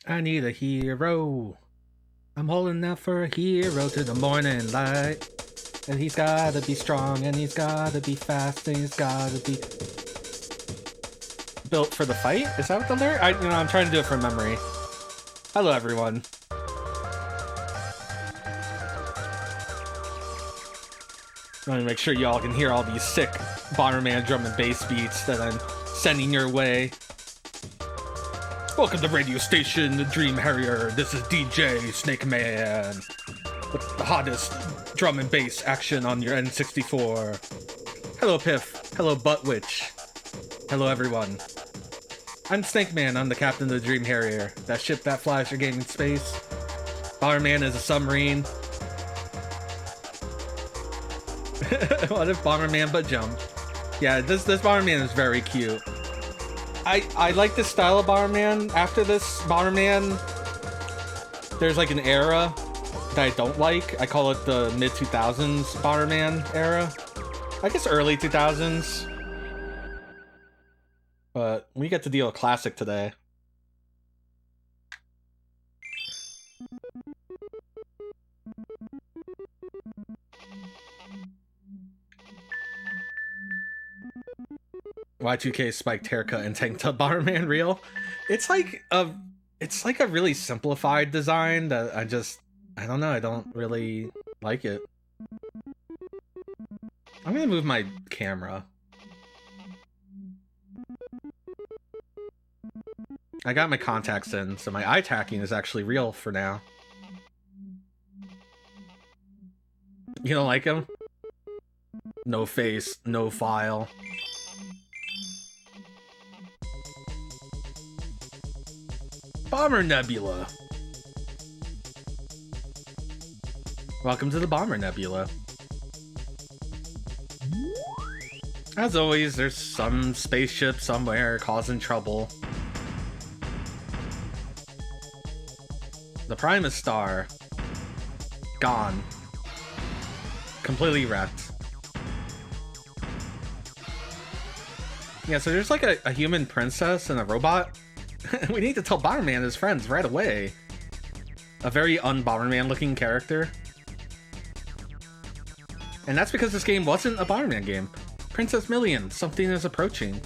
I need a hero. I'm holding out for a hero to the morning light. And he's gotta be strong, and he's gotta be fast, and he's gotta be built for the fight? Is that what the lyric? I'm trying to do it from memory. Hello, everyone. I want to make sure y'all can hear all these sick Bomberman drum and bass beats that I'm sending your way. Welcome to radio station, the Dream Harrier. This is DJ Snake Man with the hottest drum and bass action on your N64. Hello, Piff. Hello, Butt Witch. Hello, everyone. I'm Snake Man. I'm the captain of the Dream Harrier, that ship that flies your gaming space. Bomberman is a submarine. What if Bomberman but jump? Yeah, this Bomberman is very cute. I like this style of Bomberman. After this Bomberman, there's like an era that I don't like. I call it the mid-2000s Bomberman era. I guess early 2000s. But we get to deal with classic today. Y2K spiked haircut and tank top Bomberman real. It's like a really simplified design that I don't know, I don't really like it. I'm gonna move my camera. I got my contacts in, so my eye tracking is actually real for now. You don't like him? No face, no file. Bomber Nebula. Welcome to the Bomber Nebula. As always, there's some spaceship somewhere causing trouble. The Primus Star. Gone. Completely wrecked. Yeah, so there's like a human princess and a robot. We need to tell Bomberman his friends right away. A very un-Bomberman looking character. And that's because this game wasn't a Bomberman game. Princess Millian, something is approaching.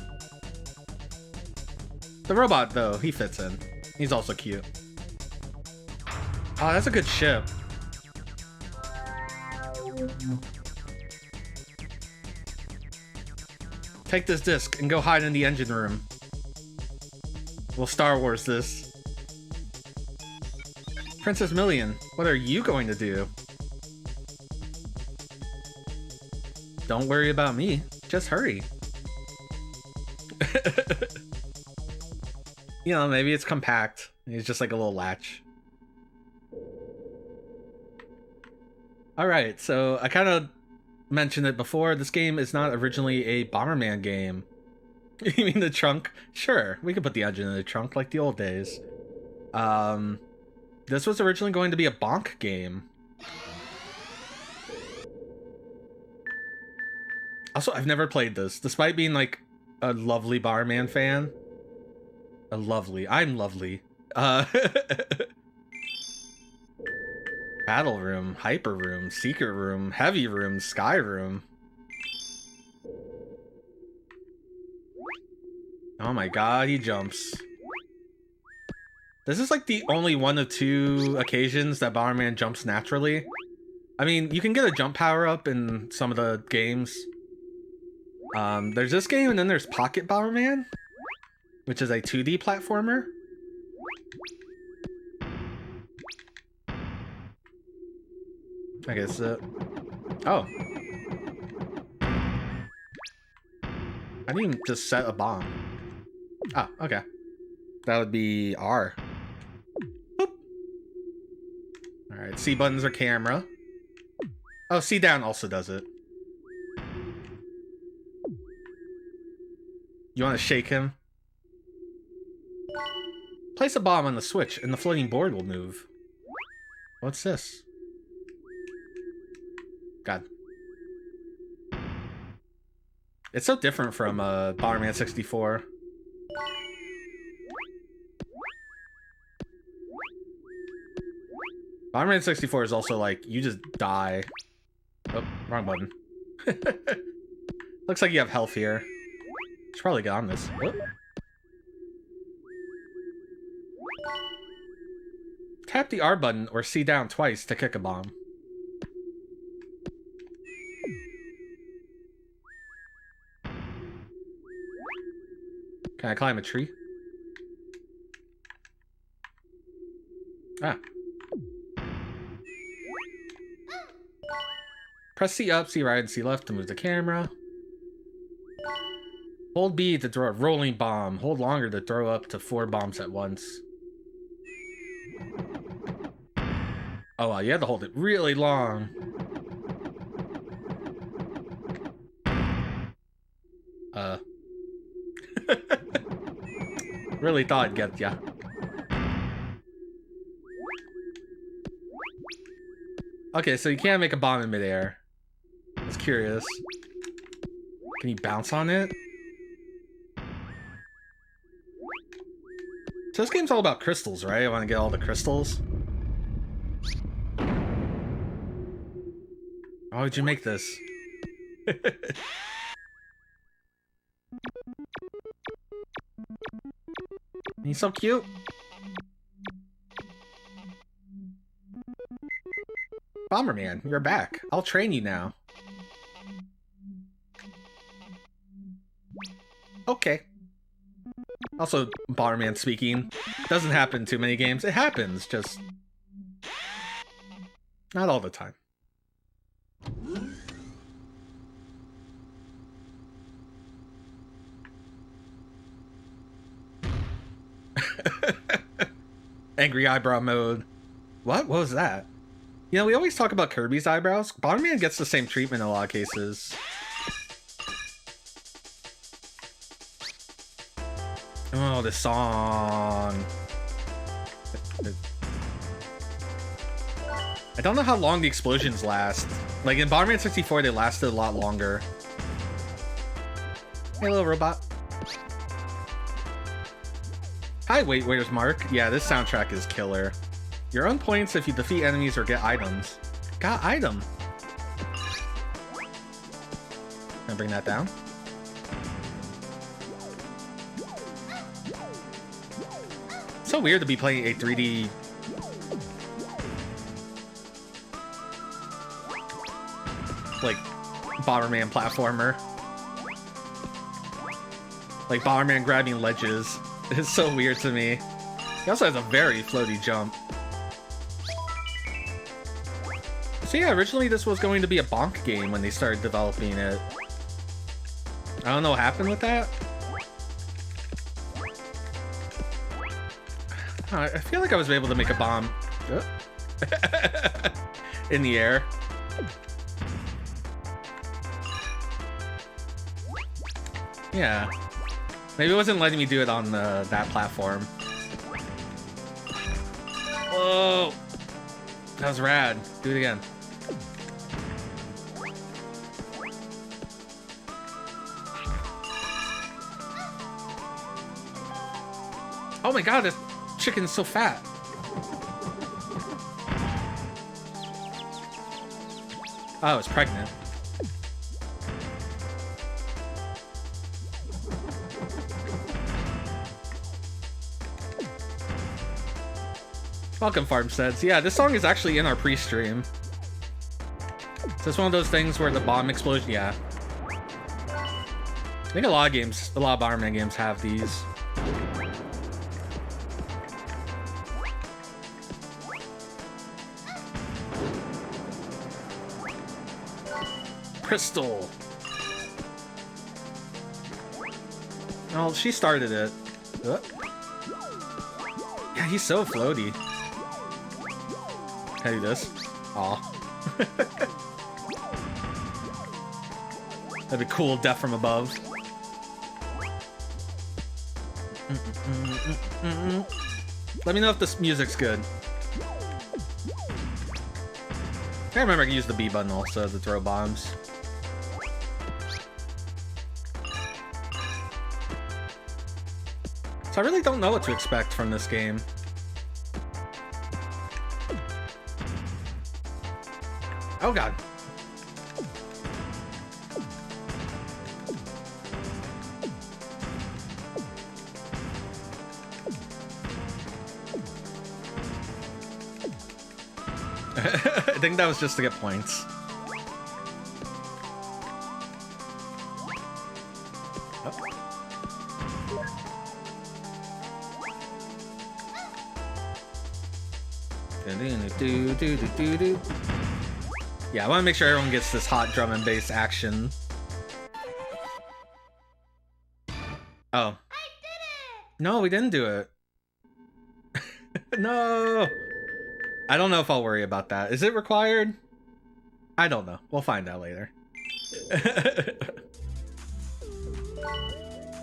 The robot, though, he fits in. He's also cute. Oh, that's a good ship. Take this disc and go hide in the engine room. We'll Star Wars this. Princess Millian, what are you going to do? Don't worry about me. Just hurry. You know, maybe it's compact. It's just like a little latch. Alright, so I kind of mentioned it before. This game is not originally a Bomberman game. You mean the trunk? Sure, we could put the engine in the trunk like the old days. This was originally going to be a Bonk game. Also, I've never played this, despite being like a lovely Bomberman fan. I'm lovely. Battle room, hyper room, secret room, heavy room, sky room. Oh my god, he jumps. This is like the only one of two occasions that Bomberman jumps naturally. I mean, you can get a jump power-up in some of the games. There's this game, and then there's Pocket Bomberman, which is a 2D platformer. I guess oh. I didn't just set a bomb. Ah, okay. That would be R. Boop. Alright, C buttons are camera. Oh, C down also does it. You want to shake him? Place a bomb on the switch and the floating board will move. What's this? God. It's so different from Bomberman 64. Bomberman 64 is also like, you just die. Oh, wrong button. Looks like you have health here. Should probably get on this. Oh. Tap the R button or C down twice to kick a bomb. Can I climb a tree? Ah. Press C up, C right, and C left to move the camera. Hold B to throw a rolling bomb. Hold longer to throw up to 4 bombs at once. Oh, wow, you have to hold it really long. Really thought I'd get ya. Okay, so you can't make a bomb in midair. I was curious. Can you bounce on it? So this game's all about crystals, right? I want to get all the crystals. Why would you make this? He's so cute. Bomberman, you're back. I'll train you now. Okay. Also, Bomberman speaking. Doesn't happen too many games. It happens, just not all the time. Angry eyebrow mode. What? What was that? You know, we always talk about Kirby's eyebrows. Bomberman gets the same treatment in a lot of cases. Oh, this song. I don't know how long the explosions last. Like in Bomberman 64, they lasted a lot longer. Hey, little robot. Hi, Waiter's Mark. Yeah, this soundtrack is killer. You earn points if you defeat enemies or get items. Got item. Can I bring that down? It's so weird to be playing a 3D... like, Bomberman platformer. Like, Bomberman grabbing ledges. It's so weird to me. He also has a very floaty jump. So yeah, originally this was going to be a Bonk game when they started developing it. I don't know what happened with that. I feel like I was able to make a bomb in the air. Yeah. Maybe it wasn't letting me do it on that platform. Whoa! That was rad. Do it again. Oh my god, this chicken's so fat. Oh, it's pregnant. Welcome, Farmsteads. Yeah, this song is actually in our pre-stream. So it's one of those things where the bomb explosion... Yeah. I think a lot of Bomberman games have these. Crystal. Oh, she started it. Yeah, he's so floaty. Can I do this? Aw. That'd be cool, death from above. Let me know if this music's good. I remember I can use the B button also to throw bombs. So I really don't know what to expect from this game. Oh god. I think that was just to get points. Yeah, I want to make sure everyone gets this hot drum and bass action. Oh. I did it! No, we didn't do it. No! I don't know if I'll worry about that. Is it required? I don't know. We'll find out later.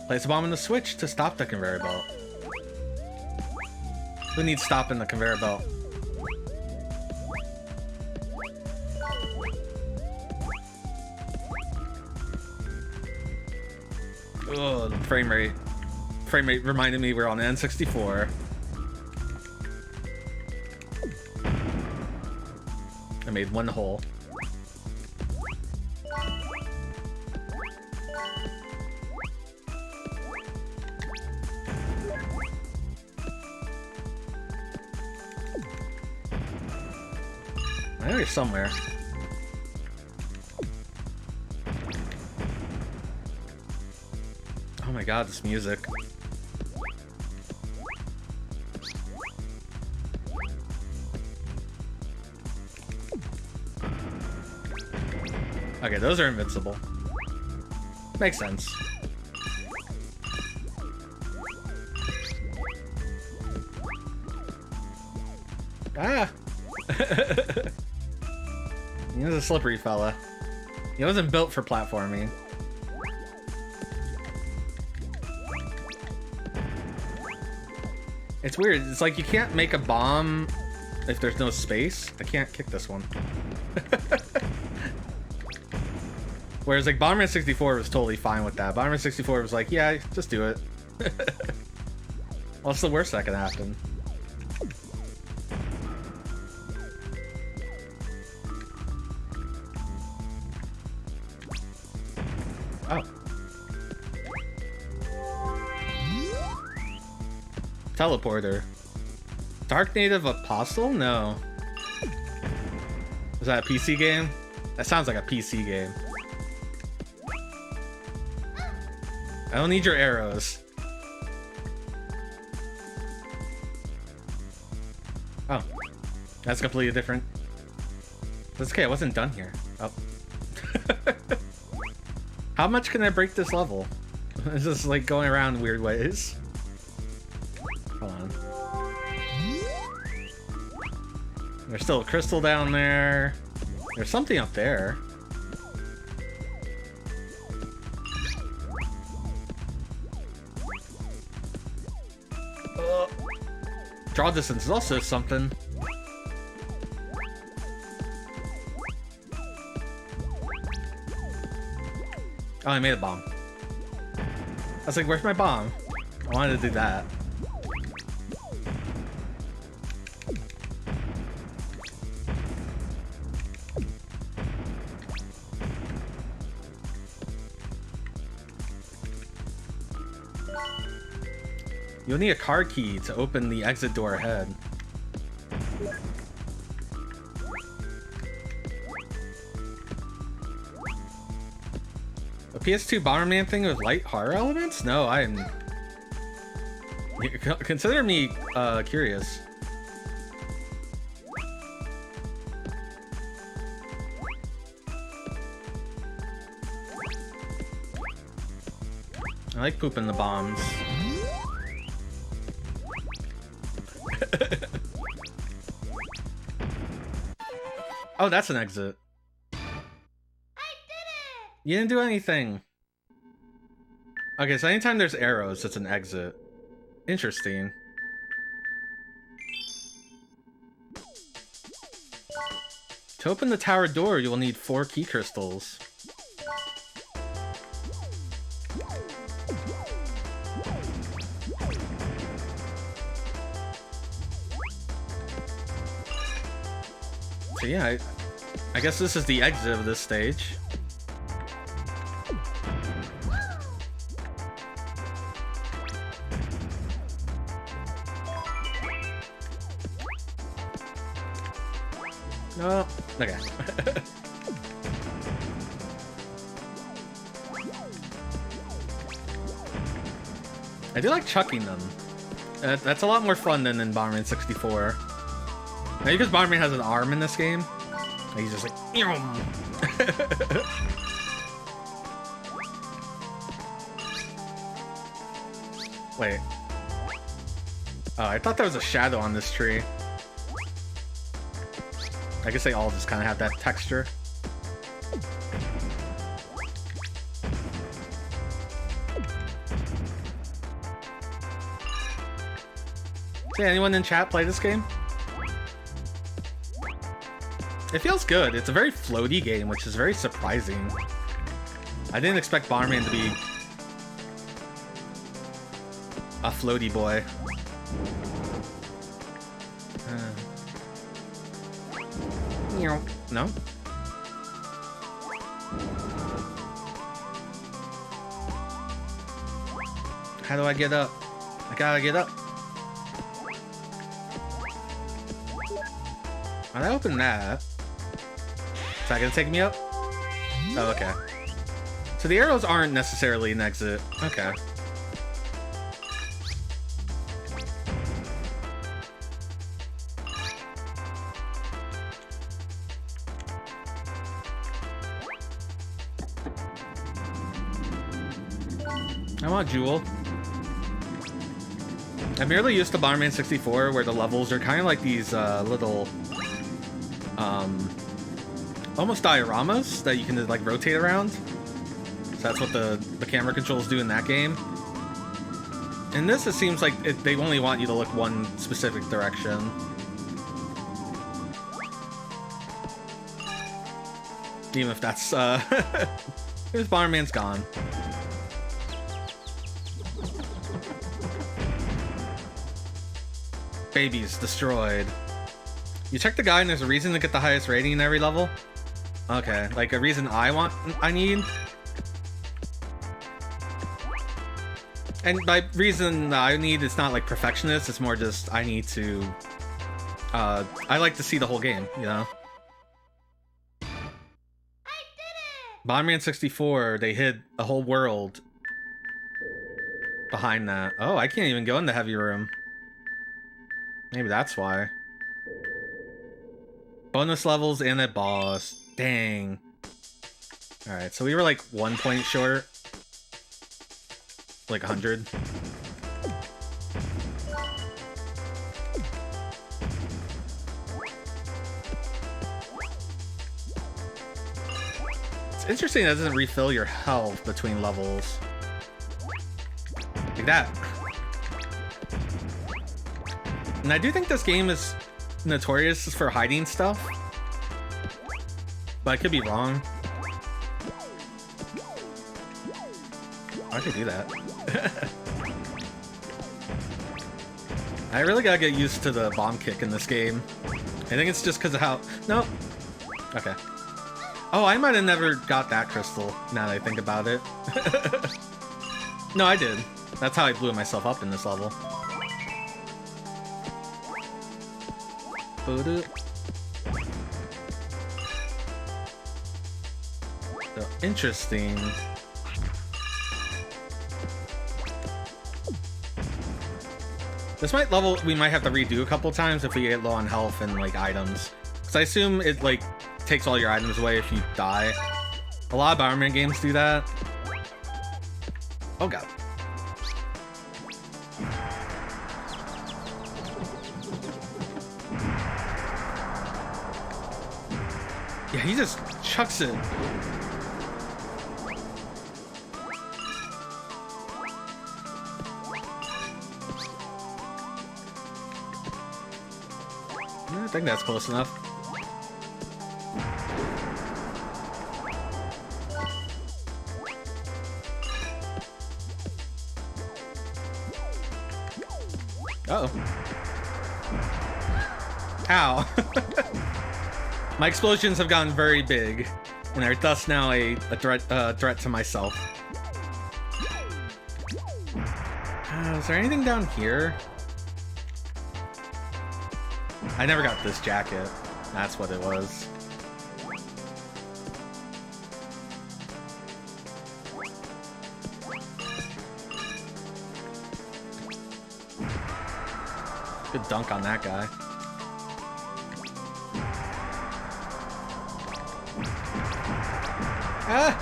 Place a bomb in the switch to stop the conveyor belt. Who needs stopping the conveyor belt? Oh, the frame rate. Frame rate reminded me we're on the N64. I made one hole. I know you're somewhere. Oh my god, this music. Okay, those are invincible. Makes sense. Ah! He was a slippery fella. He wasn't built for platforming. It's weird. It's like you can't make a bomb if there's no space. I can't kick this one. Whereas like Bomberman 64 was totally fine with that. Bomberman 64 was like, yeah, just do it. What's the worst that can happen? Oh. Teleporter. Dark Native Apostle? No. Is that a PC game? That sounds like a PC game. I don't need your arrows. Oh. That's completely different. That's okay, I wasn't done here. Oh. How much can I break this level? It's just like going around in weird ways. Hold on. There's still a crystal down there. There's something up there. Draw distance is also something. Oh, I made a bomb. I was like, where's my bomb? I wanted to do that. You'll need a card key to open the exit door ahead. A PS2 Bomberman thing with light horror elements? No, I'm... Consider me curious. I like pooping the bombs. Oh, that's an exit. I did it! You didn't do anything. Okay, so anytime there's arrows, it's an exit. Interesting. To open the tower door, you will need 4 key crystals. So yeah, I guess this is the exit of this stage. No. Okay. I do like chucking them. That's a lot more fun than in Bomberman 64. Maybe because Bomberman has an arm in this game. He's just like, wait. Oh, I thought there was a shadow on this tree. I guess they all just kind of have that texture. Hey, anyone in chat play this game? It feels good. It's a very floaty game, which is very surprising. I didn't expect Bomberman to be a floaty boy. No? How do I get up? I gotta get up. How do I open that? Is that gonna take me up? Oh, okay. So the arrows aren't necessarily an exit. Okay. I want Jewel. I'm merely used to Bomberman 64, where the levels are kind of like these little, almost dioramas that you can like rotate around. So that's what the camera controls do in that game. In this, it seems like they only want you to look one specific direction. Even if that's, here's Bomberman's gone. Babies destroyed. You check the guide and there's a reason to get the highest rating in every level? Okay, like a reason I need? And by reason I need, it's not like perfectionist, it's more just I need to, I like to see the whole game, you know? I did it! Bomberman 64, they hid a whole world behind that. Oh, I can't even go in the heavy room. Maybe that's why. Bonus levels and a boss. Dang. Alright, so we were like 1 point short. Like 100. It's interesting that it doesn't refill your health between levels. Like that. And I do think this game is notorious for hiding stuff. But I could be wrong. I could do that. I really gotta get used to the bomb kick in this game. I think it's just because of how... No. Okay. Oh, I might have never got that crystal, now that I think about it. No, I did. That's how I blew myself up in this level. So, interesting. This level we might have to redo a couple times if we get low on health and like items. Because I assume it like takes all your items away if you die. A lot of Bomberman games do that. Oh god. Yeah, he just chucks it. I think that's close enough. Uh-oh. Ow. My explosions have gotten very big, and are thus now a threat to myself. Is there anything down here? I never got this jacket. That's what it was. Good dunk on that guy. Ah!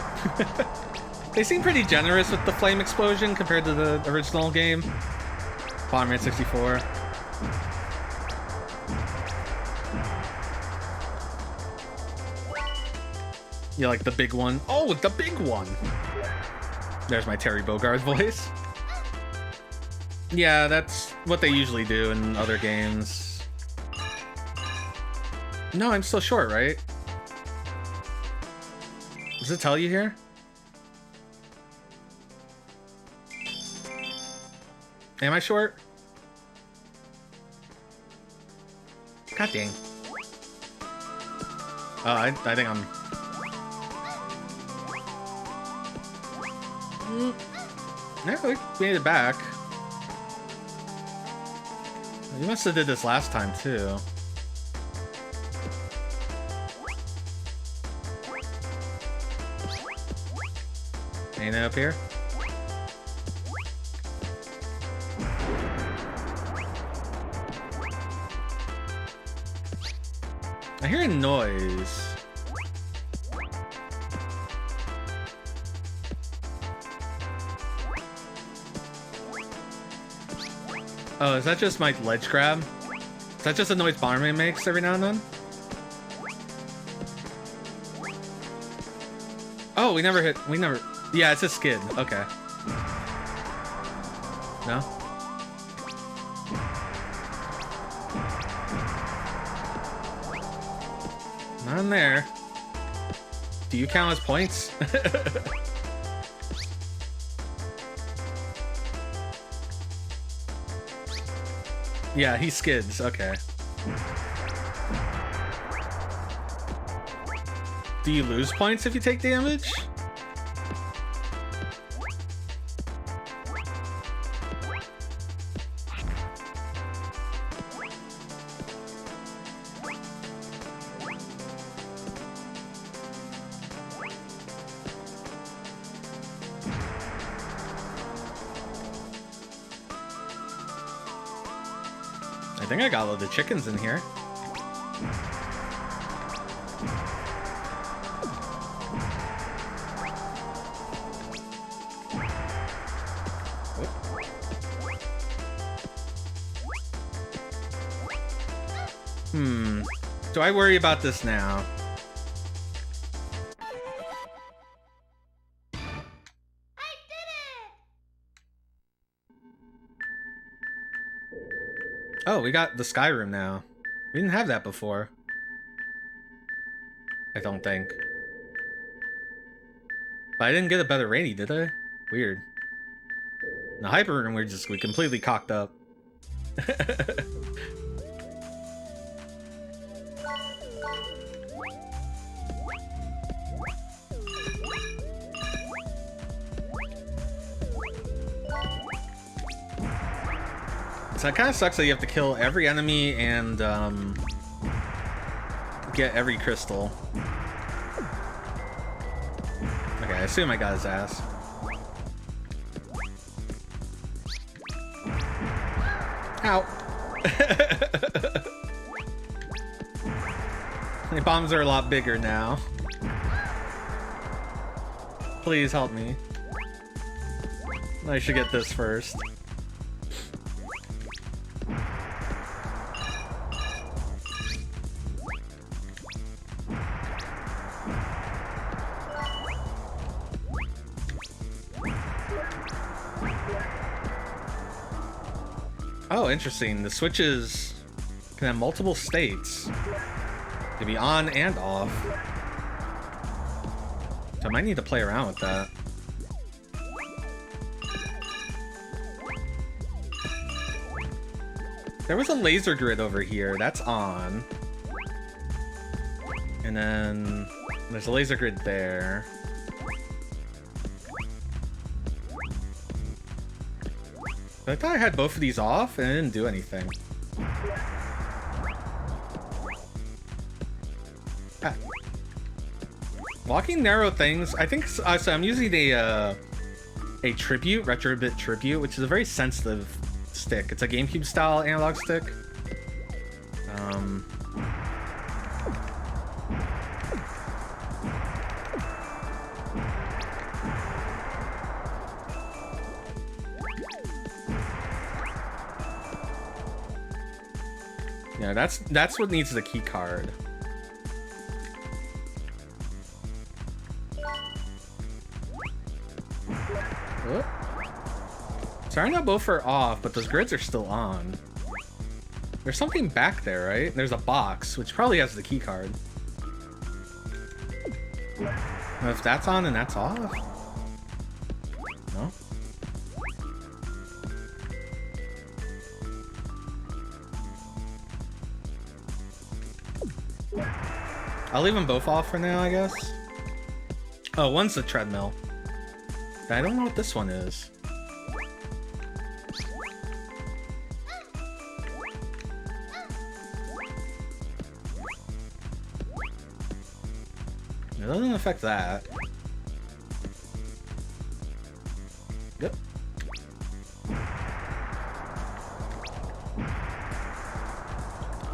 They seem pretty generous with the flame explosion compared to the original game. Bomberman 64. You like the big one? Oh, the big one! There's my Terry Bogard voice. Yeah, that's what they usually do in other games. No, I'm still short, right? Does it tell you here? Am I short? God dang. Oh, I think I'm... Yeah, we made it back. You must have did this last time, too. Anything up here? I hear a noise. Oh, is that just my ledge grab? Is that just a noise Bomberman makes every now and then? Oh, we never... Yeah, it's a skid. Okay. No? Not in there. Do you count as points? Yeah, he skids. Okay. Do you lose points if you take damage? I think I got all the chickens in here. Do I worry about this now? Oh, we got the sky room now. We didn't have that before. I don't think. But I didn't get a better rainy, did I? Weird. In the hyper room, we completely cocked up. So it kind of sucks that you have to kill every enemy and get every crystal. Okay, I assume I got his ass. Ow. The bombs are a lot bigger now. Please help me. I should get this first. Oh, interesting. The switches can have multiple states. It can be on and off. So I might need to play around with that. There was a laser grid over here. That's on. And then there's a laser grid there. I thought I had both of these off and it didn't do anything. Ah. Walking narrow things, I think, so I'm using a tribute, Retrobit tribute, which is a very sensitive stick. It's a GameCube style analog stick. Yeah, that's what needs the key card. Whoop. Sorry, now both are off, but those grids are still on. There's something back there, right? There's a box, which probably has the key card. Now, if that's on and that's off? No? I'll leave them both off for now, I guess. Oh, one's the treadmill. I don't know what this one is. It doesn't affect that. Yep.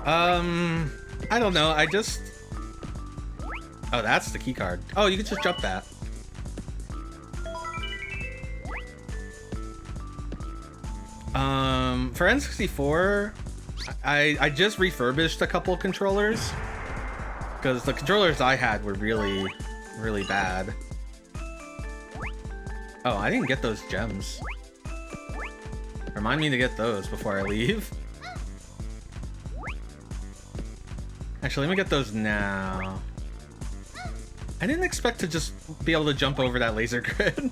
I don't know, I just... Oh, that's the key card. Oh, you can just jump that. For N64, I just refurbished a couple controllers because the controllers I had were really, really bad. Oh, I didn't get those gems. Remind me to get those before I leave. Actually, let me get those now. I didn't expect to just be able to jump over that laser grid.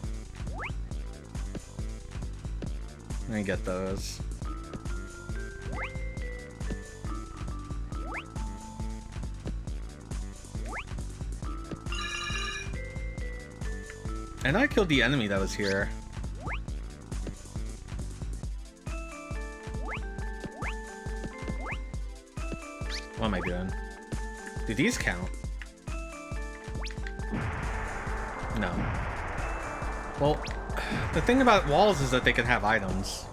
Let me get those. And I killed the enemy that was here. What am I doing? Do these count? No. Well, the thing about walls is that they can have items.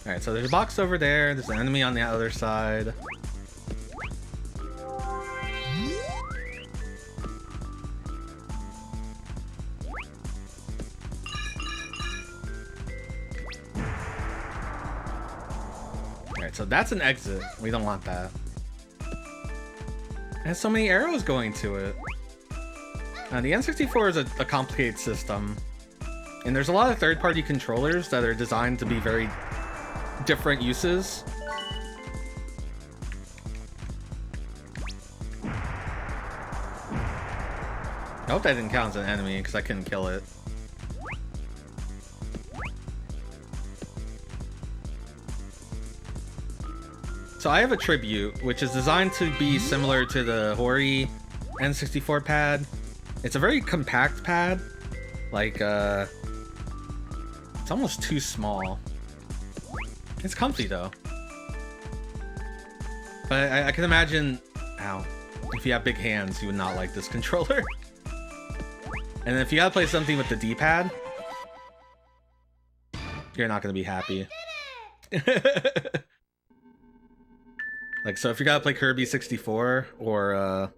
Alright, so there's a box over there, there's an enemy on the other side. Alright, so that's an exit. We don't want that. It has so many arrows going to it. The N64 is a complicated system. And there's a lot of third-party controllers that are designed to be very different uses. I hope that didn't count as an enemy because I couldn't kill it. So I have a tribute, which is designed to be similar to the Hori N64 pad. It's a very compact pad. Like, it's almost too small. It's comfy though. But I can imagine, ow, if you have big hands, you would not like this controller. And if you gotta play something with the D-pad, you're not gonna be happy. Like, so if you gotta play Kirby 64 or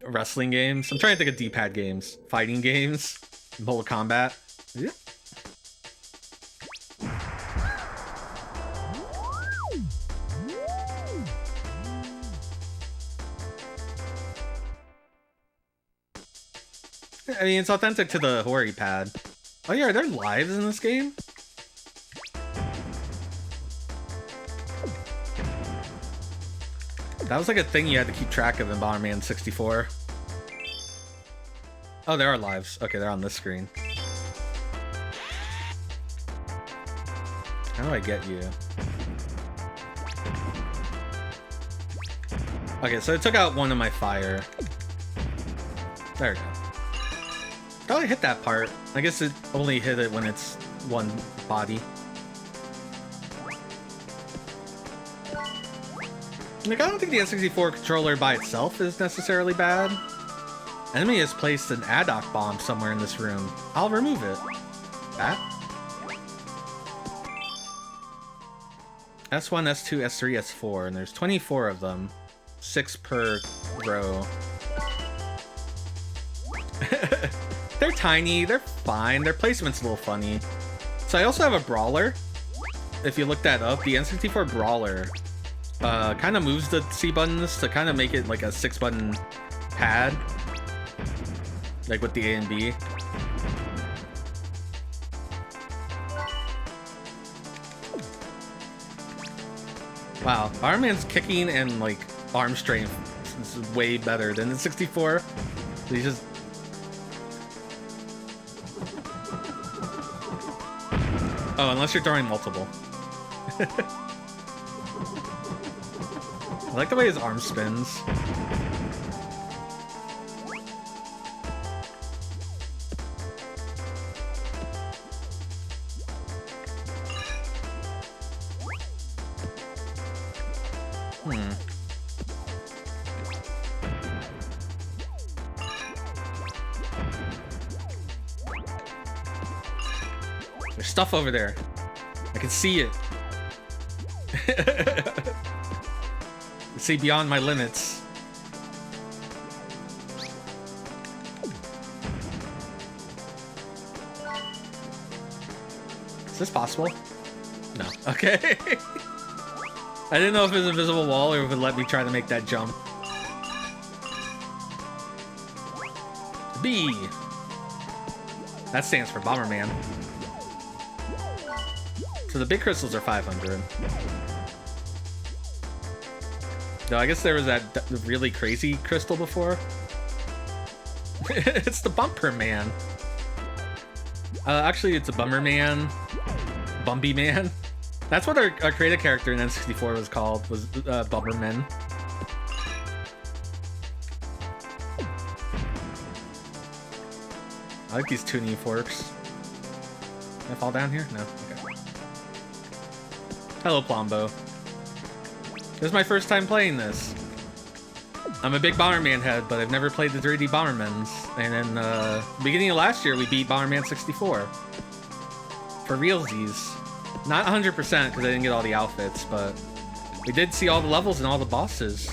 wrestling games, I'm trying to think of D-pad games, fighting games, Mortal Kombat. Yeah. I mean, it's authentic to the Hori pad. Oh yeah, are there lives in this game? That was like a thing you had to keep track of in Bomberman 64. Oh, there are lives. Okay, they're on this screen. How do I get you? Okay, so it took out one of my fire. There we go. Probably hit that part. I guess it only hit it when it's one body. Like, I don't think the N64 controller by itself is necessarily bad. Enemy has placed an ad-hoc bomb somewhere in this room. I'll remove it. That? S1, S2, S3, S4, and there's 24 of them. 6 per row. They're tiny, they're fine, their placement's a little funny. So I also have a brawler. If you look that up, the N64 brawler kind of moves the C buttons to kind of make it like a 6-button pad. Like with the A and B. Wow, Bomberman's kicking and like arm strength is way better than the 64. He's just... Oh, unless you're throwing multiple. I like the way his arm spins. There's stuff over there. I can see it. See beyond my limits. Is this possible? No. Okay. I didn't know if it was an invisible wall or if it would let me try to make that jump. B. That stands for Bomberman. So the big crystals are 500. No, I guess there was that really crazy crystal before. It's the Bumper Man. Actually, it's a Bummerman. Bumby Man. That's what our creative character in N64 was called, was Bomberman. I like these tuning forks. Can I fall down here? No? Okay. Hello, Plombo. This is my first time playing this. I'm a big Bomberman head, but I've never played the 3D Bombermans. And then, beginning of last year, we beat Bomberman 64. For realsies. Not 100% because I didn't get all the outfits, but we did see all the levels and all the bosses.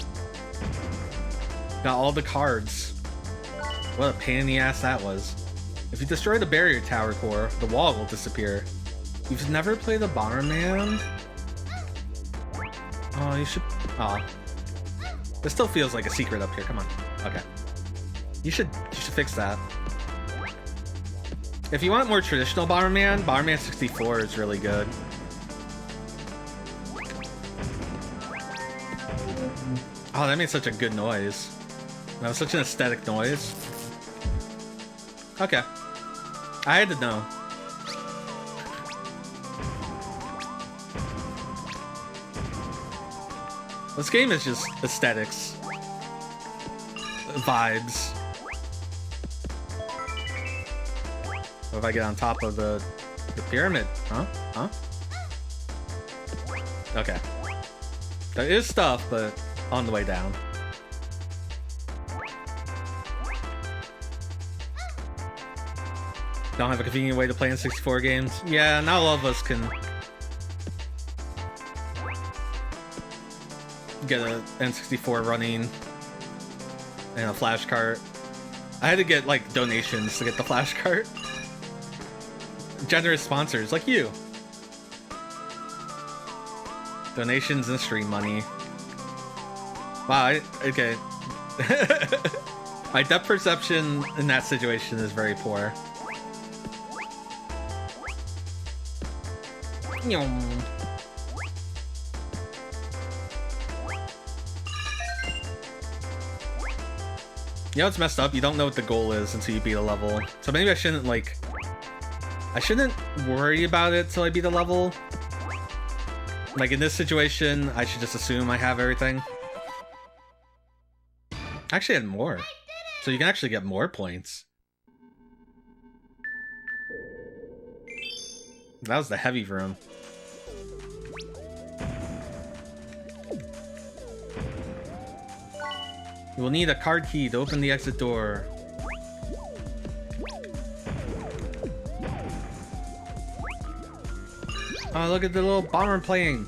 Got all the cards. What a pain in the ass that was. If you destroy the barrier tower core, the wall will disappear. You've never played the Bomberman? Oh, you should... Oh. This still feels like a secret up here. Come on. Okay. You should fix that. If you want more traditional Bomberman, Bomberman 64 is really good. Oh, that made such a good noise. That was such an aesthetic noise. Okay. I had to know. This game is just aesthetics. Vibes. What if I get on top of the pyramid? Huh? Huh? Okay. There is stuff, but on the way down. Don't have a convenient way to play N64 games? Yeah, not all of us can get a N64 running and a flash cart. I had to get like donations to get the flash cart. Generous sponsors like you. Donations and stream money. Wow, okay. My depth perception in that situation is very poor. Yum. You know what's messed up? You don't know what the goal is until you beat a level. So maybe I shouldn't, like... I shouldn't worry about it till I beat a level. Like, in this situation, I should just assume I have everything. I actually had more. So you can actually get more points. That was the heavy room. You will need a card key to open the exit door. Oh, look at the little bomber playing.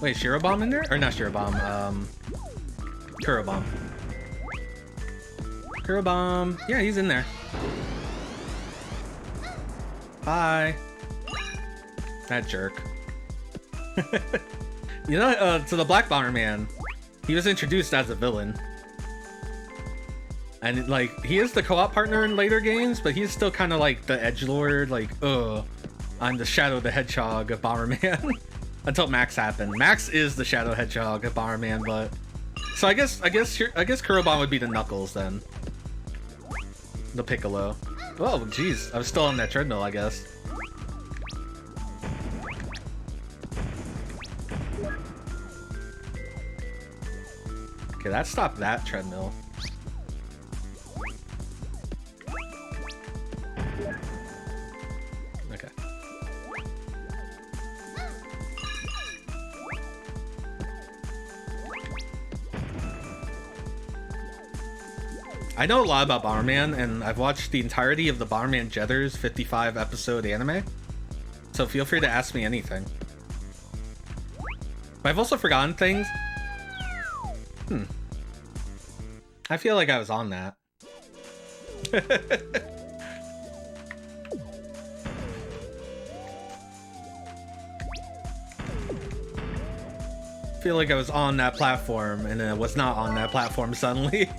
Wait, Shiro Bomb in there? Or not Shiro Bomb, Kuro Bomb. Kuro Bomb. Yeah, he's in there. Bye. That jerk. You know, to the Black Bomberman, he was introduced as a villain. And, like, he is the co-op partner in later games, but he's still kind of like the edgelord, like, I'm the Shadow the Hedgehog of Bomberman. Until Max happened. Max is the Shadow Hedgehog of Bomberman, but... So I guess Kurobon would be the Knuckles, then. The Piccolo. Oh, jeez. I was still on that treadmill, I guess. Okay, that stopped that treadmill. Okay. I know a lot about Bomberman, and I've watched the entirety of the Bomberman Jetters 55 episode anime, so feel free to ask me anything. But I've also forgotten things. I feel like I was on that. Feel like I was on that platform and then I was not on that platform suddenly.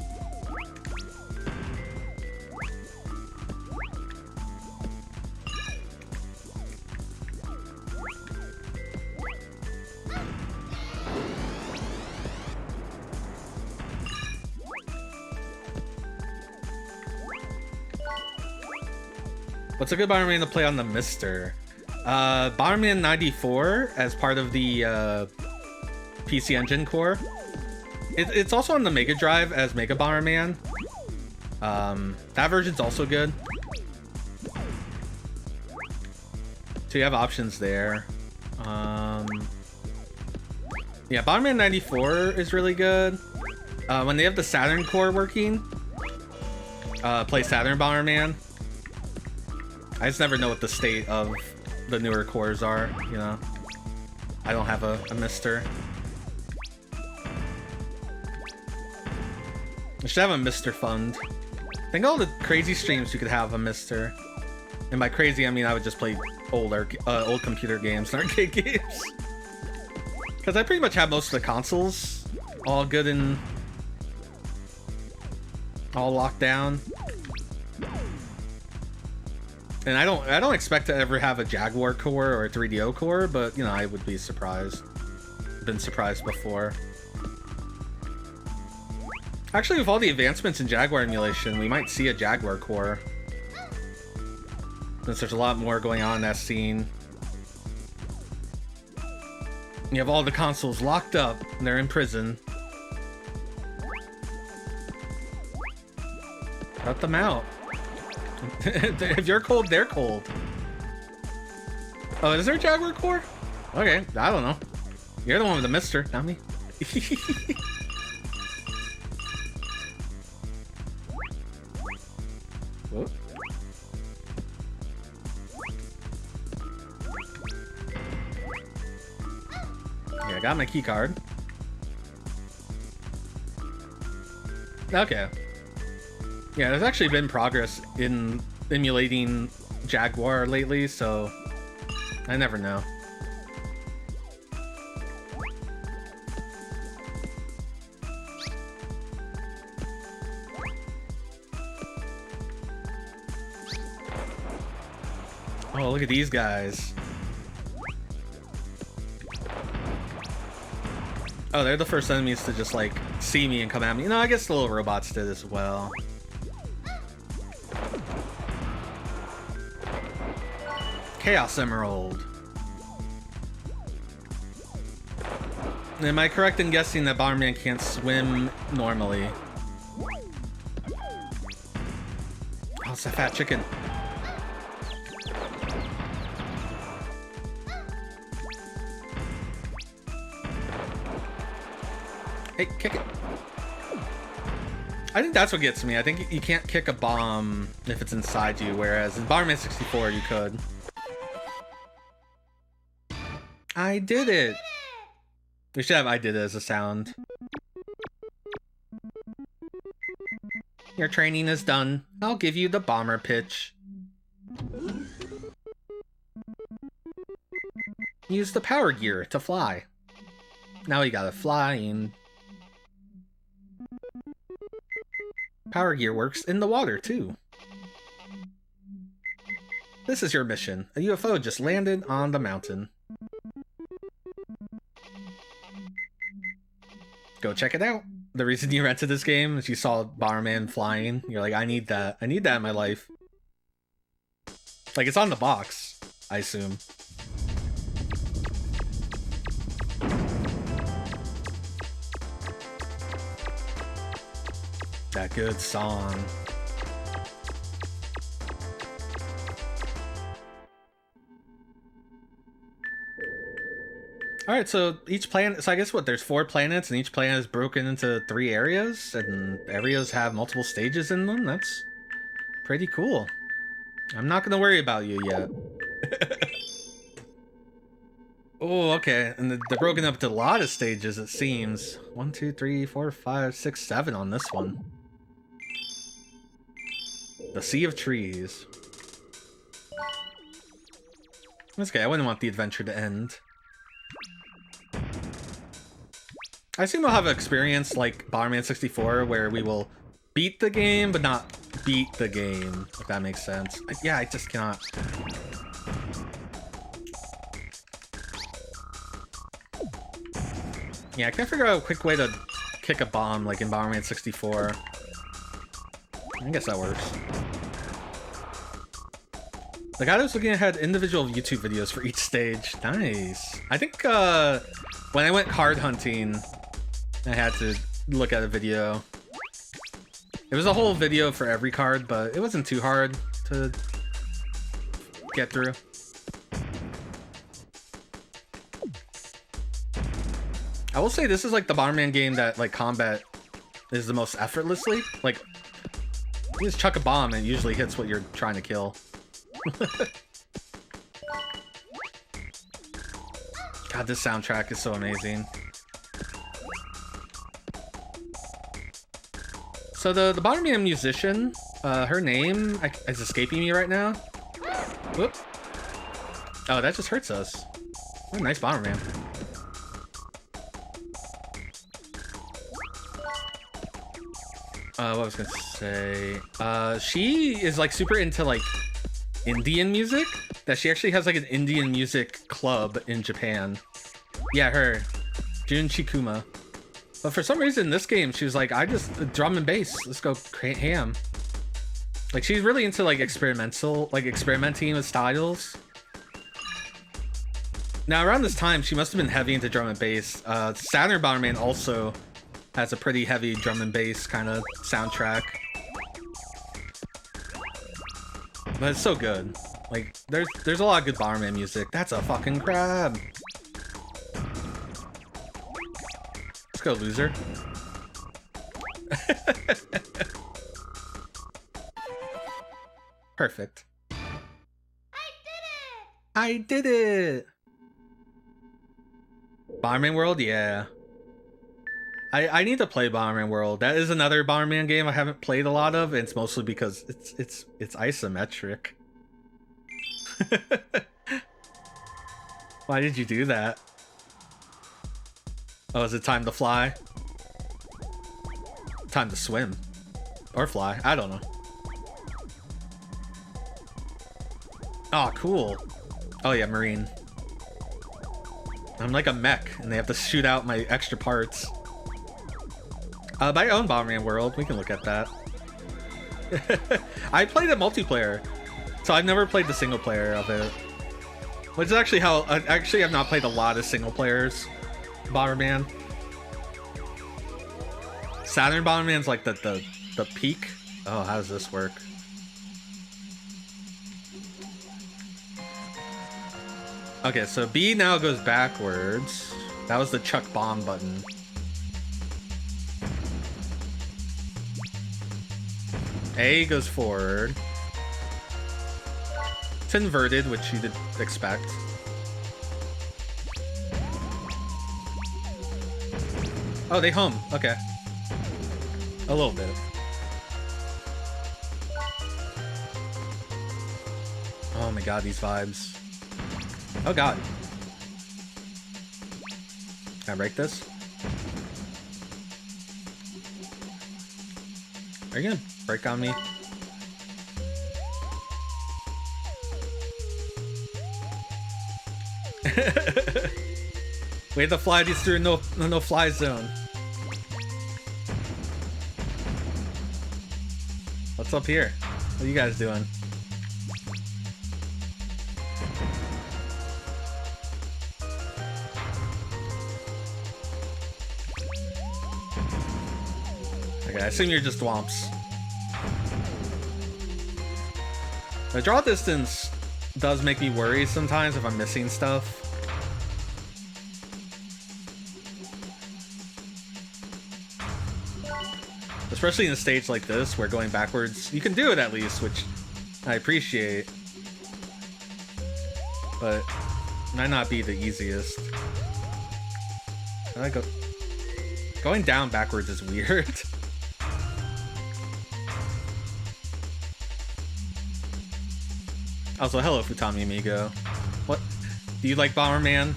What's a good Bomberman to play on the Mister? Bomberman 94 as part of the PC Engine core. It's also on the Mega Drive as Mega Bomberman. That version's also good. So you have options there. Yeah, Bomberman 94 is really good. When they have the Saturn core working, play Saturn Bomberman. I just never know what the state of the newer cores are, you know? I don't have a Mister. I should have a Mister fund. Think all the crazy streams you could have a Mister. And by crazy, I mean I would just play old computer games and arcade games. Because I pretty much have most of the consoles all good and all locked down. And I don't expect to ever have a Jaguar core or a 3DO core, but you know, I would be surprised. Been surprised before. Actually, with all the advancements in Jaguar emulation, we might see a Jaguar core. Since there's a lot more going on in that scene. You have all the consoles locked up, and they're in prison. Cut them out. If you're cold, they're cold. Oh, is there a Jaguar core? Okay, I don't know. You're the one with the Mister, not me. Whoop. Yeah, I got my key card. Okay. Yeah, there's actually been progress in emulating Jaguar lately, so I never know. Oh, look at these guys. Oh, they're the first enemies to just, like, see me and come at me. No, I guess the little robots did as well. Chaos Emerald. Am I correct in guessing that Bomberman can't swim normally? Oh, it's a fat chicken. Hey, kick it. I think that's what gets me. I think you can't kick a bomb if it's inside you, whereas in Bomberman 64 you could. I did it! We should have I did it as a sound. Your training is done. I'll give you the bomber pitch. Use the power gear to fly. Now you gotta fly and... Power gear works in the water, too. This is your mission. A UFO just landed on the mountain. Go check it out. The reason you rented this game is you saw Bomberman flying. You're like, I need that. I need that in my life. Like, it's on the box, I assume. That good song. Alright, so each planet, so I guess what, there's 4 planets, and each planet is broken into 3 areas, and areas have multiple stages in them. That's pretty cool. I'm not gonna worry about you yet. Oh, okay, and they're broken up into a lot of stages, it seems. 1, 2, 3, 4, 5, 6, 7 on this one. The Sea of Trees. That's okay, I wouldn't want the adventure to end. I assume we'll have an experience like Bomberman 64 where we will beat the game, but not beat the game, if that makes sense. Yeah, I just cannot. Yeah, I can't figure out a quick way to kick a bomb like in Bomberman 64. I guess that works. The guy that was looking at had individual YouTube videos for each stage. Nice. I think when I went card hunting, I had to look at a video. It was a whole video for every card, but it wasn't too hard to get through. I will say this is like the Bomberman game that like combat is the most effortlessly. Like, you just chuck a bomb and it usually hits what you're trying to kill. God, this soundtrack is so amazing. So the Bomberman musician, her name is escaping me right now. Whoop. Oh, that just hurts us. What a nice Bomberman. What was I gonna say? She is like super into like Indian music. That she actually has like an Indian music club in Japan. Yeah, her. Jun Chikuma. But for some reason in this game, she was like, I just drum and bass. Let's go ham. Like, she's really into like experimenting with styles. Now around this time, she must have been heavy into drum and bass. Saturn Bomberman also has a pretty heavy drum and bass kind of soundtrack. But it's so good. Like, there's a lot of good Bomberman music. That's a fucking crab. Let's go, loser. Perfect. I did it! Bomberman World? Yeah. I need to play Bomberman World. That is another Bomberman game I haven't played a lot of, and it's mostly because it's isometric. Why did you do that? Oh, is it time to fly? Time to swim. Or fly. I don't know. Oh, cool. Oh yeah, Marine. I'm like a mech, and they have to shoot out my extra parts. But I own Bomberman World. We can look at that. I played it multiplayer, so I've never played the single player of it. Which is actually how... Actually, I've not played a lot of single players. Bomberman. Saturn Bomberman's like the peak. Oh, how does this work? Okay, so B now goes backwards. That was the chuck bomb button. A goes forward. It's inverted, which you did expect. Oh, they hum. Okay. A little bit. Oh my god, these vibes. Oh god. Can I break this? Are you gonna break on me? We have to fly these through no fly zone. What's up here? What are you guys doing? Okay, I assume you're just Womps. The draw distance does make me worry sometimes if I'm missing stuff. Especially in a stage like this, where going backwards, you can do it at least, which I appreciate. But might not be the easiest. I go... Going down backwards is weird. Also, hello, Futami Amigo. What? Do you like Bomberman?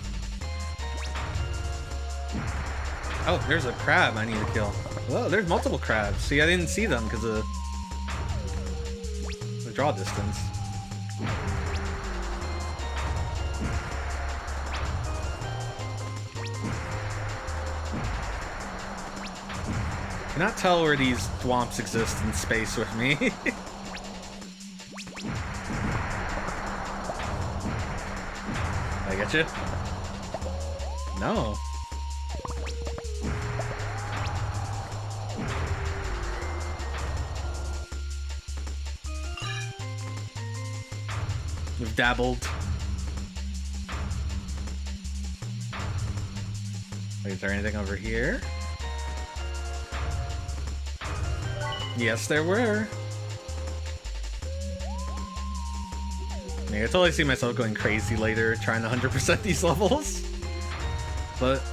Oh, there's a crab I need to kill. Whoa, there's multiple crabs. See, I didn't see them because of the draw distance. Cannot tell where these thwomps exist in space with me. Did I get you? No. We've dabbled. Wait, is there anything over here? Yes, there were. I can totally see myself going crazy later, trying to 100% these levels. But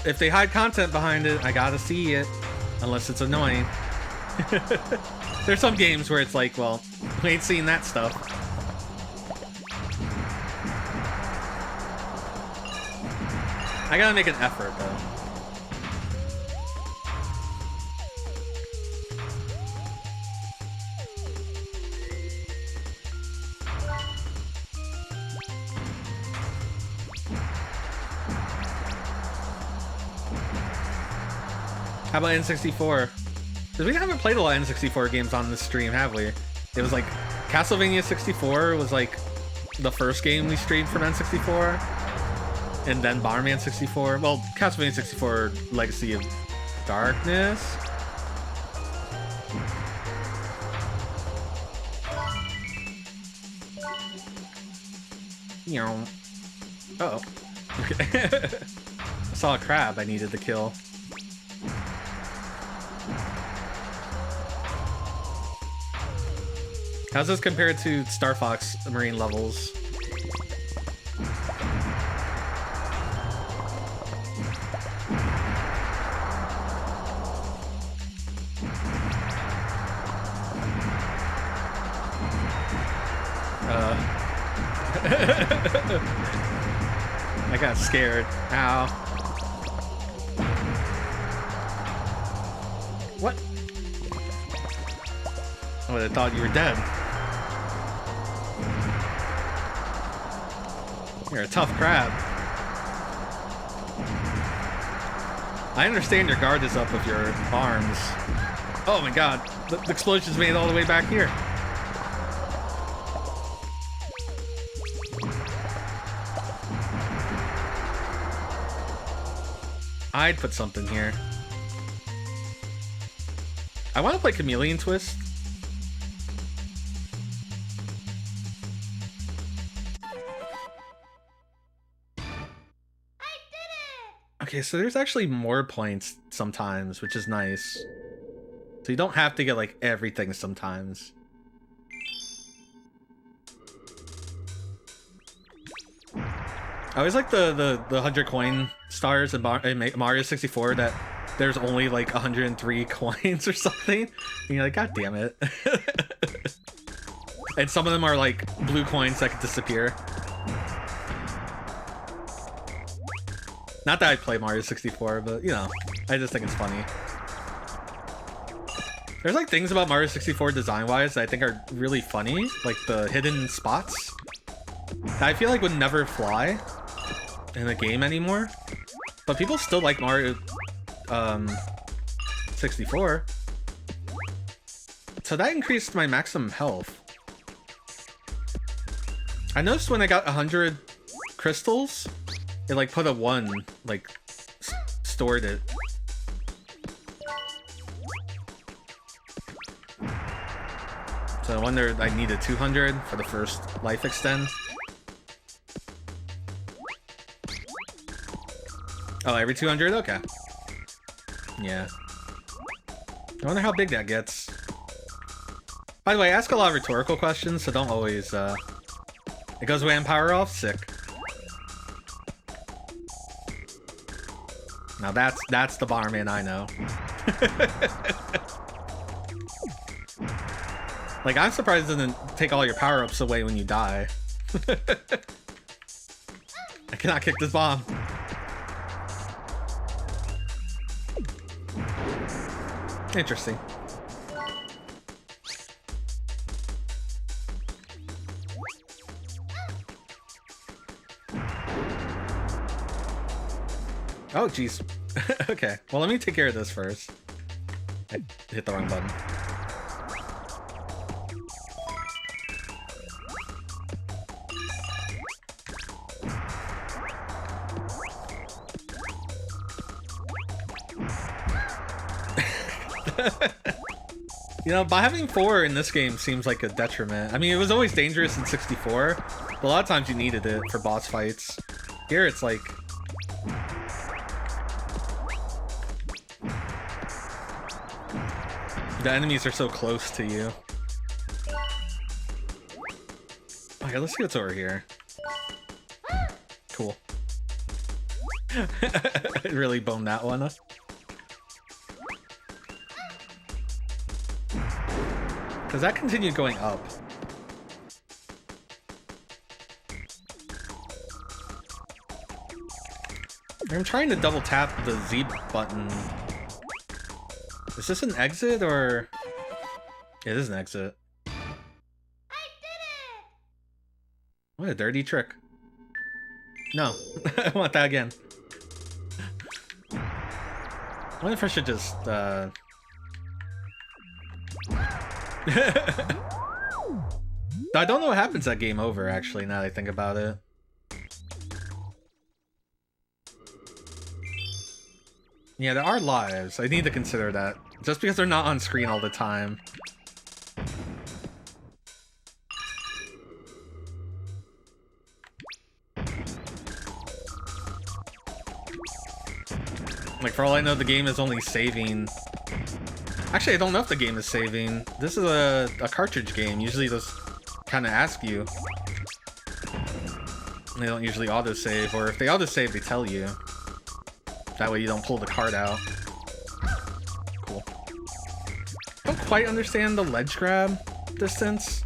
if they hide content behind it, I gotta see it. Unless it's annoying. There's some games where it's like, well, we ain't seen that stuff. I gotta make an effort, though. How about N64? Because we haven't played a lot of N64 games on this stream, have we? It was like Castlevania 64 was like the first game we streamed from N64, and then Bomberman 64. Well, Castlevania 64 Legacy of Darkness. Uh-oh. Okay. I saw a crab I needed to kill. How's this compared to Star Fox Marine levels? I got scared. Ow. What? I would have thought you were dead. You're a tough crab. I understand your guard is up with your arms. Oh my god, the explosion's made it all the way back here. I'd put something here. I want to play Chameleon Twist. Okay, so there's actually more points sometimes, which is nice. So you don't have to get, like, everything sometimes. I always like the 100 coin stars in Mario 64 that there's only, like, 103 coins or something. And you're like, god damn it. And some of them are, like, blue coins that could disappear. Not that I play Mario 64, but, you know, I just think it's funny. There's, like, things about Mario 64 design-wise that I think are really funny. Like, the hidden spots that I feel like would never fly in a game anymore. But people still like Mario 64. So that increased my maximum health. I noticed when I got 100 crystals, it, like, put a 1, like, stored it. So I wonder, I needed 200 for the first life extend. Oh, every 200? Okay. Yeah. I wonder how big that gets. By the way, I ask a lot of rhetorical questions, so don't always, It goes away and power off? Sick. Now that's the Bomberman I know. Like, I'm surprised it doesn't take all your power-ups away when you die. I cannot kick this bomb. Interesting. Oh, jeez. Okay. Well, let me take care of this first. I hit the wrong button. You know, by having 4 in this game seems like a detriment. I mean, it was always dangerous in 64, but a lot of times you needed it for boss fights. Here, it's like... the enemies are so close to you. Okay, let's see what's over here. Cool. I really boned that one up. Because that continued going up. I'm trying to double tap the Z button. Is this an exit or... It is an exit. I did it! What a dirty trick. No, I want that again. I wonder if I should just, I don't know what happens at game over, actually, now that I think about it. Yeah, there are lives. I need to consider that. Just because they're not on screen all the time. Like, for all I know, the game is only saving... Actually, I don't know if the game is saving. This is a cartridge game. Usually those kind of ask you. They don't usually autosave, or if they autosave, they tell you. That way you don't pull the card out. Cool. I don't quite understand the ledge grab distance.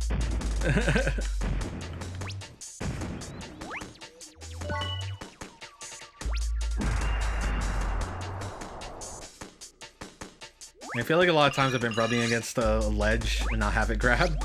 I feel like a lot of times I've been rubbing against a ledge and not have it grab.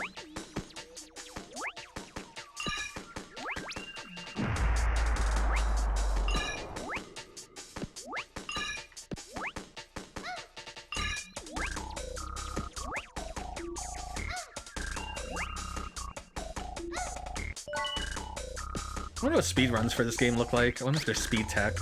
I wonder what speedruns for this game look like. I wonder if there's speed tech.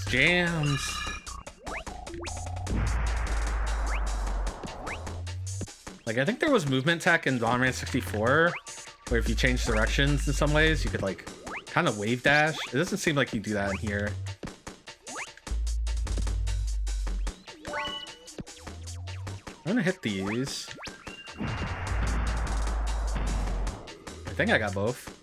jams. Like, I think there was movement tech in Bomberman 64, where if you change directions in some ways, you could, like, kind of wave dash. It doesn't seem like you do that in here. I'm gonna hit these. I think I got both.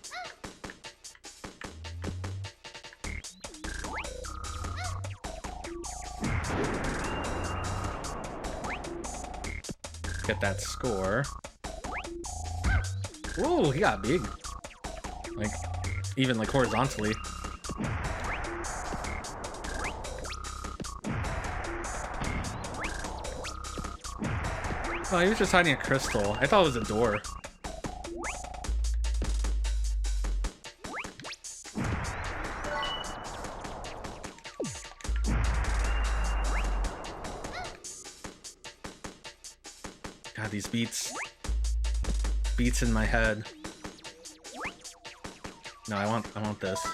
Get that score. Whoa, he got big. Like, even like horizontally. Oh, he was just hiding a crystal. I thought it was a door. God, these beats in my head. No, I want this.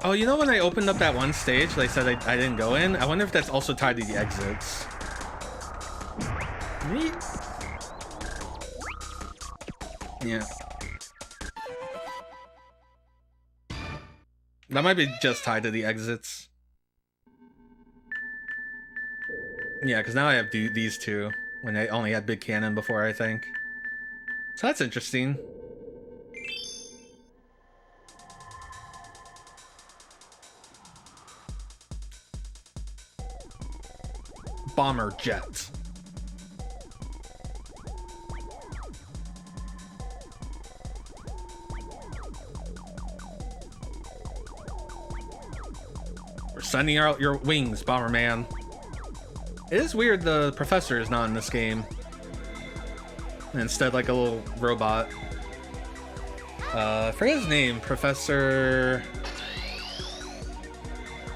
Oh, you know when I opened up that one stage they said I didn't go in? I wonder if that's also tied to the exits. Neat. Yeah. That might be just tied to the exits. Yeah, because now I have these two, when I only had Big Cannon before, I think. So that's interesting. Bomber jet. We're sending out your wings, Bomberman. It is weird the professor is not in this game. Instead, like a little robot. I forget his name. Professor...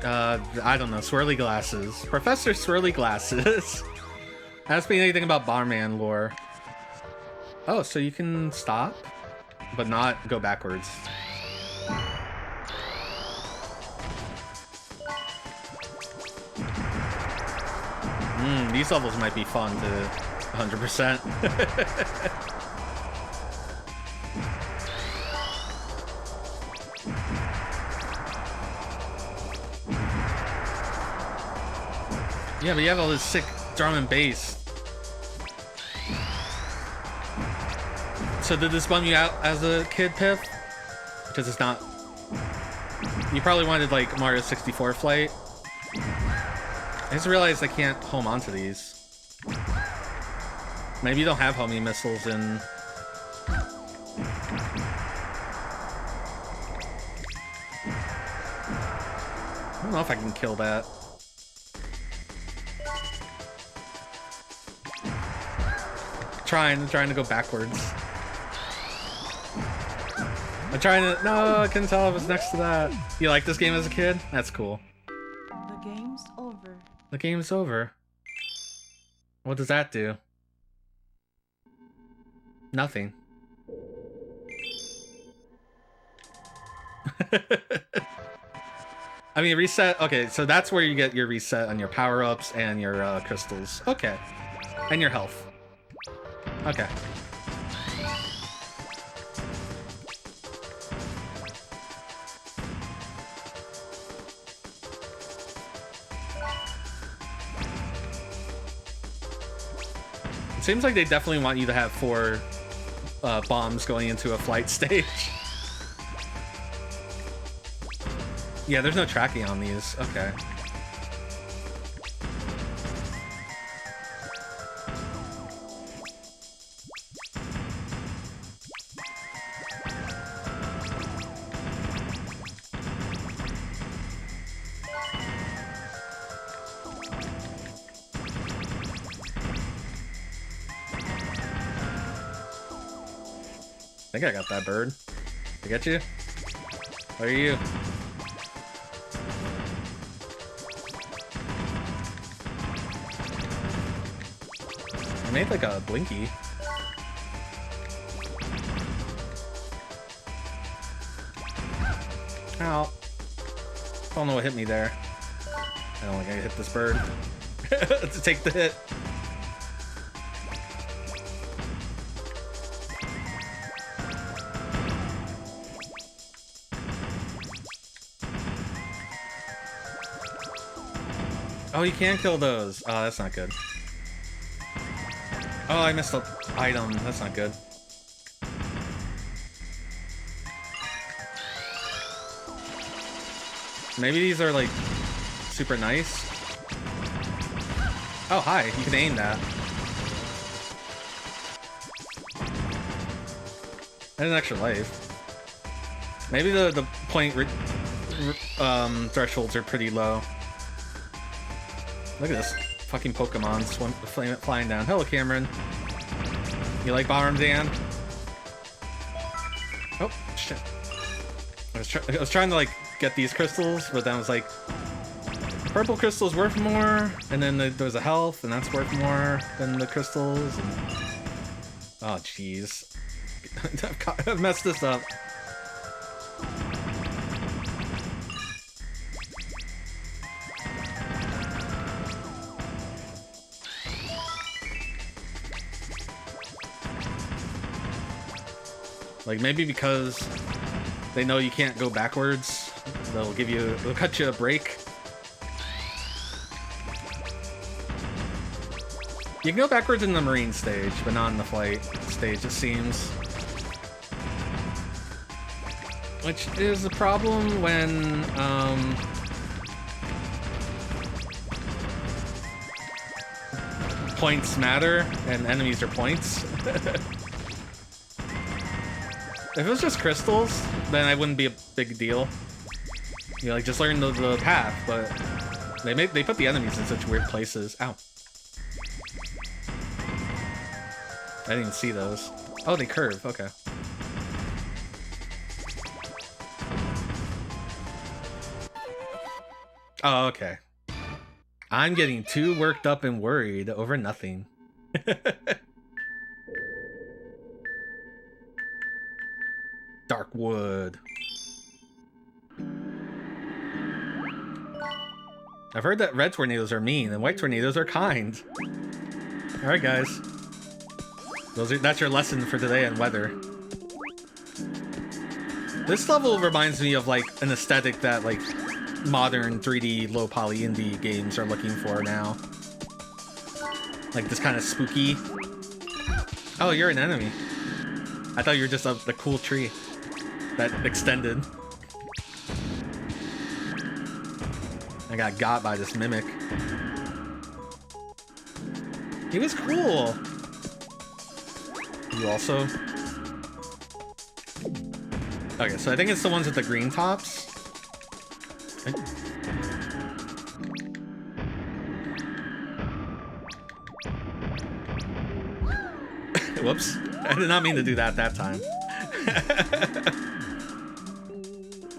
I don't know. Swirly Glasses. Professor Swirly Glasses. Ask me anything about Bomberman lore. Oh, so you can stop, but not go backwards. These levels might be fun to 100%. Yeah, but you have all this sick drum and bass. So did this bum you out as a kid, Piff? Because it's not... You probably wanted, like, Mario 64 flight. I just realized I can't home onto these. Maybe you don't have homing missiles in... I don't know if I can kill that. Trying to go backwards. I'm trying to... No, I couldn't tell if it was next to that. You like this game as a kid? That's cool. The game's over. The game's over. What does that do? Nothing. I mean, reset... Okay, so that's where you get your reset on your power-ups and your crystals. Okay. And your health. Okay. It seems like they definitely want you to have 4 bombs going into a flight stage. Yeah, there's no tracking on these. Okay. I think I got that bird. Did I get you? Where are you? I made like a blinky. Ow. I don't know what hit me there. I don't think I hit this bird. To take the hit. Oh, you can kill those. Oh, that's not good. Oh, I missed an item. That's not good. Maybe these are, like, super nice. Oh, hi. You can aim that. And an extra life. Maybe the point thresholds are pretty low. Look at this fucking Pokemon flying down. Hello, Cameron. You like Bomberman Dan? Oh, shit. I was trying to, like, get these crystals, but then I was like, purple crystal's worth more, and then there's a health, and that's worth more than the crystals. And... oh, jeez. I've messed this up. Like, maybe because they know you can't go backwards, they'll cut you a break. You can go backwards in the marine stage, but not in the flight stage, it seems. Which is a problem when, points matter, and enemies are points. If it was just crystals, then I wouldn't be a big deal. You know, like, just learn the path, but they put the enemies in such weird places. Ow. I didn't even see those. Oh, they curve, okay. Oh, okay. I'm getting too worked up and worried over nothing. Dark wood. I've heard that red tornadoes are mean and white tornadoes are kind. Alright, guys. That's your lesson for today on weather. This level reminds me of, like, an aesthetic that, like, modern 3D low-poly indie games are looking for now. Like, this kind of spooky... oh, you're an enemy. I thought you were just the cool tree that extended. I got by this mimic. He was cool. You also? Okay, so I think it's the ones with the green tops. Okay. Whoops. I did not mean to do that time.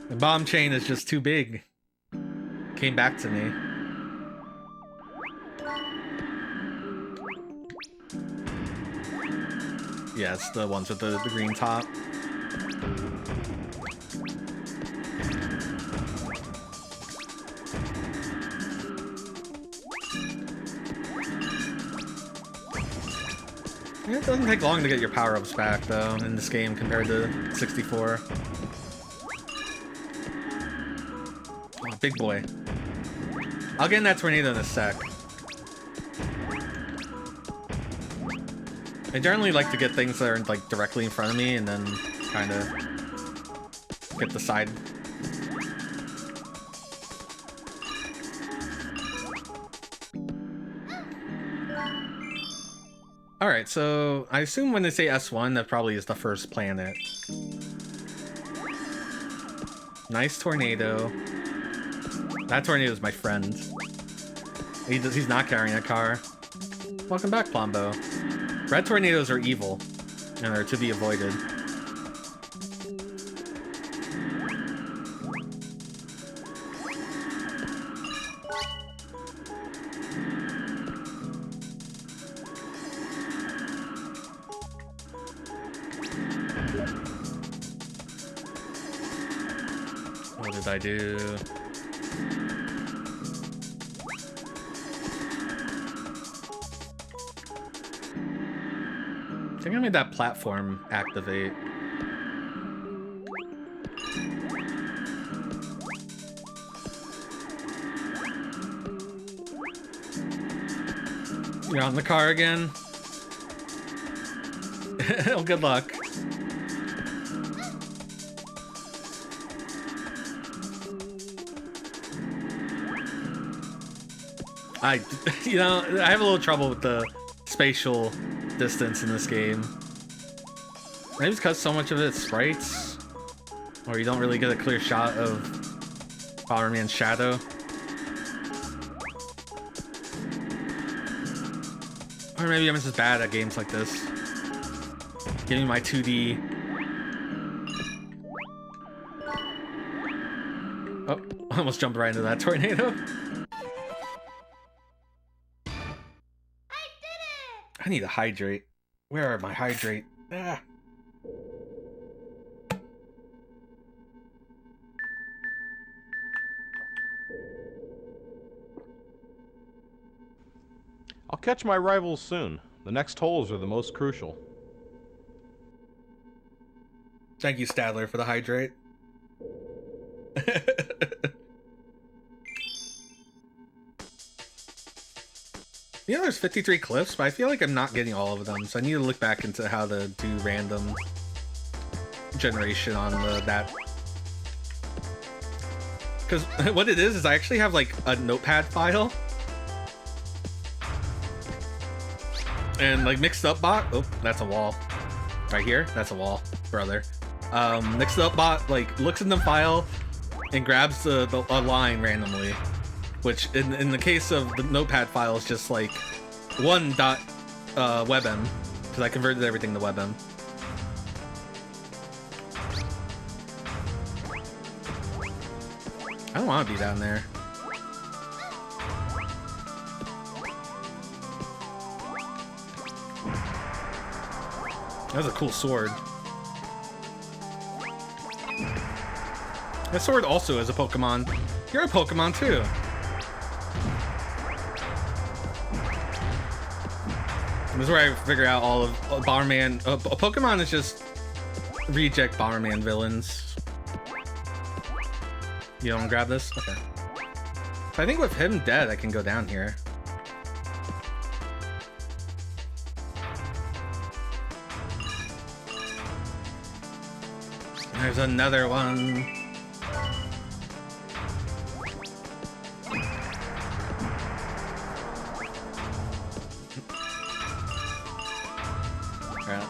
The bomb chain is just too big. Came back to me. Yeah, it's the ones with the green top. It doesn't take long to get your power-ups back, though, in this game compared to 64. Oh, big boy. I'll get in that tornado in a sec. I generally like to get things that are, like, directly in front of me and then kind of get the side. Alright, so I assume when they say S1, that probably is the first planet. Nice tornado. That tornado is my friend. He's not carrying a car. Welcome back, Plombo. Red tornadoes are evil, and are to be avoided. What is as I do. I think I made that platform activate. You're on the car again? Oh, good luck. You know, I have a little trouble with the spatial distance in this game. Maybe it's because so much of it's sprites, or you don't really get a clear shot of Bomberman's shadow. Or maybe I'm just bad at games like this. Give me my 2D. Oh, I almost jumped right into that tornado. I need to hydrate. Where are my hydrate? Ah. I'll catch my rivals soon. The next holes are the most crucial. Thank you, Stadler, for the hydrate. You know, there's 53 cliffs, but I feel like I'm not getting all of them, so I need to look back into how to do random generation on that. Because what it is I actually have like a notepad file. And like mixed up bot, oh, that's a wall. Right here, that's a wall, brother. Mixed up bot like looks in the file and grabs a line randomly. Which, in the case of the notepad file, is just like one dot WebM, because I converted everything to WebM. I don't want to be down there. That was a cool sword. That sword also is a Pokemon. You're a Pokemon too. This is where I figure out all of Bomberman. A Pokemon is just reject Bomberman villains. You don't grab this? Okay. So I think with him dead, I can go down here. There's another one.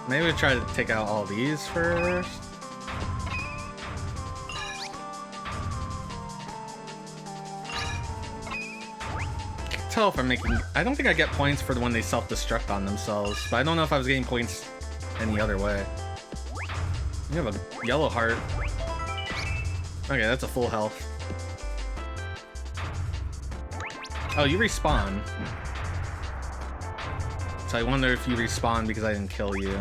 Maybe we try to take out all these first. Can't tell if I'm making. I don't think I get points for when they self-destruct on themselves, but I don't know if I was getting points any other way. You have a yellow heart. Okay, that's a full health. Oh, you respawn. So I wonder if you respawn because I didn't kill you.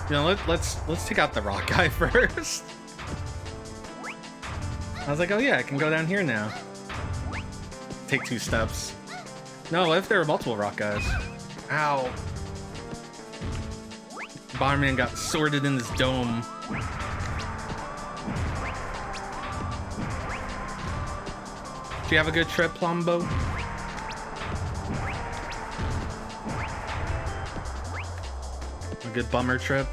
You know, let's take out the rock guy first. I was like, oh yeah, I can go down here now. Take 2 steps. No, what if there were multiple rock guys? Ow. Bomberman got sorted in his dome. Do you have a good trip, Plumbo? A good bummer trip?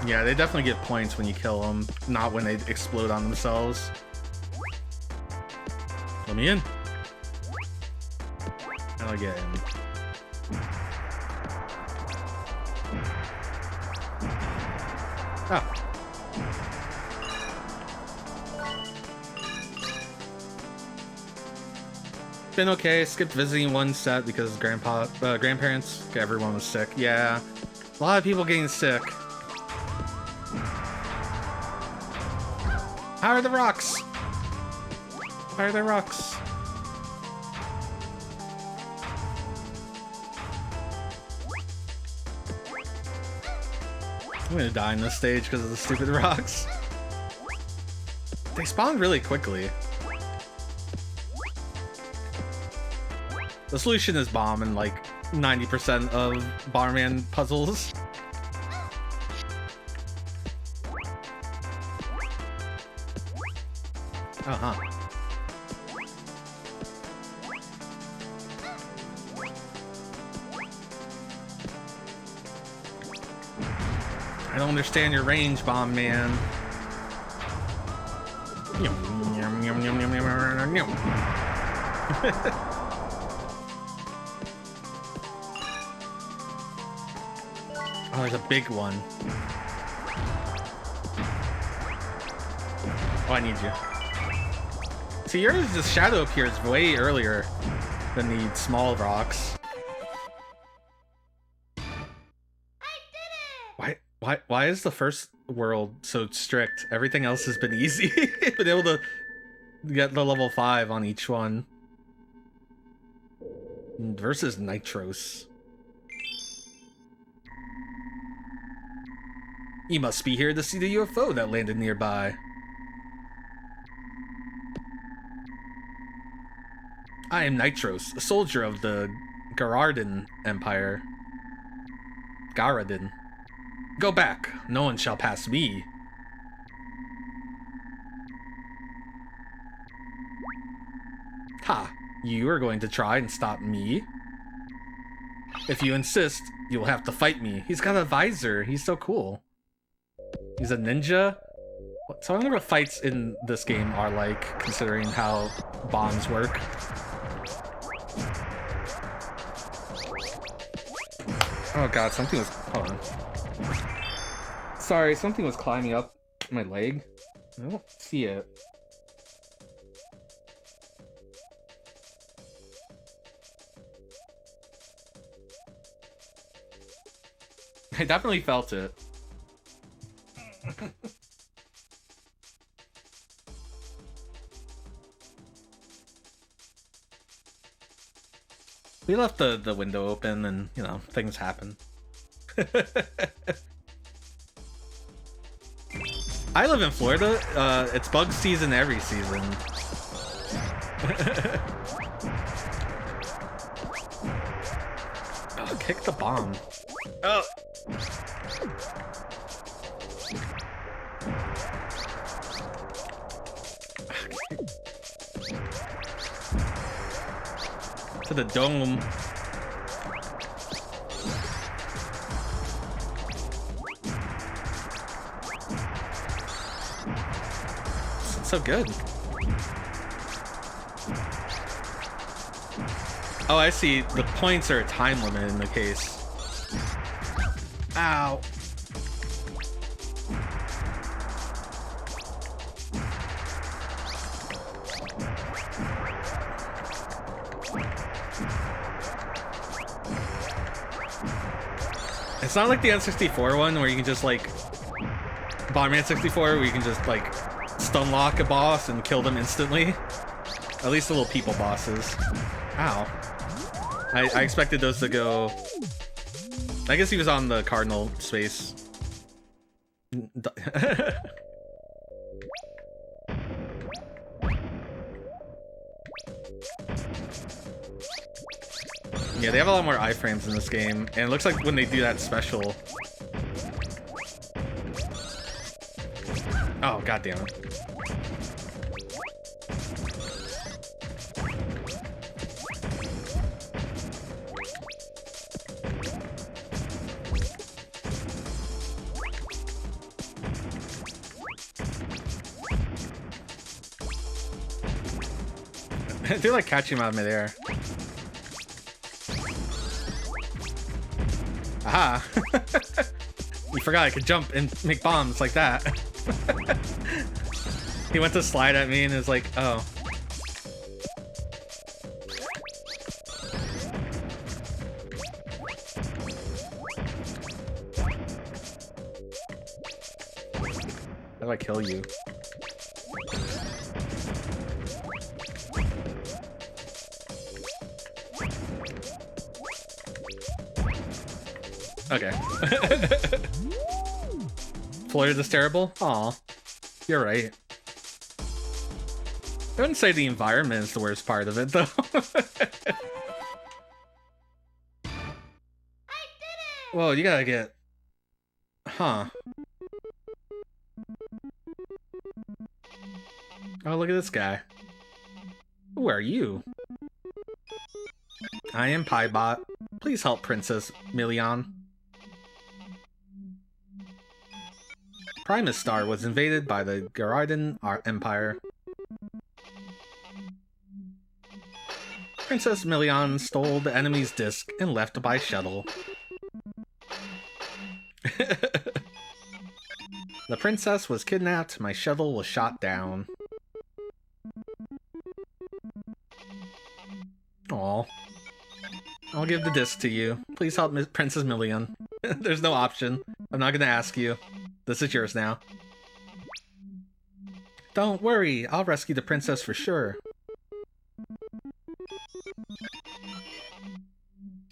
Yeah, they definitely get points when you kill them, not when they explode on themselves. Let me in. I'll get him. Oh. Been okay. Skipped visiting one set because grandparents, everyone was sick. Yeah, a lot of people getting sick. How are the rocks? Why are there rocks? I'm gonna die in this stage because of the stupid rocks. They spawn really quickly. The solution is bomb in like 90% of Bomberman puzzles. Uh-huh. I don't understand your range, Bomb Man. Oh, there's a big one. Oh, I need you. See, yours, the shadow appears way earlier than the small rocks. Why is the first world so strict? Everything else has been easy. Been able to get the level 5 on each one. Versus Nitros. You must be here to see the UFO that landed nearby. I am Nitros, a soldier of the Garaden Empire. Garaden. Go back. No one shall pass me. Ha! You are going to try and stop me? If you insist, you will have to fight me. He's got a visor. He's so cool. He's a ninja. So I wonder what fights in this game are like, considering how bombs work. Oh god, something was... Hold on. Sorry, something was climbing up my leg. I don't see it. I definitely felt it. We left the window open and, you know, things happen. I live in Florida. It's bug season every season. Oh, kick the bomb. Oh. To the dome. So good. Oh, I see. The points are a time limit in the case. Ow. It's not like the N64 one where you can just like Bomberman 64 where you can just like stun lock a boss and kill them instantly. At least the little people bosses. Ow. I expected those to go... I guess he was on the cardinal space. Yeah, they have a lot more iframes in this game, and it looks like when they do that special... Oh, goddammit. They like catch him out of midair. Aha! You forgot I could jump and make bombs like that. He went to slide at me and was like, oh. How do I kill you? Okay. Florida's terrible? Aw. You're right. I wouldn't say the environment is the worst part of it, though. Whoa, you gotta get... Huh. Oh, look at this guy. Who are you? I am Pibot. Please help Princess Millian. Primus Star was invaded by the Garaden Empire. Princess Millian stole the enemy's disc and left by shuttle. The princess was kidnapped, my shuttle was shot down. Aw. I'll give the disc to you. Please help Princess Millian. There's no option. I'm not gonna ask you. This is yours now. Don't worry, I'll rescue the princess for sure.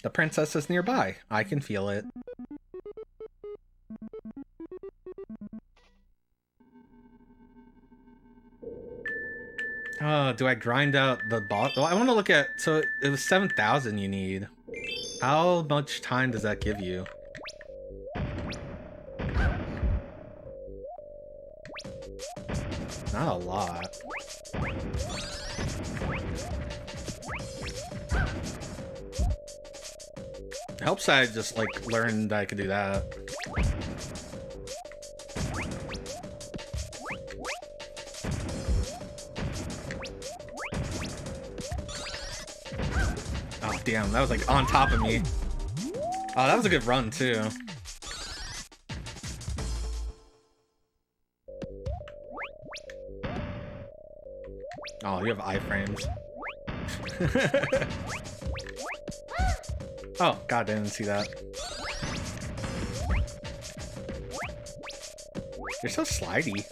The princess is nearby. I can feel it. Oh, do I grind out the boss? Well, I want to look at... So, it was 7,000 you need. How much time does that give you? Not a lot. It helps I just, like, learned I could do that. Oh, damn, that was, like, on top of me. Oh, that was a good run, too. Oh, you have iframes. Oh, god, I didn't see that. You're so slidey.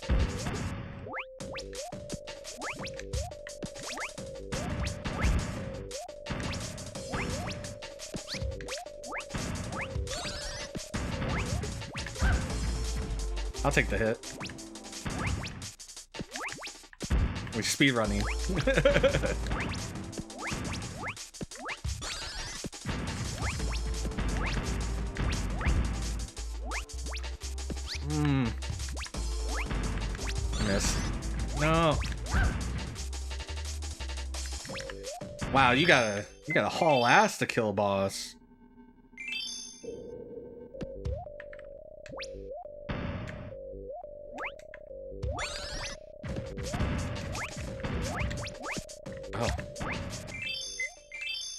I'll take the hit. We're speedrunning. Miss. No. Wow, you gotta haul ass to kill a boss. Oh.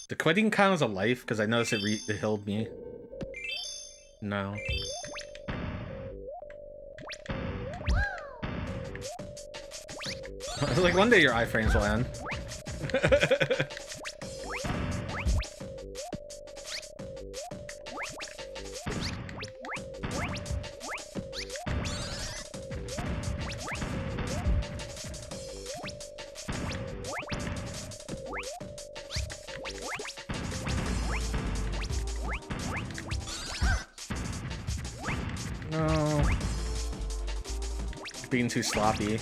The quitting count as a life? Because I noticed it healed me. No. I was like, one day your iframes will end. No. Being too sloppy.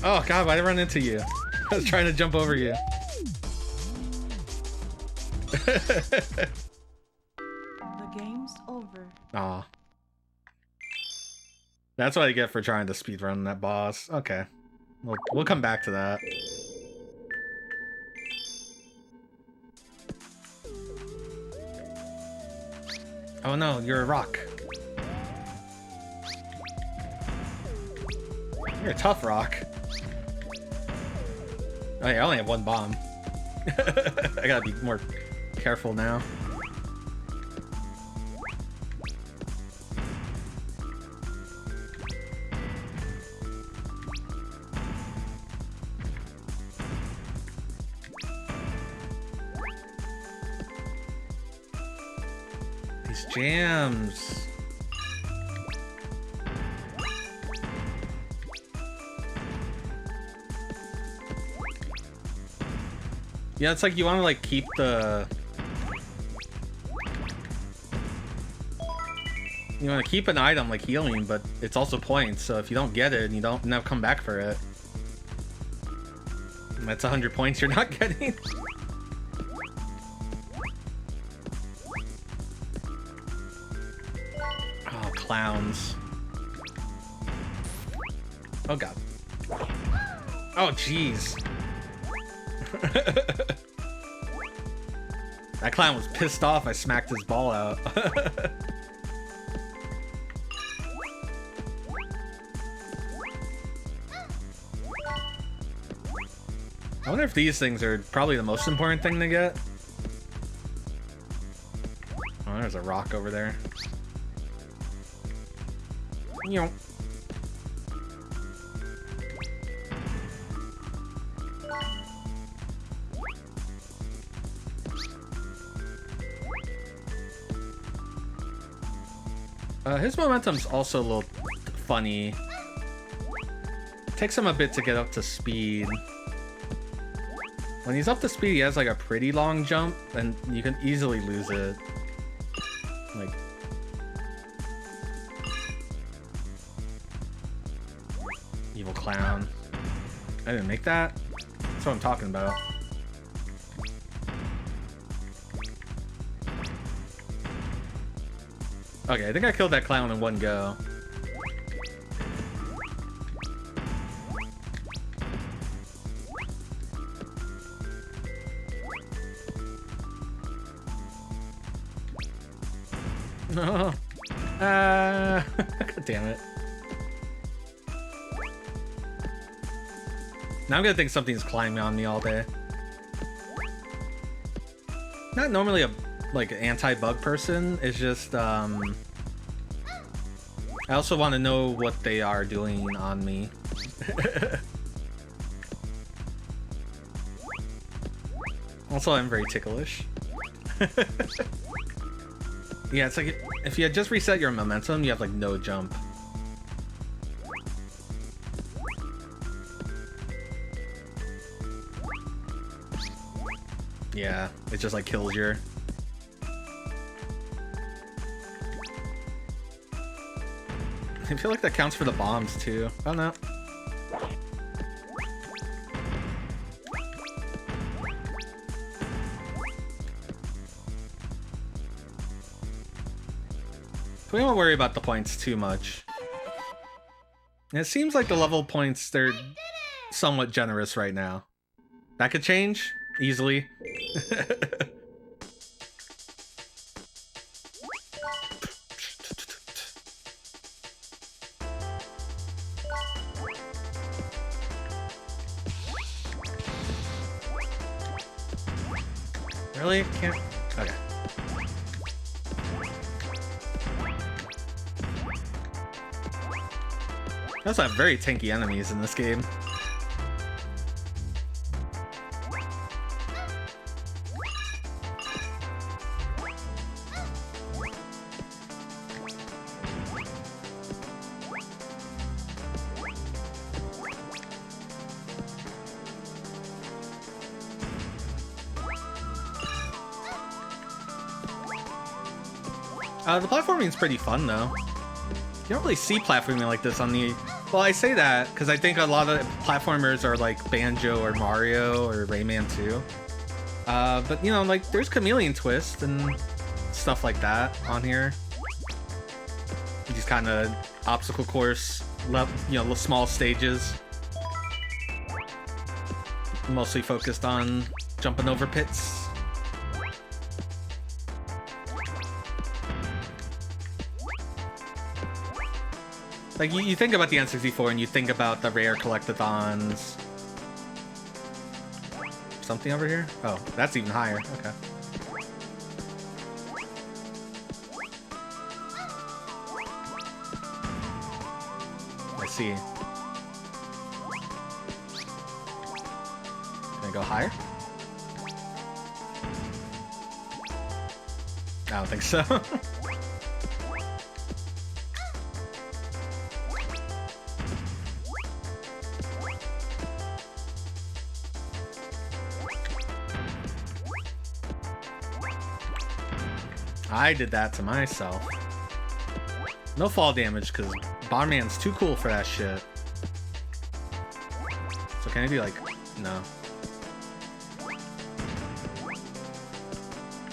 Oh god, why'd I run into you? I was trying to jump over you. The game's over. Aw. That's what I get for trying to speedrun that boss. Okay. We'll come back to that. Oh no, you're a rock. You're a tough rock. Oh yeah, I only have one bomb. I gotta be more careful now. These jams. Yeah, it's like you want to like keep the You want to keep an item like healing, but it's also points, so if you don't get it and you don't never come back for it, that's 100 points you're not getting. Oh, clowns. Oh god. Oh jeez. That clown was pissed off I smacked his ball out. I wonder if these things are probably the most important thing to get. Oh, there's a rock over there. Yo. His momentum's also a little funny. It takes him a bit to get up to speed. When he's up to speed, he has like a pretty long jump, and you can easily lose it. Like, evil clown. I didn't make that. That's what I'm talking about. Okay, I think I killed that clown in one go. No. God damn it. Now I'm gonna think something's climbing on me all day. Not normally a like anti-bug person. It's just I also want to know what they are doing on me. Also, I'm very ticklish. Yeah, it's like if you had just reset your momentum, you have like no jump. Yeah, it just like kills your... I feel like that counts for the bombs too. I don't know. We won't worry about the points too much. And it seems like the level points, they're somewhat generous right now. That could change easily. Really? Can't... Okay. I also have very tanky enemies in this game. The platforming is pretty fun, though. You don't really see platforming like this on the... Well, I say that because I think a lot of platformers are like Banjo or Mario or Rayman 2. But, you know, like, there's Chameleon Twist and stuff like that on here. These kind of obstacle course, you know, small stages. Mostly focused on jumping over pits. Like, you think about the N64 and you think about the rare collectathons. Something over here? Oh, that's even higher. Okay. I see. Can I go higher? I don't think so. I did that to myself. No fall damage, because Bomberman's too cool for that shit. So can I do like... No.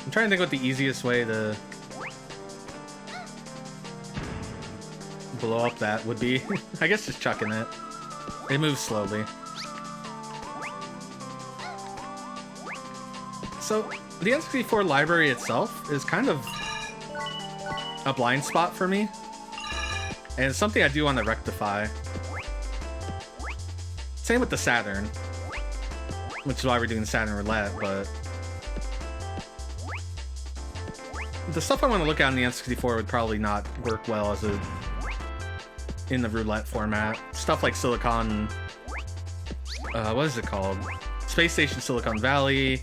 I'm trying to think what the easiest way to blow up that would be. I guess just chucking it. It moves slowly. So, the N64 library itself is kind of a blind spot for me. And it's something I do want to rectify. Same with the Saturn. Which is why we're doing Saturn Roulette, but... the stuff I want to look at in the N64 would probably not work well as a... in the roulette format. Stuff like Silicon... what is it called? Space Station Silicon Valley.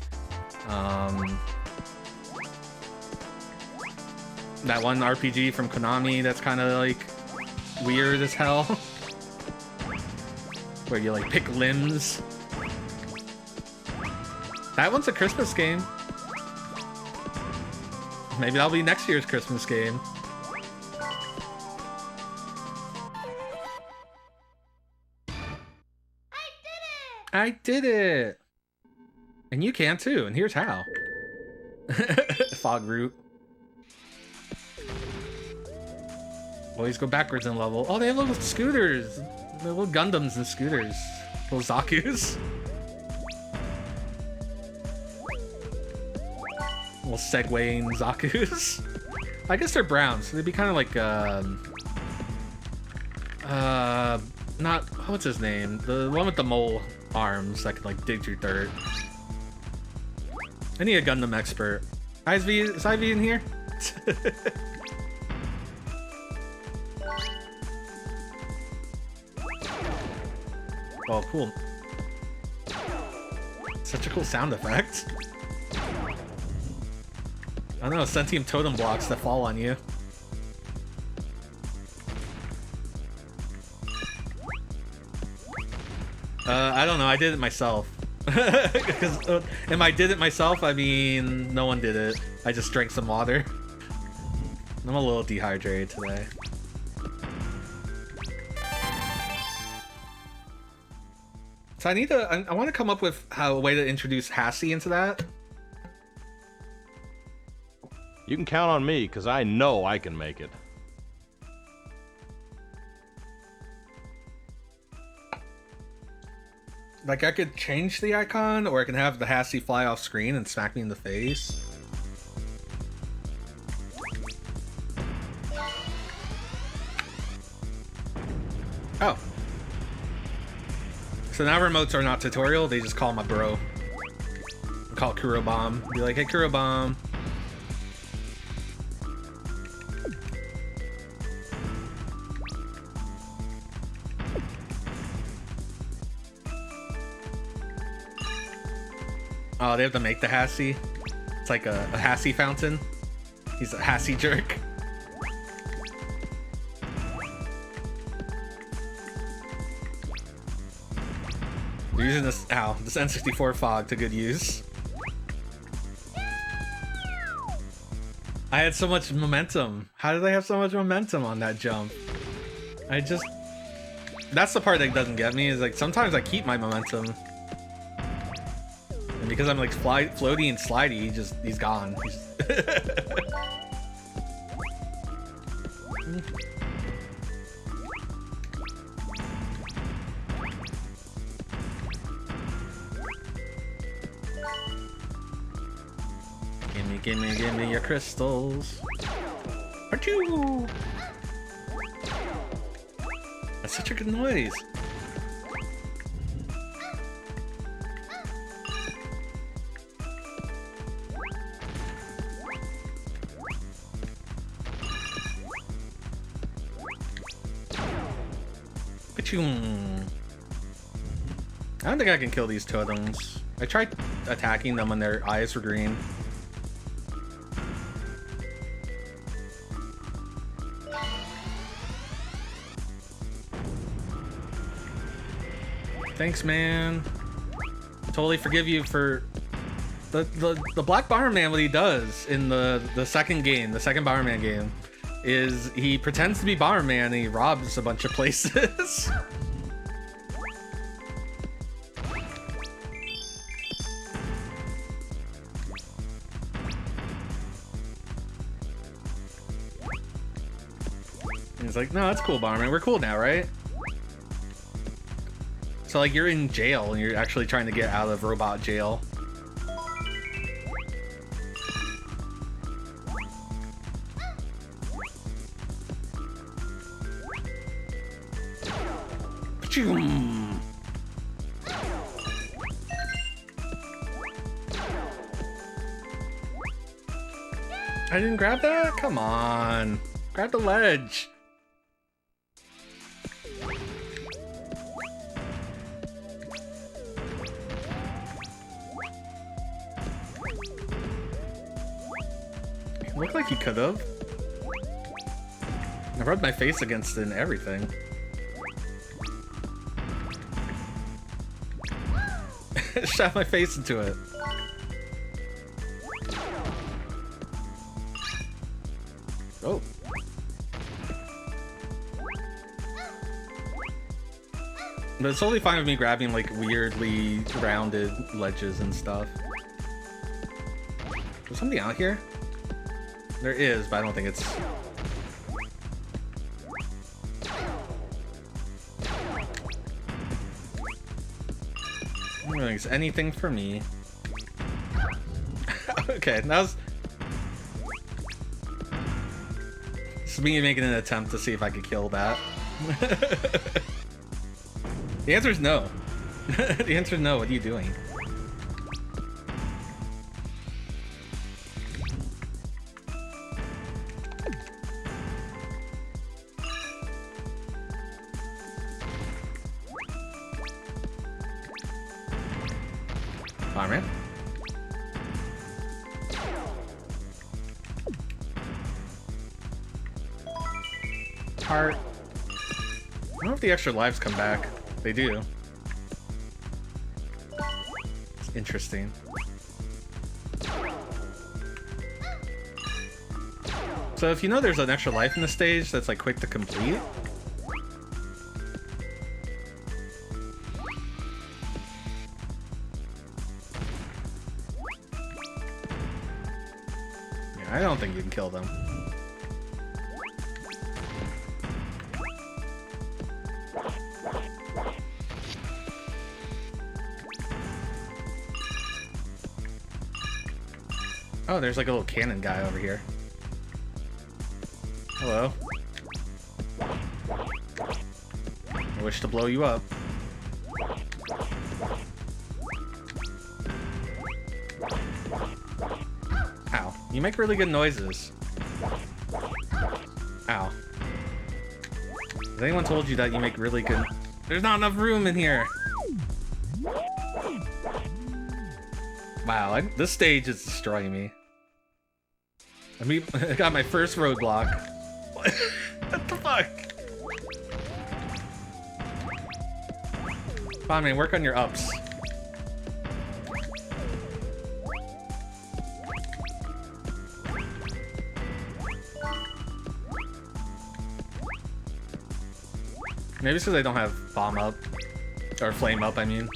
That one RPG from Konami that's kind of like weird as hell. Where you like pick limbs. That one's a Christmas game. Maybe that'll be next year's Christmas game. I did it! And you can too, and here's how. Fog root. Always go backwards in level. Oh, they have little scooters. Little Gundams and scooters. Little Zaku's. Little Segwaying Zaku's. I guess they're brown, so they'd be kind of like, not, what's his name? The one with the mole arms that can like dig through dirt. I need a Gundam expert. Is Ivy in here? Oh, cool. Such a cool sound effect. I don't know, sentient totem blocks that fall on you. I don't know, I did it myself. Because if I did it myself, I mean, no one did it. I just drank some water. I'm a little dehydrated today. So I want to come up with a way to introduce Hassie into that. You can count on me, because I know I can make it. Like, I could change the icon, or I can have the Hassie fly off screen and smack me in the face. Oh. So now remotes are not tutorial, they just call my bro. Call Kuro Bomb. Be like, hey Kuro Bomb. Oh, they have to make the Hassie. It's like a Hassie fountain. He's a Hassie jerk. We're using this N64 fog to good use. I had so much momentum. How did I have so much momentum on that jump? That's the part that doesn't get me, is like sometimes I keep my momentum. And because I'm like floaty and slidey, he's gone. Give me your crystals. Achoo! That's such a good noise. Achoo! I don't think I can kill these totems. I tried attacking them when their eyes were green. Thanks, man. Totally forgive you for the Black Bomberman, what he does in the second game, the second Bomberman game. is he pretends to be Bomberman and he robs a bunch of places. He's like, no, that's cool, Bomberman. We're cool now, right? So, like, you're in jail and you're actually trying to get out of robot jail. Pachoo! I didn't grab that? Come on. Grab the ledge. It looked like he could have. I rubbed my face against it and everything. Shot my face into it. Oh. But it's totally fine with me grabbing like weirdly rounded ledges and stuff. There's something out here? There is, but I don't think it's... I don't think it's anything for me. Okay, that was... This is me making an attempt to see if I could kill that. The answer is no. The answer is no. What are you doing? Bomberman. Heart. I don't know if the extra lives come back. They do. It's interesting. So if you know there's an extra life in the stage that's like quick to complete, yeah, I don't think you can kill them. Oh, there's like a little cannon guy over here. Hello. I wish to blow you up. Ow. You make really good noises. Ow. Has anyone told you that you make really good... There's not enough room in here! Wow, this stage is destroying me. I mean, I got my first roadblock. What the fuck? Come on, man, work on your ups. Maybe it's because I don't have bomb up. Or flame up, I mean.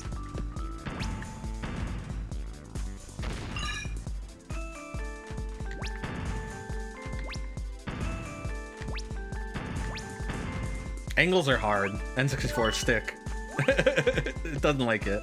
Angles are hard. N64 stick. It doesn't like it.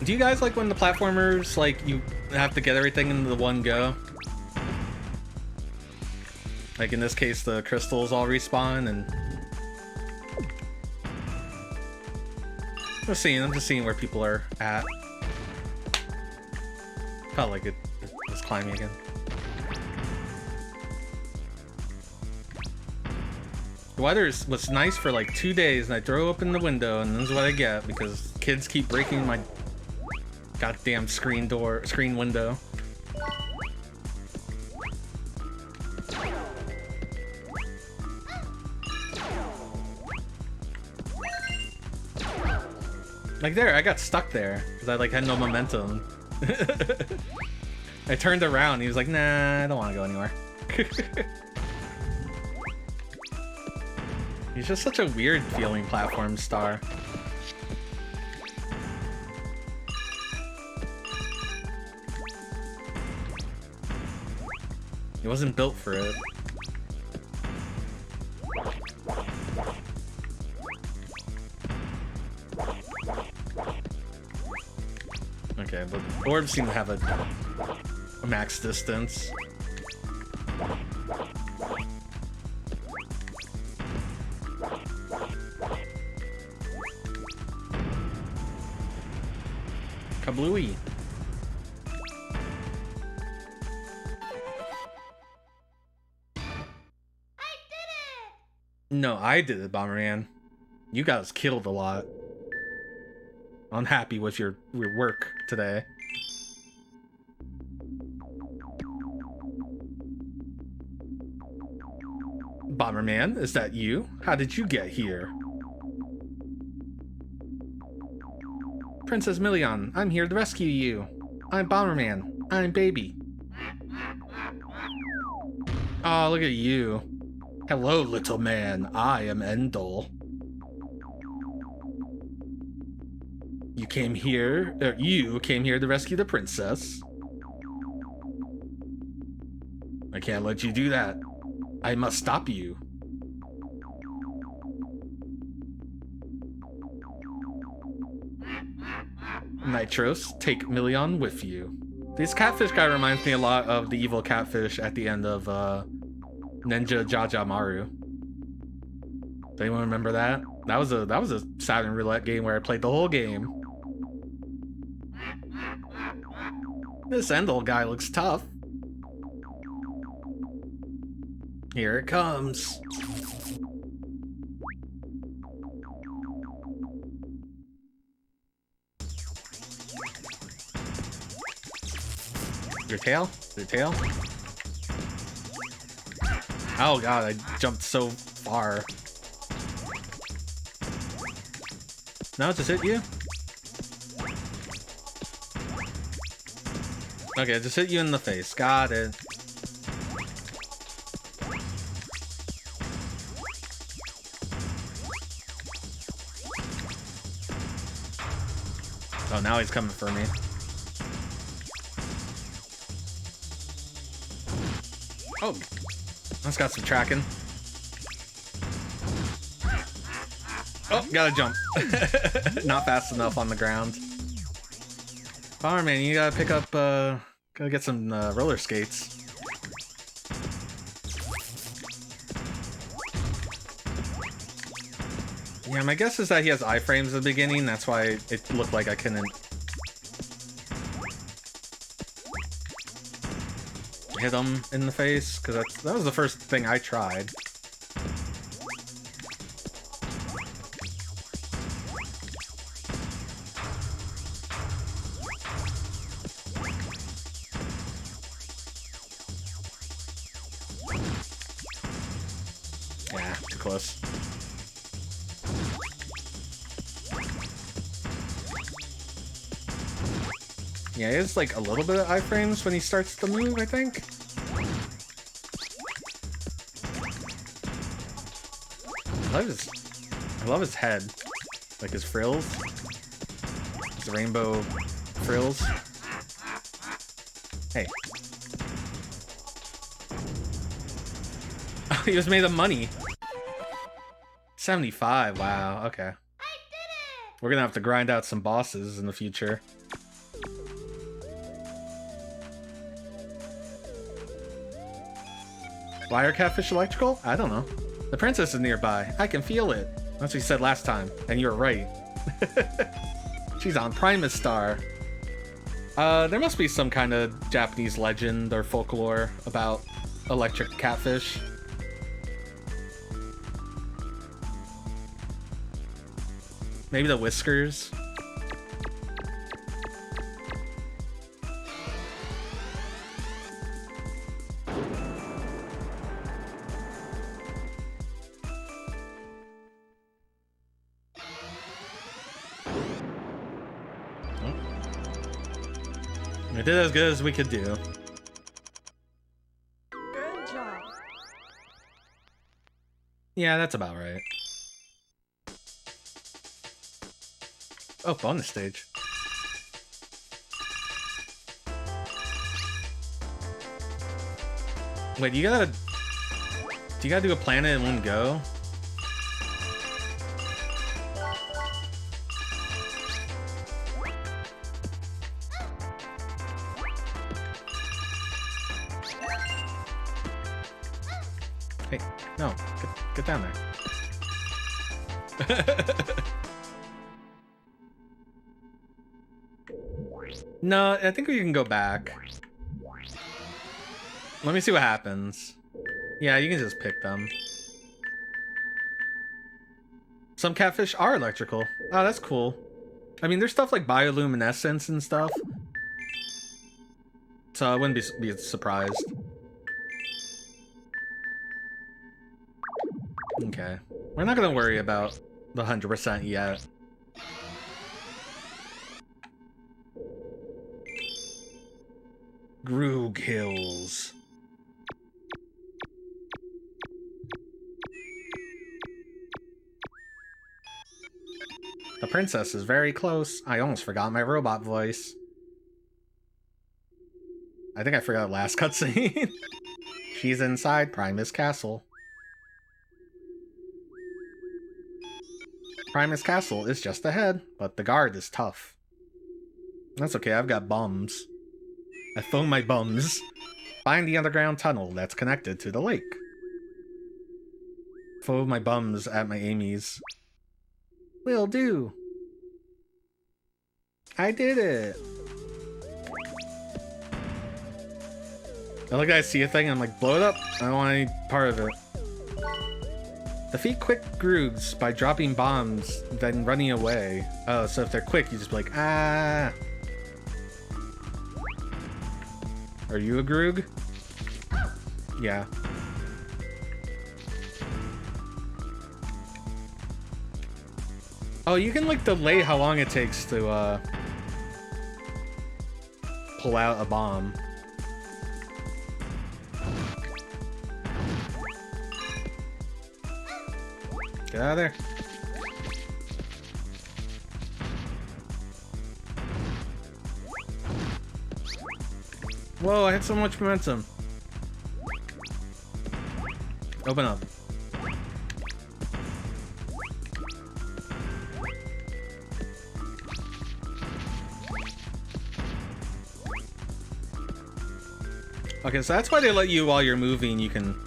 Do you guys like when the platformers, like, you have to get everything into the one go? Like in this case, the crystals all respawn and... I'm just seeing where people are at. Felt like it's climbing again. The weather was nice for like 2 days and I throw open the window and this is what I get because kids keep breaking my Goddamn screen window. Like there, I got stuck there because I like had no momentum. I turned around. He was like, "Nah, I don't want to go anywhere." He's just such a weird feeling platform star. He wasn't built for it. Okay, but orbs seem to have a max distance. Kablooey. No, I did it, Bomberman. You guys killed a lot. I'm happy with your work today. Bomberman, is that you? How did you get here? Princess Millian, I'm here to rescue you. I'm Bomberman. I'm Baby. Oh, look at you. Hello, little man. I am Endel. You came here to rescue the princess. I can't let you do that. I must stop you. Nitros, take Millian with you. This catfish guy reminds me a lot of the evil catfish at the end of Ninja Jaja Maru. Does anyone remember that? That was a Saturn roulette game where I played the whole game. This Endel guy looks tough. Here it comes. Your tail? Your tail? Oh god, I jumped so far. Now just hit you? Okay, just hit you in the face. Got it. Oh, now he's coming for me. Oh, that's got some tracking. Oh, gotta jump. Not fast enough on the ground. Bomberman, you gotta pick up, gotta get some roller skates. Yeah, my guess is that he has iframes at the beginning, that's why it looked like I couldn't hit him in the face, because that was the first thing I tried. Yeah, too close. Yeah, he has like a little bit of iframes when he starts to move, I think. I love his head. Like his frills. His rainbow frills. Hey. Oh, he was made of money. 75, wow, okay. I did it! We're gonna have to grind out some bosses in the future. Why are catfish electrical? I don't know. The princess is nearby. I can feel it. That's what you said last time, and you were right. She's on Primus Star. There must be some kind of Japanese legend or folklore about electric catfish. Maybe the whiskers? We did as good as we could do. Good job. Yeah, that's about right. Oh, bonus stage. Wait, do you gotta do a planet in one go? Hey, no, get down there. No, I think we can go back. Let me see what happens. Yeah, you can just pick them. Some catfish are electrical. Oh, that's cool. I mean, there's stuff like bioluminescence and stuff. So I wouldn't be surprised. Okay. We're not gonna worry about the 100% yet. Groog Hills. The princess is very close. I almost forgot my robot voice. I think I forgot last cutscene. She's inside Primus Castle. Primus Castle is just ahead, but the guard is tough. That's okay, I've got bums. I phone my bums. Find the underground tunnel that's connected to the lake. Phone my bums at my Amy's. Will do. I did it. I look, I see a thing, and I'm like, blow it up. I don't want any part of it. Defeat quick Groogs by dropping bombs, then running away. Oh, so if they're quick, you just be like, ah. Are you a Groog? Yeah. Oh, you can like delay how long it takes to pull out a bomb. Get out of there. Whoa, I had so much momentum. Open up. Okay, so that's why they let you, while you're moving, you can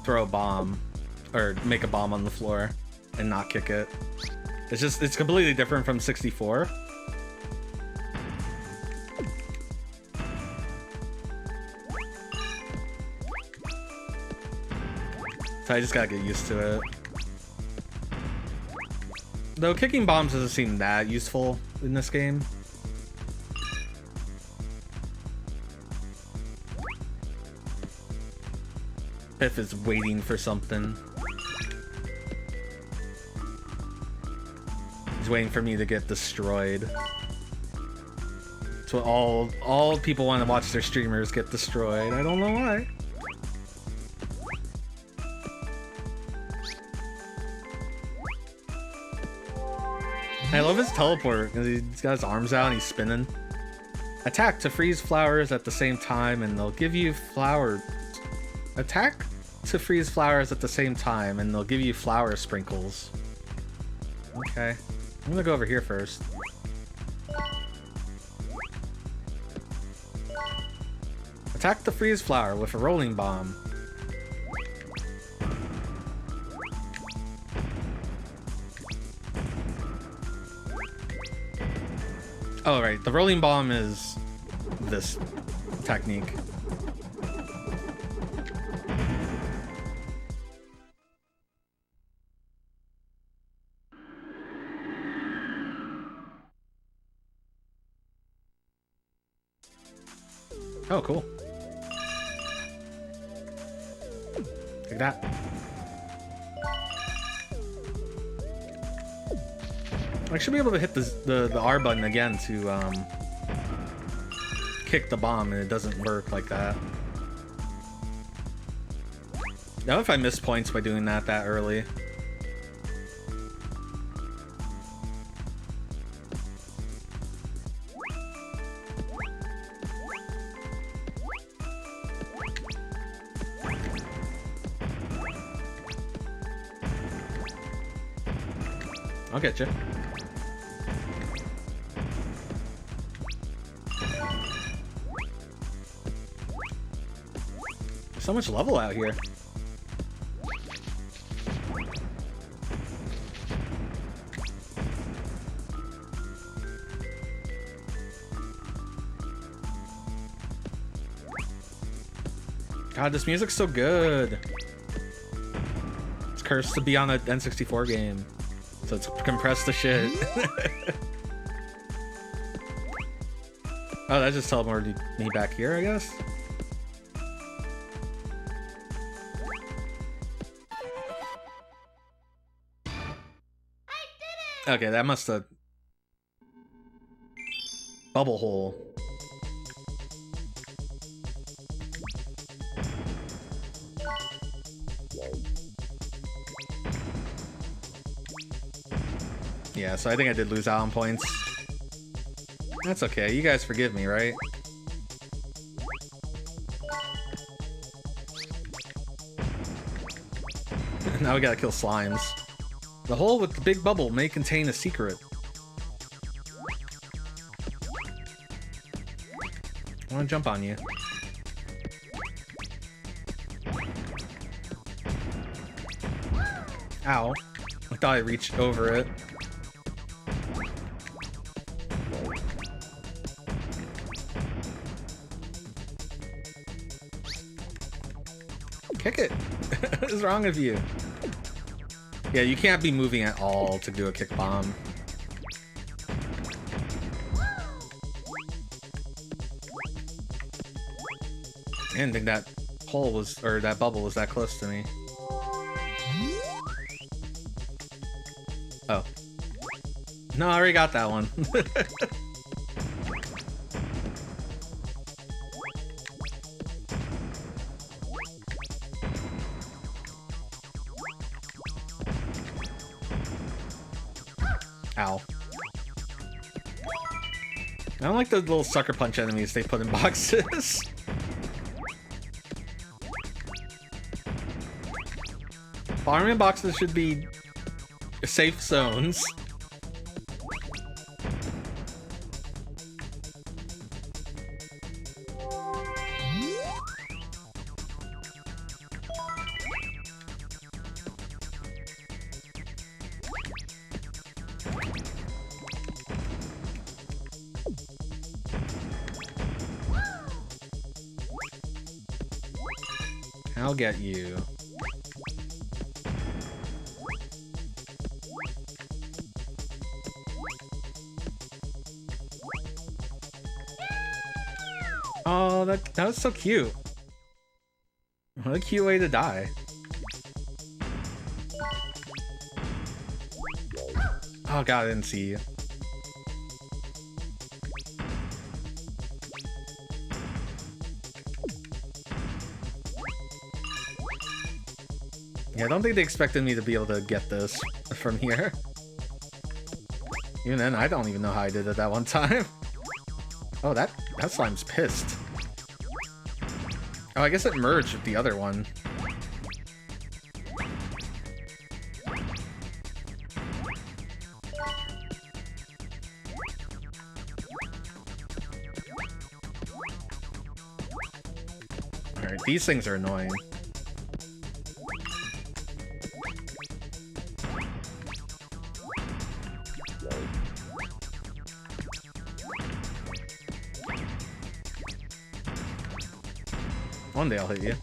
throw a bomb. Or make a bomb on the floor and not kick it. It's completely different from 64. So I just gotta get used to it. Though kicking bombs doesn't seem that useful in this game. Piff is waiting for something. He's waiting for me to get destroyed. That's what all people want to watch their streamers get destroyed. I don't know why. I love his teleport because he's got his arms out and he's spinning. Attack to freeze flowers at the same time and they'll give you flower. Attack to freeze flowers at the same time and they'll give you flower sprinkles. Okay. I'm gonna go over here first. Attack the freeze flower with a rolling bomb. Oh, right. The rolling bomb is this technique. Oh, cool. Take that. I should be able to hit the R button again to kick the bomb and it doesn't work like that. Now if I miss points by doing that early. I'll get you. There's so much level out here. God, this music's so good. It's cursed to be on an N64 game. So it's compressed to shit. Oh, that just teleported me back here, I guess? Okay, that must have... Bubble hole. Yeah, so I think I did lose out on points. That's okay, you guys forgive me, right? Now we gotta kill slimes. The hole with the big bubble may contain a secret. I wanna jump on you. Ow. I thought I reached over it. Kick it! What is wrong with you? Yeah, you can't be moving at all to do a kick bomb. I didn't think that hole was, or that bubble was that close to me. Oh. No, I already got that one. Ow. I don't like the little sucker punch enemies they put in boxes. Bomberman boxes should be safe zones. I'll get you. Oh, that was so cute. What a cute way to die. Oh god, I didn't see you. Yeah, I don't think they expected me to be able to get this from here. Even then, I don't even know how I did it that one time. Oh, that slime's pissed. Oh, I guess it merged with the other one. Alright, these things are annoying. One day I'll hit you.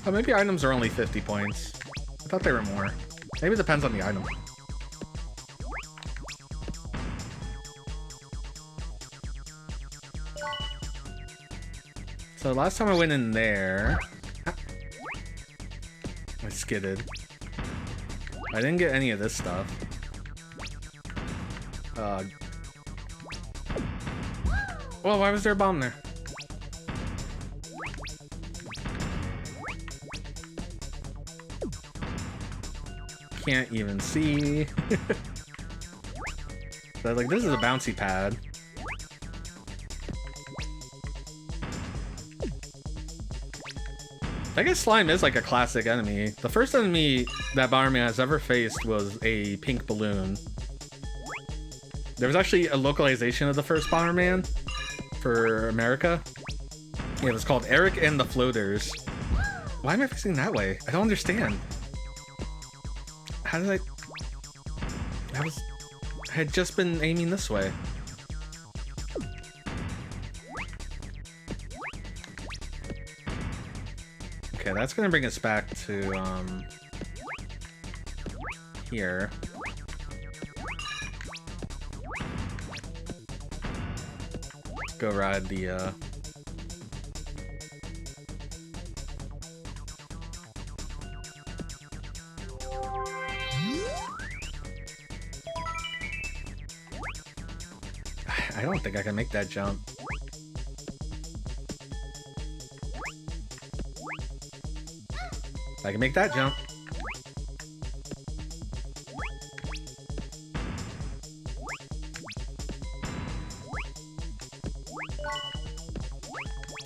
Oh, maybe items are only 50 points. I thought they were more. Maybe it depends on the item. So last time I went in there, I skidded. I didn't get any of this stuff. Well, why was there a bomb there? Can't even see. So like, this is a bouncy pad. I guess slime is like a classic enemy. The first enemy that Bomberman has ever faced was a pink balloon. There was actually a localization of the first Bomberman for America. Yeah, it was called Eric and the Floaters. Why am I facing that way? I don't understand. How did I had just been aiming this way. Okay, that's gonna bring us back to here. Let's go ride the I don't think I can make that jump. I can make that jump.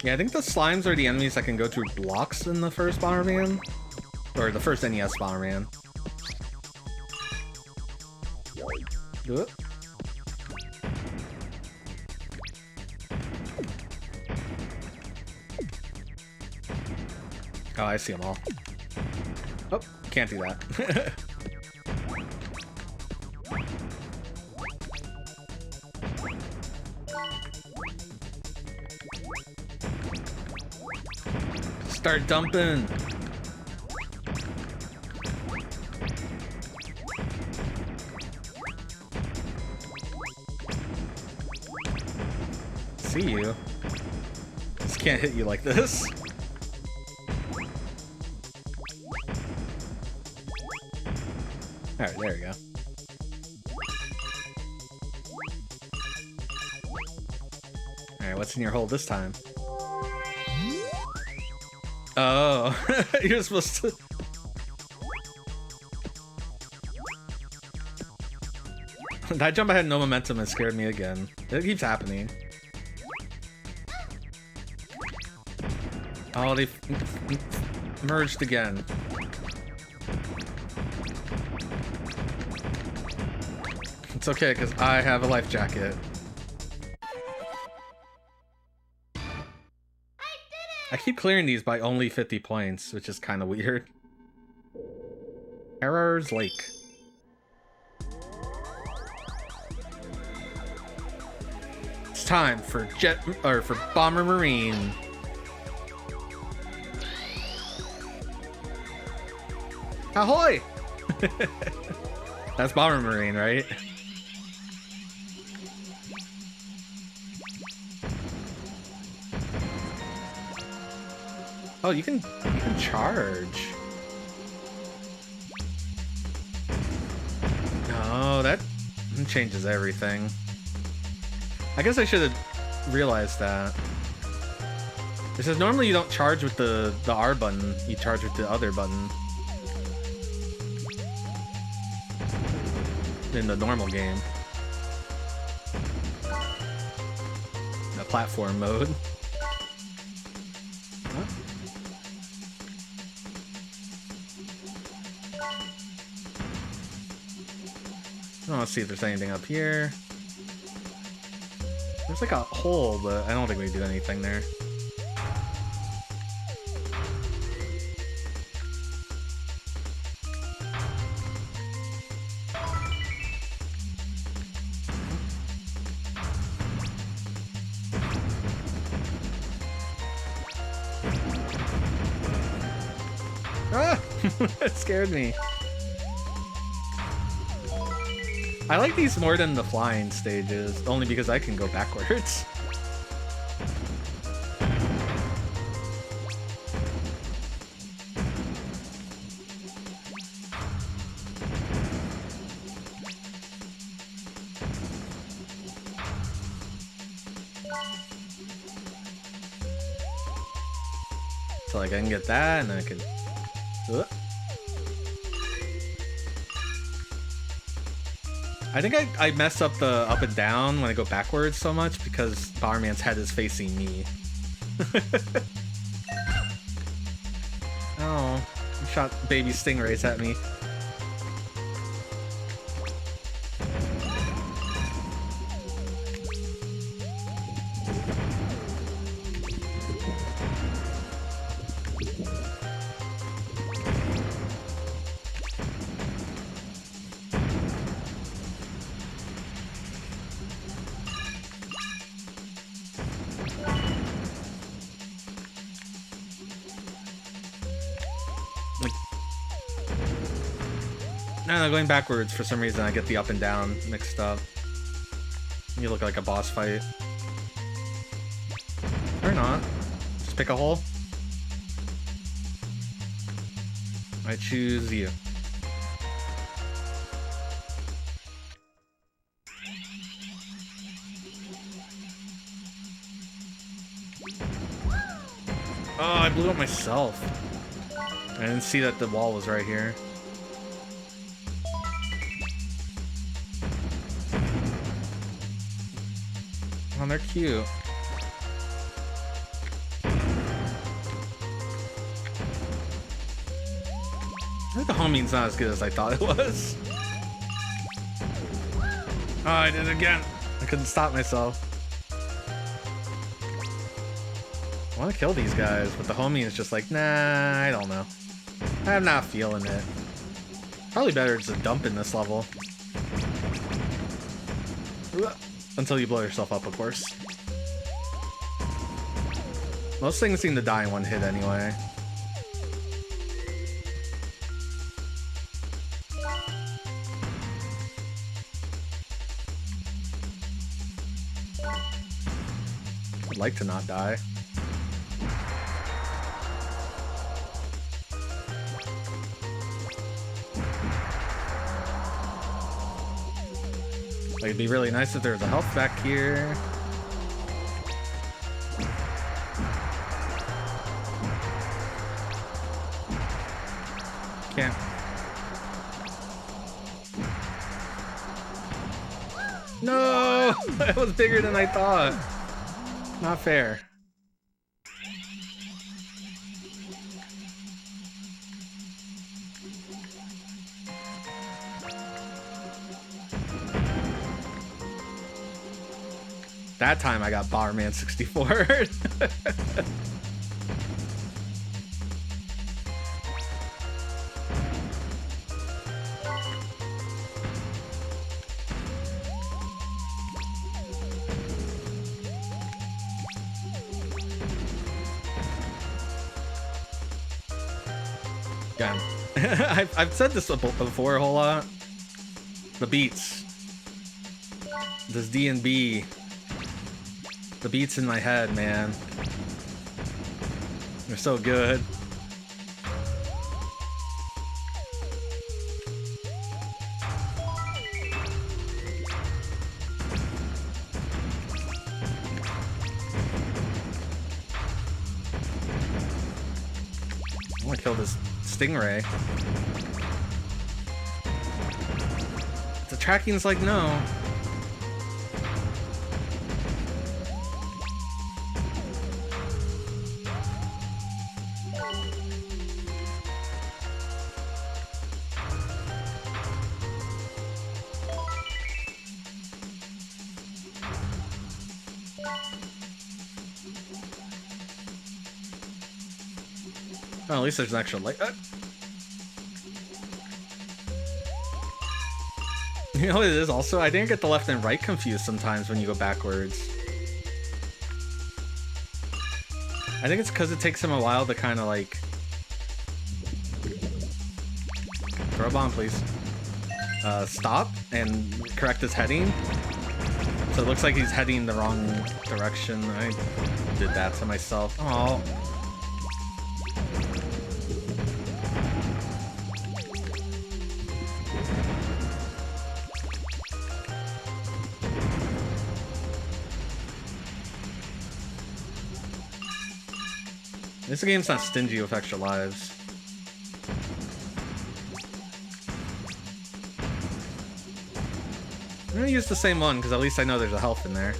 Yeah, I think the slimes are the enemies that can go through blocks in the first Bomberman. Or the first NES Bomberman. Oop. Oh, I see them all. Oh, can't do that. Start dumping. See you. Just can't hit you like this. Alright, there we go. Alright, what's in your hole this time? Oh, you're supposed to... That jump I had no momentum and scared me again. It keeps happening. Oh, they merged again. It's okay, because I have a life jacket. I keep clearing these by only 50 points, which is kind of weird. Harrier's Lake. It's time for Bomber Marine. Ahoy! That's Bomber Marine, right? Oh, you can charge. Oh, that changes everything. I guess I should have realized that. It says normally you don't charge with the R button, you charge with the other button. In the normal game. The platform mode. I want to see if there's anything up here. There's like a hole, but I don't think we do anything there. Ah! It scared me. I like these more than the flying stages, only because I can go backwards. So like I can get that, and then I can. I think I mess up the up and down when I go backwards so much because Bomberman's head is facing me. Oh, you shot baby stingrays at me. No, going backwards for some reason I get the up and down mixed up. You look like a boss fight. Or not. Just pick a hole. I choose you. Oh, I blew up myself. I didn't see that the wall was right here. Oh, they're cute. I think the homing's not as good as I thought it was. Oh, I did it again. I couldn't stop myself. I want to kill these guys, but the homing is just like, nah, I don't know. I'm not feeling it. Probably better just to dump in this level. Until you blow yourself up, of course. Most things seem to die in one hit anyway. I'd like to not die. It'd be really nice if there was a health back here. Can't. No! That was bigger than I thought. Not fair. That time I got Bomberman 64. Yeah, I've said this before a whole lot. The beats. This D&B. The beats in my head, man. They're so good. I want to kill this stingray. The tracking's like, no. Oh, at least there's an extra light. You know what it is also? I didn't get the left and right confused sometimes when you go backwards. I think it's because it takes him a while to kind of like... Throw a bomb, please. Stop and correct his heading. So it looks like he's heading the wrong direction. I did that to myself. Oh. This game's not stingy with extra lives. I'm gonna use the same one, because at least I know there's a health in there.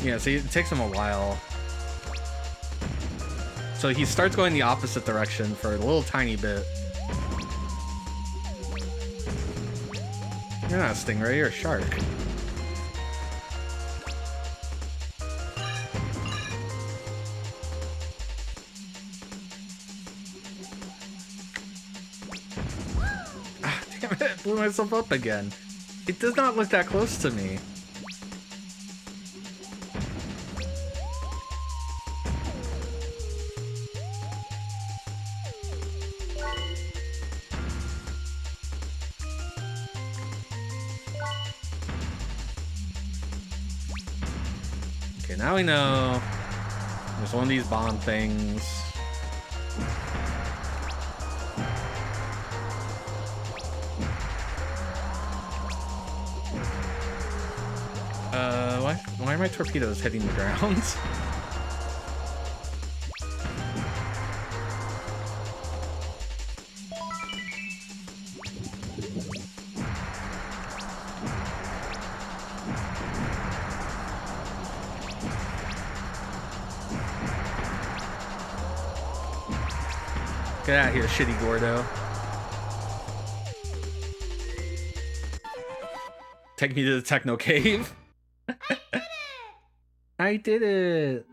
Yeah, see, it takes him a while. So he starts going the opposite direction for a little tiny bit. You're not a stingray, you're a shark. Ah, damn it, I blew myself up again. It does not look that close to me. Okay, now we know there's one of these bomb things. Why are my torpedoes hitting the ground? Get out of here, shitty Gordo. Take me to the techno cave. I did it.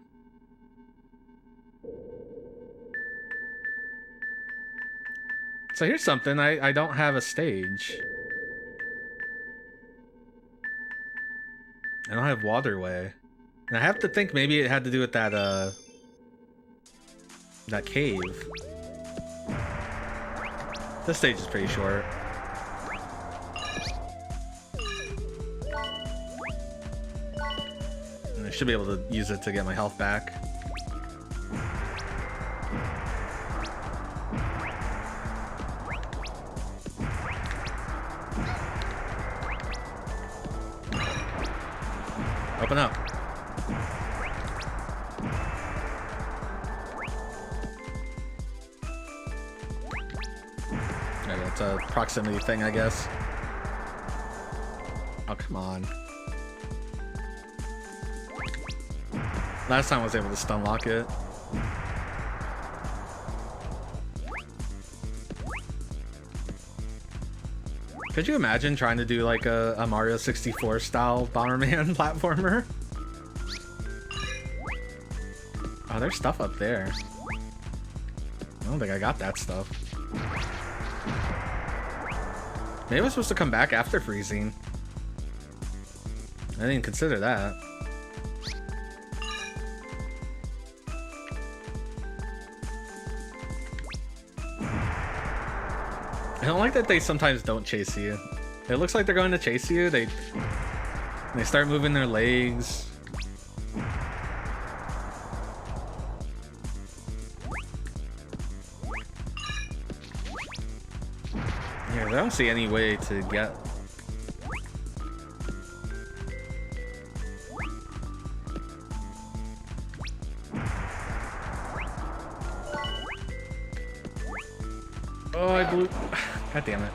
So here's something. I don't have a stage. I don't have waterway. And I have to think maybe it had to do with that that cave. This stage is pretty short. And I should be able to use it to get my health back. Open up. It's a proximity thing, I guess. Oh, come on. Last time I was able to stun lock it. Could you imagine trying to do like a Mario 64 style Bomberman platformer? Oh, there's stuff up there. I don't think I got that stuff. Maybe I was supposed to come back after freezing. I didn't consider that. I don't like that they sometimes don't chase you. It looks like they're going to chase you. They start moving their legs. Yeah, I don't see any way to get. Oh, I blew. God damn it.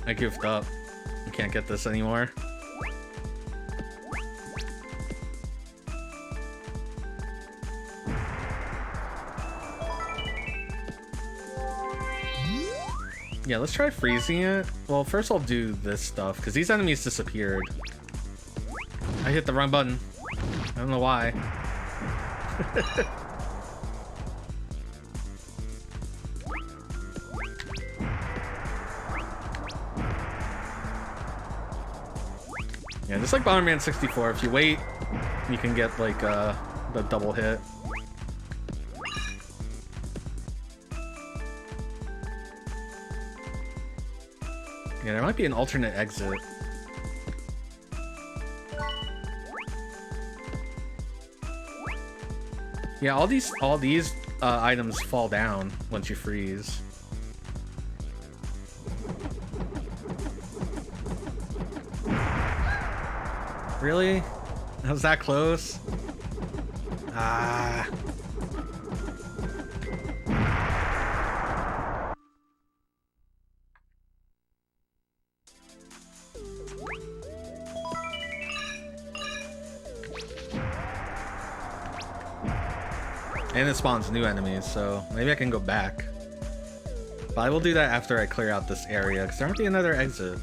I goofed up. I can't get this anymore. Yeah, let's try freezing it. Well, first I'll do this stuff, because these enemies disappeared. I hit the wrong button. I don't know why. Yeah, just like Bomberman 64, if you wait, you can get like the double hit. Yeah, there might be an alternate exit. Yeah, all these items fall down once you freeze. Really? I was that close? Ah. And it spawns new enemies, so maybe I can go back. But I will do that after I clear out this area, because there might be another exit.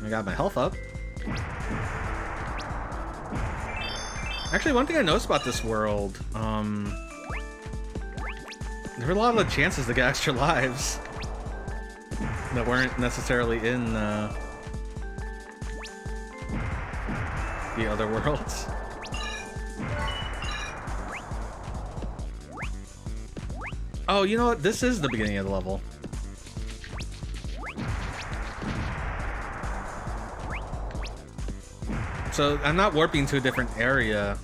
I got my health up. Actually, one thing I noticed about this world, there were a lot of chances to get extra lives that weren't necessarily in the other worlds. Oh, you know what? This is the beginning of the level. So I'm not warping to a different area.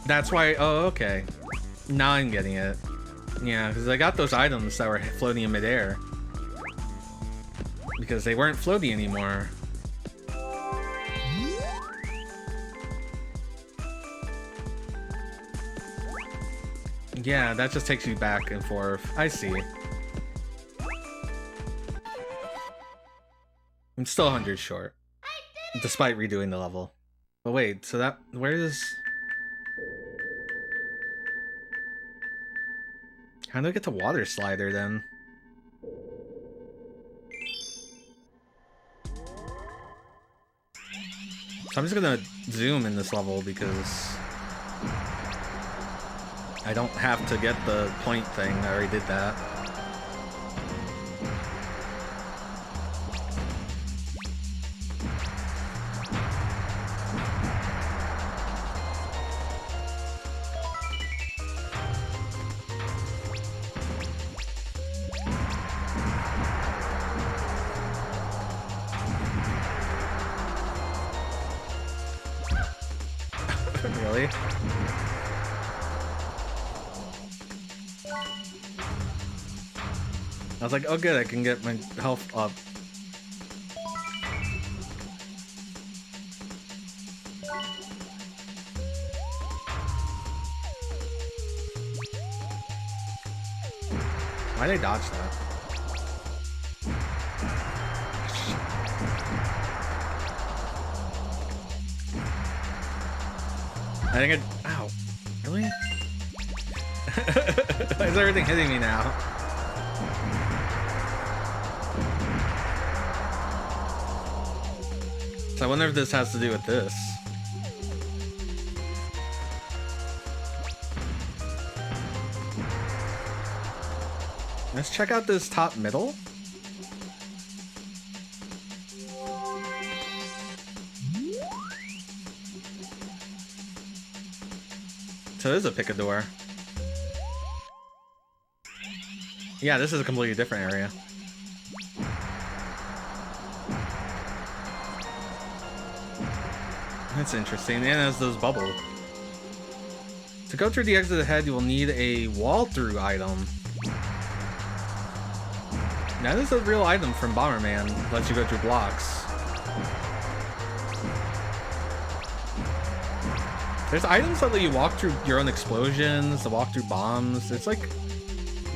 That's why. Oh, okay. Now I'm getting it. Yeah, because I got those items that were floating in midair. Because they weren't floaty anymore. Yeah, that just takes you back and forth. I see. I'm still 100 short. Despite redoing the level. But wait, so that... Where is... How do I get to Water Slider then? So I'm just gonna zoom in this level because I don't have to get the point thing. I already did that. Really? I was like, oh good, I can get my health up. Why'd I dodge that? I think I... Ow. Really? Why is everything hitting me now? So I wonder if this has to do with this. Let's check out this top middle. So this is a picador. Yeah, this is a completely different area. That's interesting. And it has those bubbles. To go through the exit ahead, you will need a wall-through item. Now, this is a real item from Bomberman. Lets you go through blocks. There's items that let you walk through your own explosions, to walk through bombs. It's like...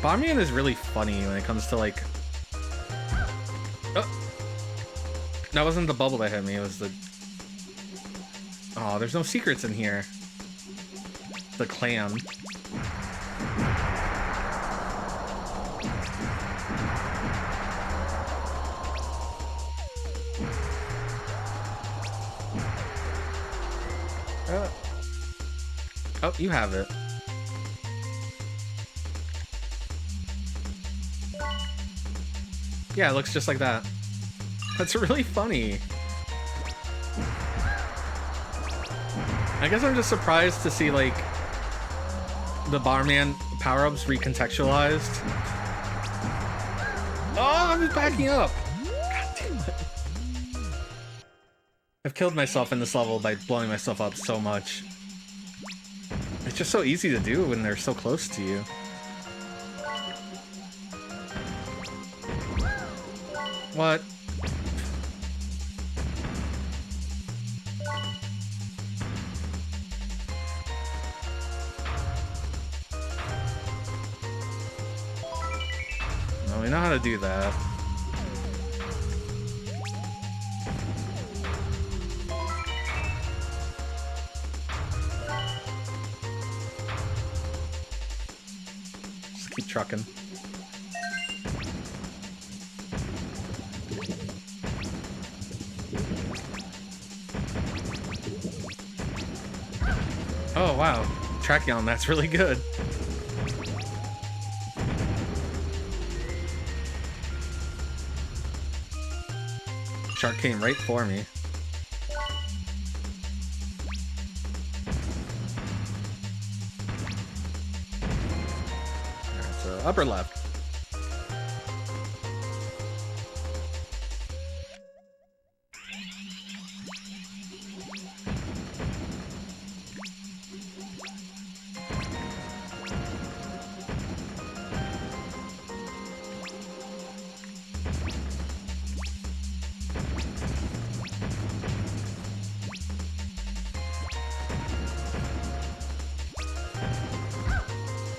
Bomberman is really funny when it comes to, like... Oh! That wasn't the bubble that hit me, it was the... Oh, there's no secrets in here. The clam. Oh, you have it. Yeah, it looks just like that. That's really funny. I guess I'm just surprised to see, like, the Bomberman power-ups recontextualized. Oh, I'm just backing up! God damn it. I've killed myself in this level by blowing myself up so much. It's just so easy to do when they're so close to you. What? No, we know how to do that. Just keep trucking. Oh wow, tracking on that's really good. Shark came right for me. Alright, so upper left.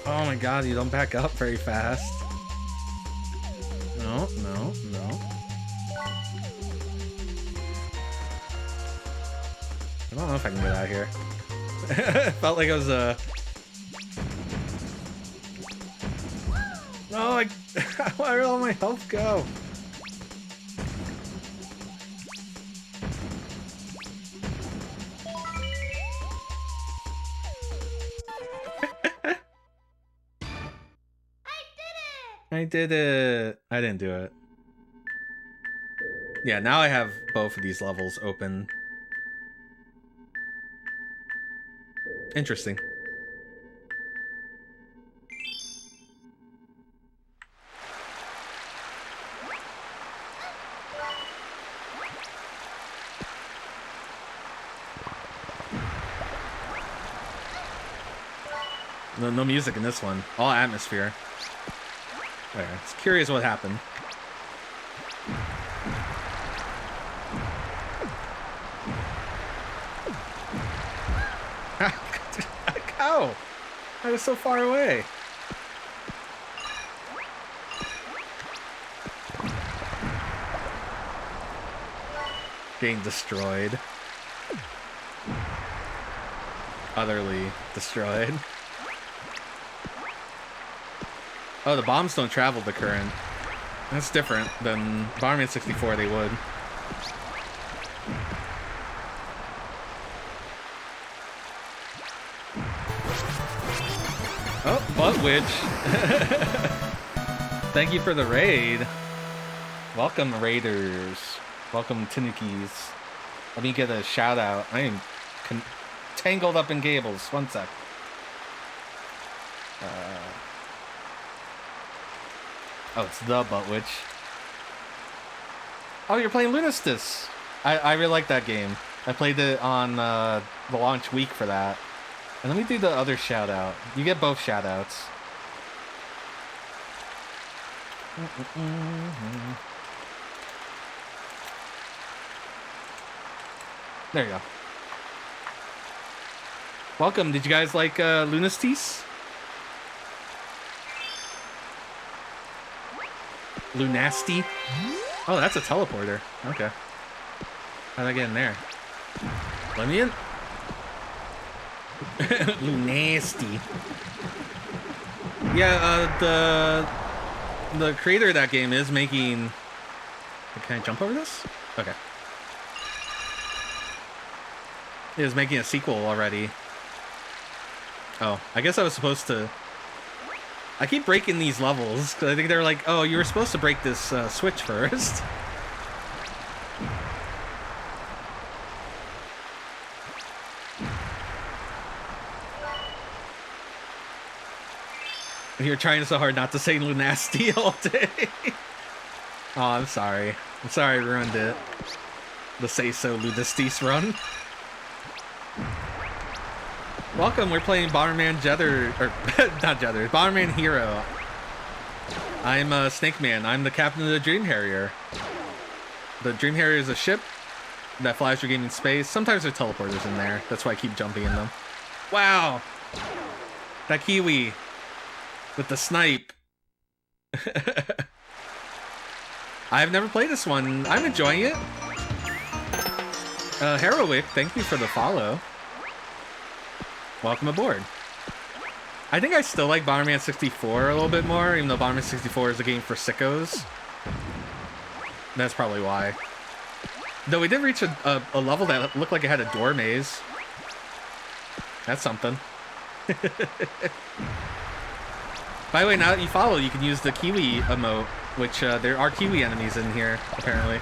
Oh my god, you don't back up very fast. No, no, no. I don't know if I can get out of here. Felt like I was No, where did all my health go? I did it! I didn't do it. Yeah, now I have both of these levels open. Interesting. No music in this one. All atmosphere. Okay, it's curious what happened. How? I was so far away. Getting destroyed. Utterly destroyed. Oh, the bombs don't travel the current. That's different than Bomberman 64 they would. Oh, Butt Witch. Thank you for the raid. Welcome, Raiders. Welcome, Tinukis. Let me get a shout out. I am tangled up in cables. One sec. Oh, it's the Butt Witch. Oh, you're playing Lunistis. I really like that game. I played it on the launch week for that. And let me do the other shout out. You get both shout outs. There you go. Welcome. Did you guys like Lunistis? Lunasty? Oh, that's a teleporter. Okay. How'd I get in there? Let me in. Lunasty. Yeah, the creator of that game is making... Can I jump over this? Okay. He is making a sequel already. Oh, I guess I was supposed to... I keep breaking these levels, because I think they're like, oh, you were supposed to break this switch first. You're trying so hard not to say Lunasty all day. Oh, I'm sorry. I'm sorry I ruined it. The Say So Lunastis run. Welcome, we're playing Bomberman Jether, or not Jether, Bomberman Hero. I'm Snake Man. I'm the captain of the Dream Harrier. The Dream Harrier is a ship that flies through gaming space. Sometimes there's teleporters in there. That's why I keep jumping in them. Wow! That Kiwi with the snipe. I've never played this one. I'm enjoying it. Heroic, thank you for the follow. Welcome aboard. I think I still like Bomberman 64 a little bit more, even though Bomberman 64 is a game for sickos. That's probably why. Though we did reach a level that looked like it had a door maze. That's something. By the way, now that you follow, you can use the Kiwi emote, which there are Kiwi enemies in here, apparently.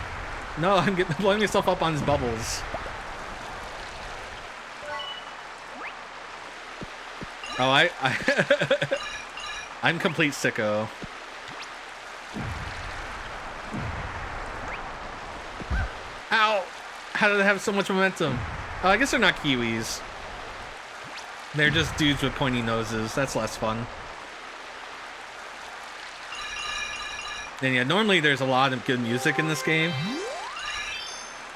No, I'm blowing myself up on his bubbles. Oh, I'm complete sicko. Ow! How did it have so much momentum? Oh, I guess they're not Kiwis. They're just dudes with pointy noses. That's less fun. And yeah, normally there's a lot of good music in this game.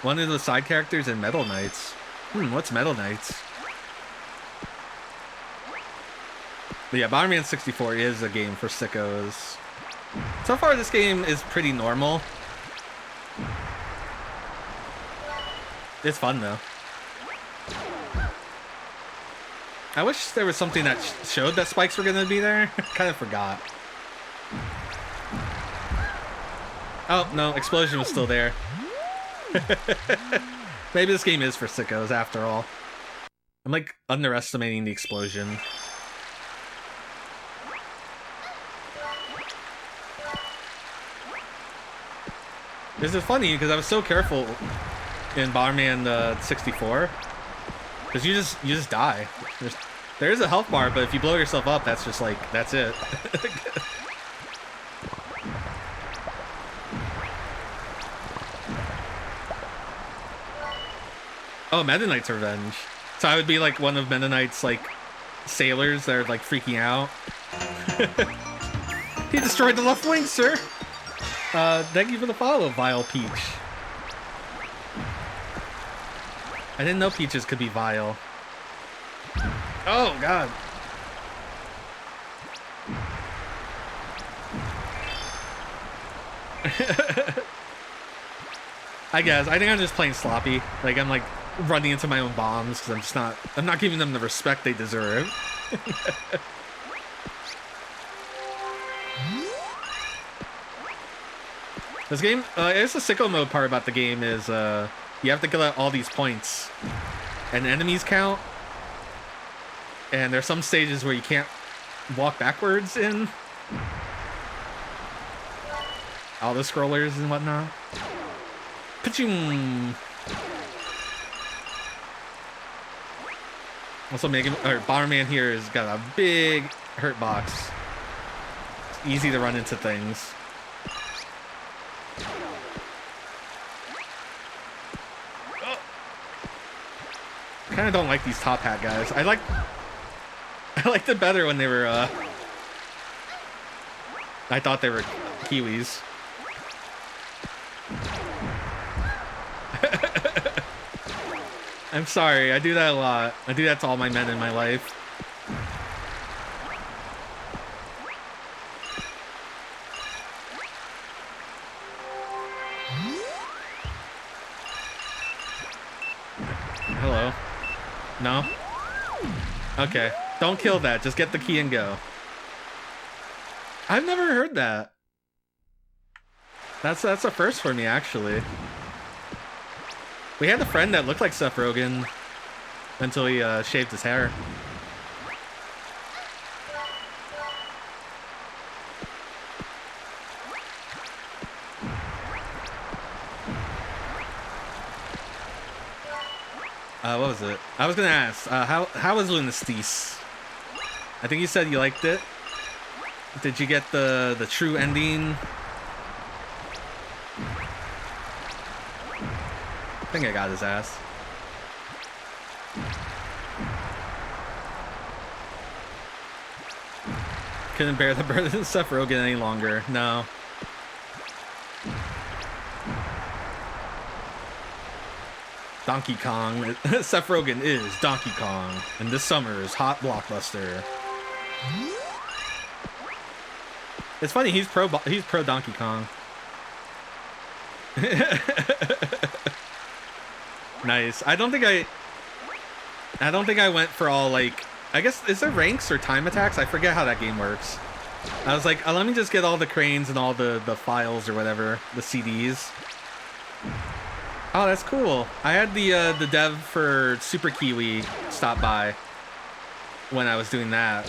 One of the side characters in Metal Knights. What's Metal Knights? But yeah, Bomberman 64 is a game for sickos. So far, this game is pretty normal. It's fun, though. I wish there was something that showed that spikes were going to be there. Kind of forgot. Oh, no, explosion was still there. Maybe this game is for sickos, after all. I'm, like, underestimating the explosion. This is funny because I was so careful in Bomberman 64, because you just die. There is a health bar, but if you blow yourself up, that's just like that's it. Oh, Meta Knight's Revenge. So I would be like one of Meta Knight's like sailors that are like freaking out. He destroyed the left wing, sir. Thank you for the follow, Vile Peach. I didn't know peaches could be vile. Oh, God. I guess. I think I'm just playing sloppy. Like, I'm like running into my own bombs because I'm not giving them the respect they deserve. This game, it's the sicko mode part about the game is, you have to get all these points, and enemies count, and there's some stages where you can't walk backwards in. All the scrollers and whatnot. Paching! Also, Bomberman here has got a big hurt box. It's easy to run into things. I kind of don't like these top hat guys. I liked it better when they were, I thought they were Kiwis. I'm sorry, I do that a lot. I do that to all my men in my life. Hello. No? Okay. Don't kill that. Just get the key and go. I've never heard that. That's a first for me, actually. We had a friend that looked like Seth Rogen until he shaved his hair. What was it? I was gonna ask, how was Lunastis? I think you said you liked it. Did you get the true ending? I think I got his ass. Couldn't bear the burden of Seth Rogen any longer. No. Donkey Kong. Seth Rogen is Donkey Kong in this summer's hot blockbuster. It's funny, he's pro Donkey Kong. Nice. I don't think I went for all, like, I guess, is there ranks or time attacks? I forget how that game works. I was like, let me just get all the cranes and all the files or whatever, the CDs. Oh, that's cool. I had the dev for Super Kiwi stop by when I was doing that.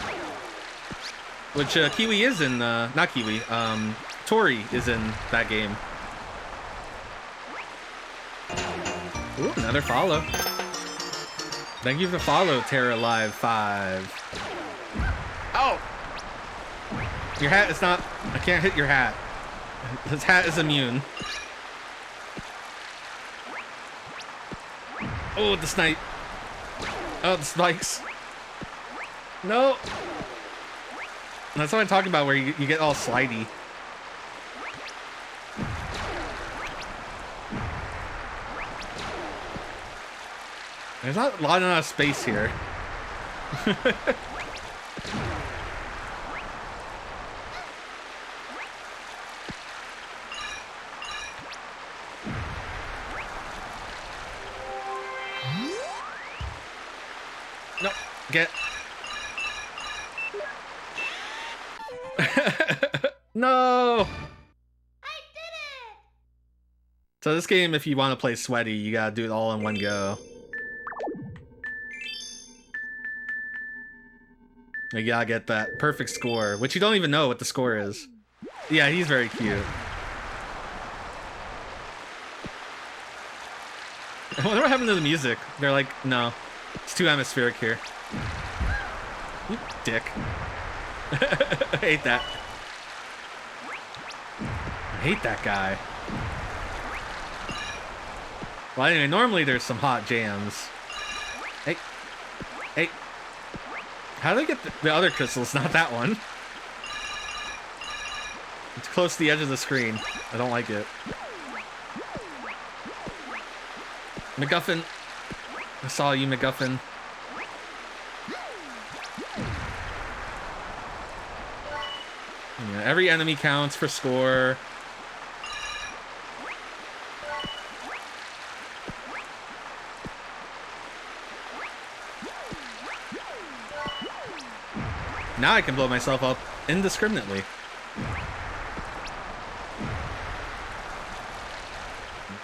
Which Kiwi is in, not Kiwi, Tori is in that game. Ooh, another follow. Thank you for the follow, Terra Live 5. Oh! Your hat is not... I can't hit your hat. His hat is immune. Oh, the snipe. Oh, the spikes. No! That's what I'm talking about, where you get all slidey. There's not a lot of space here. No, get. No! I did it! So this game, if you want to play sweaty, you gotta do it all in one go. You gotta get that perfect score, which you don't even know what the score is. Yeah, he's very cute. I wonder what happened to the music. They're like, no, it's too atmospheric here. You dick. I hate that. I hate that guy. Well, anyway, normally there's some hot jams. Hey. Hey. How do I get the other crystals, not that one? It's close to the edge of the screen. I don't like it. MacGuffin. I saw you, MacGuffin. Yeah, every enemy counts for score. Now I can blow myself up indiscriminately.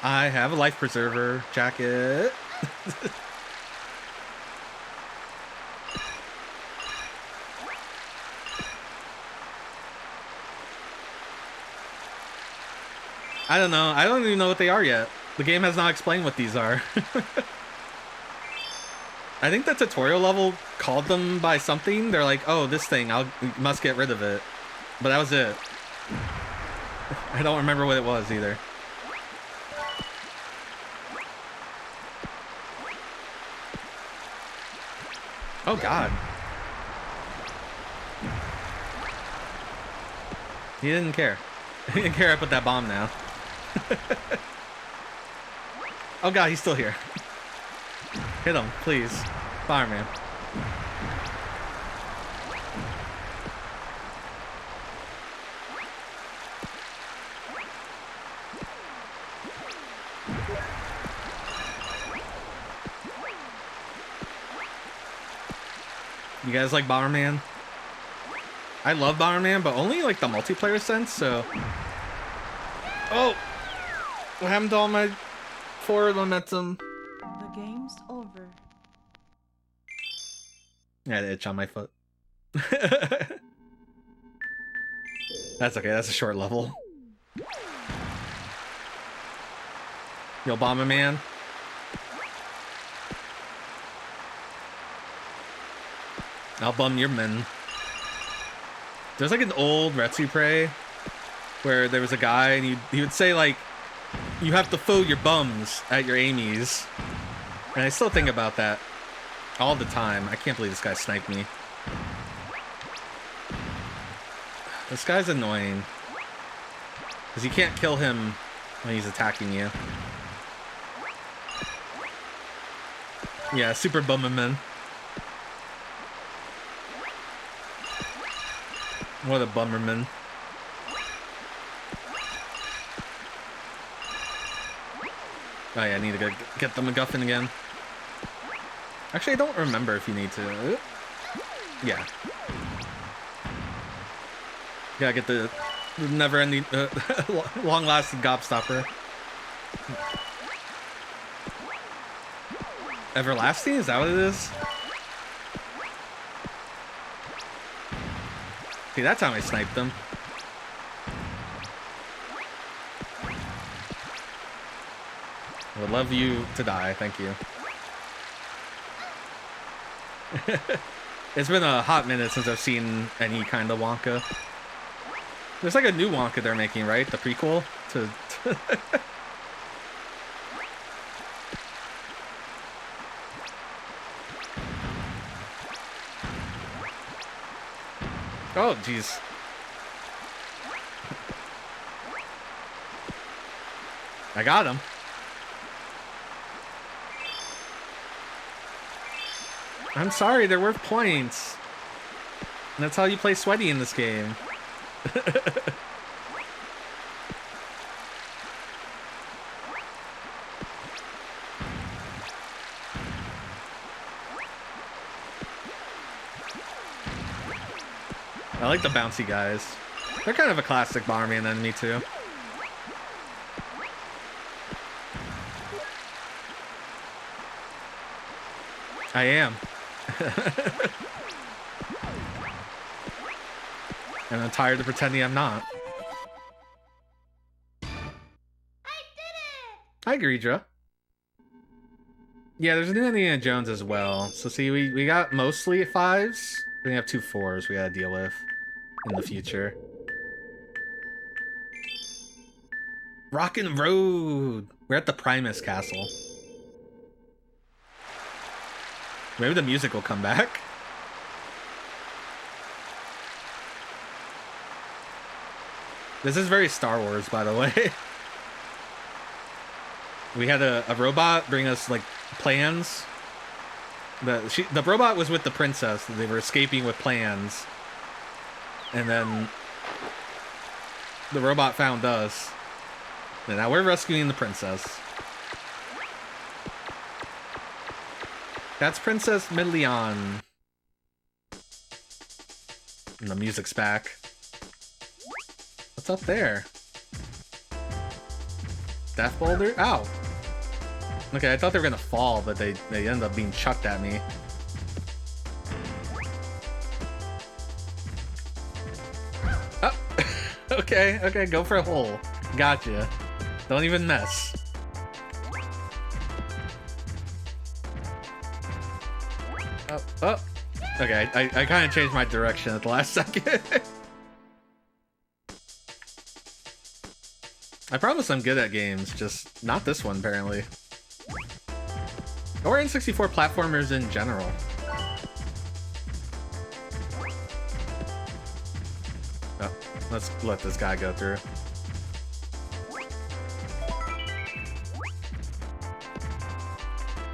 I have a life preserver jacket. I don't know. I don't even know what they are yet. The game has not explained what these are. I think the tutorial level called them by something. They're like, oh, this thing, we must get rid of it. But that was it. I don't remember what it was either. Oh, God. He didn't care. He didn't care I put that bomb now. Oh, God, he's still here. Hit him, please. Fireman. You guys like Bomberman? I love Bomberman, but only like the multiplayer sense, so... Oh! What happened to all my forward momentum? The game's over. I had an itch on my foot. That's okay, that's a short level. Yo, Bomberman. I'll bum your men. There's like an old Retsupre where there was a guy and he would say like, you have to throw your bums at your Amy's. And I still think about that all the time. I can't believe this guy sniped me. This guy's annoying. Because you can't kill him when he's attacking you. Yeah, Super Bomberman. What a Bomberman. Oh yeah, I need to get the MacGuffin again. Actually, I don't remember if you need to. Yeah. Gotta get the never-ending, long-lasting gobstopper. Everlasting? Is that what it is? See, that time I sniped them. I would love you to die, thank you. It's been a hot minute since I've seen any kind of Wonka. There's like a new Wonka they're making, right? The prequel to... Oh, jeez. I got him. I'm sorry, they're worth points. And that's how you play sweaty in this game. I like the bouncy guys. They're kind of a classic Bomberman enemy too. I am. And I'm tired of pretending I'm not. I did it! Hi, Greedra. Yeah, there's a new Indiana Jones as well. So see, we got mostly 5s. We're gonna have 2 4s we gotta deal with in the future. Rockin' Road! We're at the Primus Castle. Maybe the music will come back. This is very Star Wars, by the way. We had a robot bring us, like, plans. The robot was with the princess. They were escaping with plans. And then the robot found us. And now we're rescuing the princess. That's Princess Millian. And the music's back. What's up there? Death boulder? Ow. Okay, I thought they were gonna fall, but they ended up being chucked at me. Oh, okay, go for a hole. Gotcha. Don't even mess. Oh. Okay, I kind of changed my direction at the last second. I promise I'm good at games, just not this one, apparently. Or N64 platformers in general. Oh, let's let this guy go through.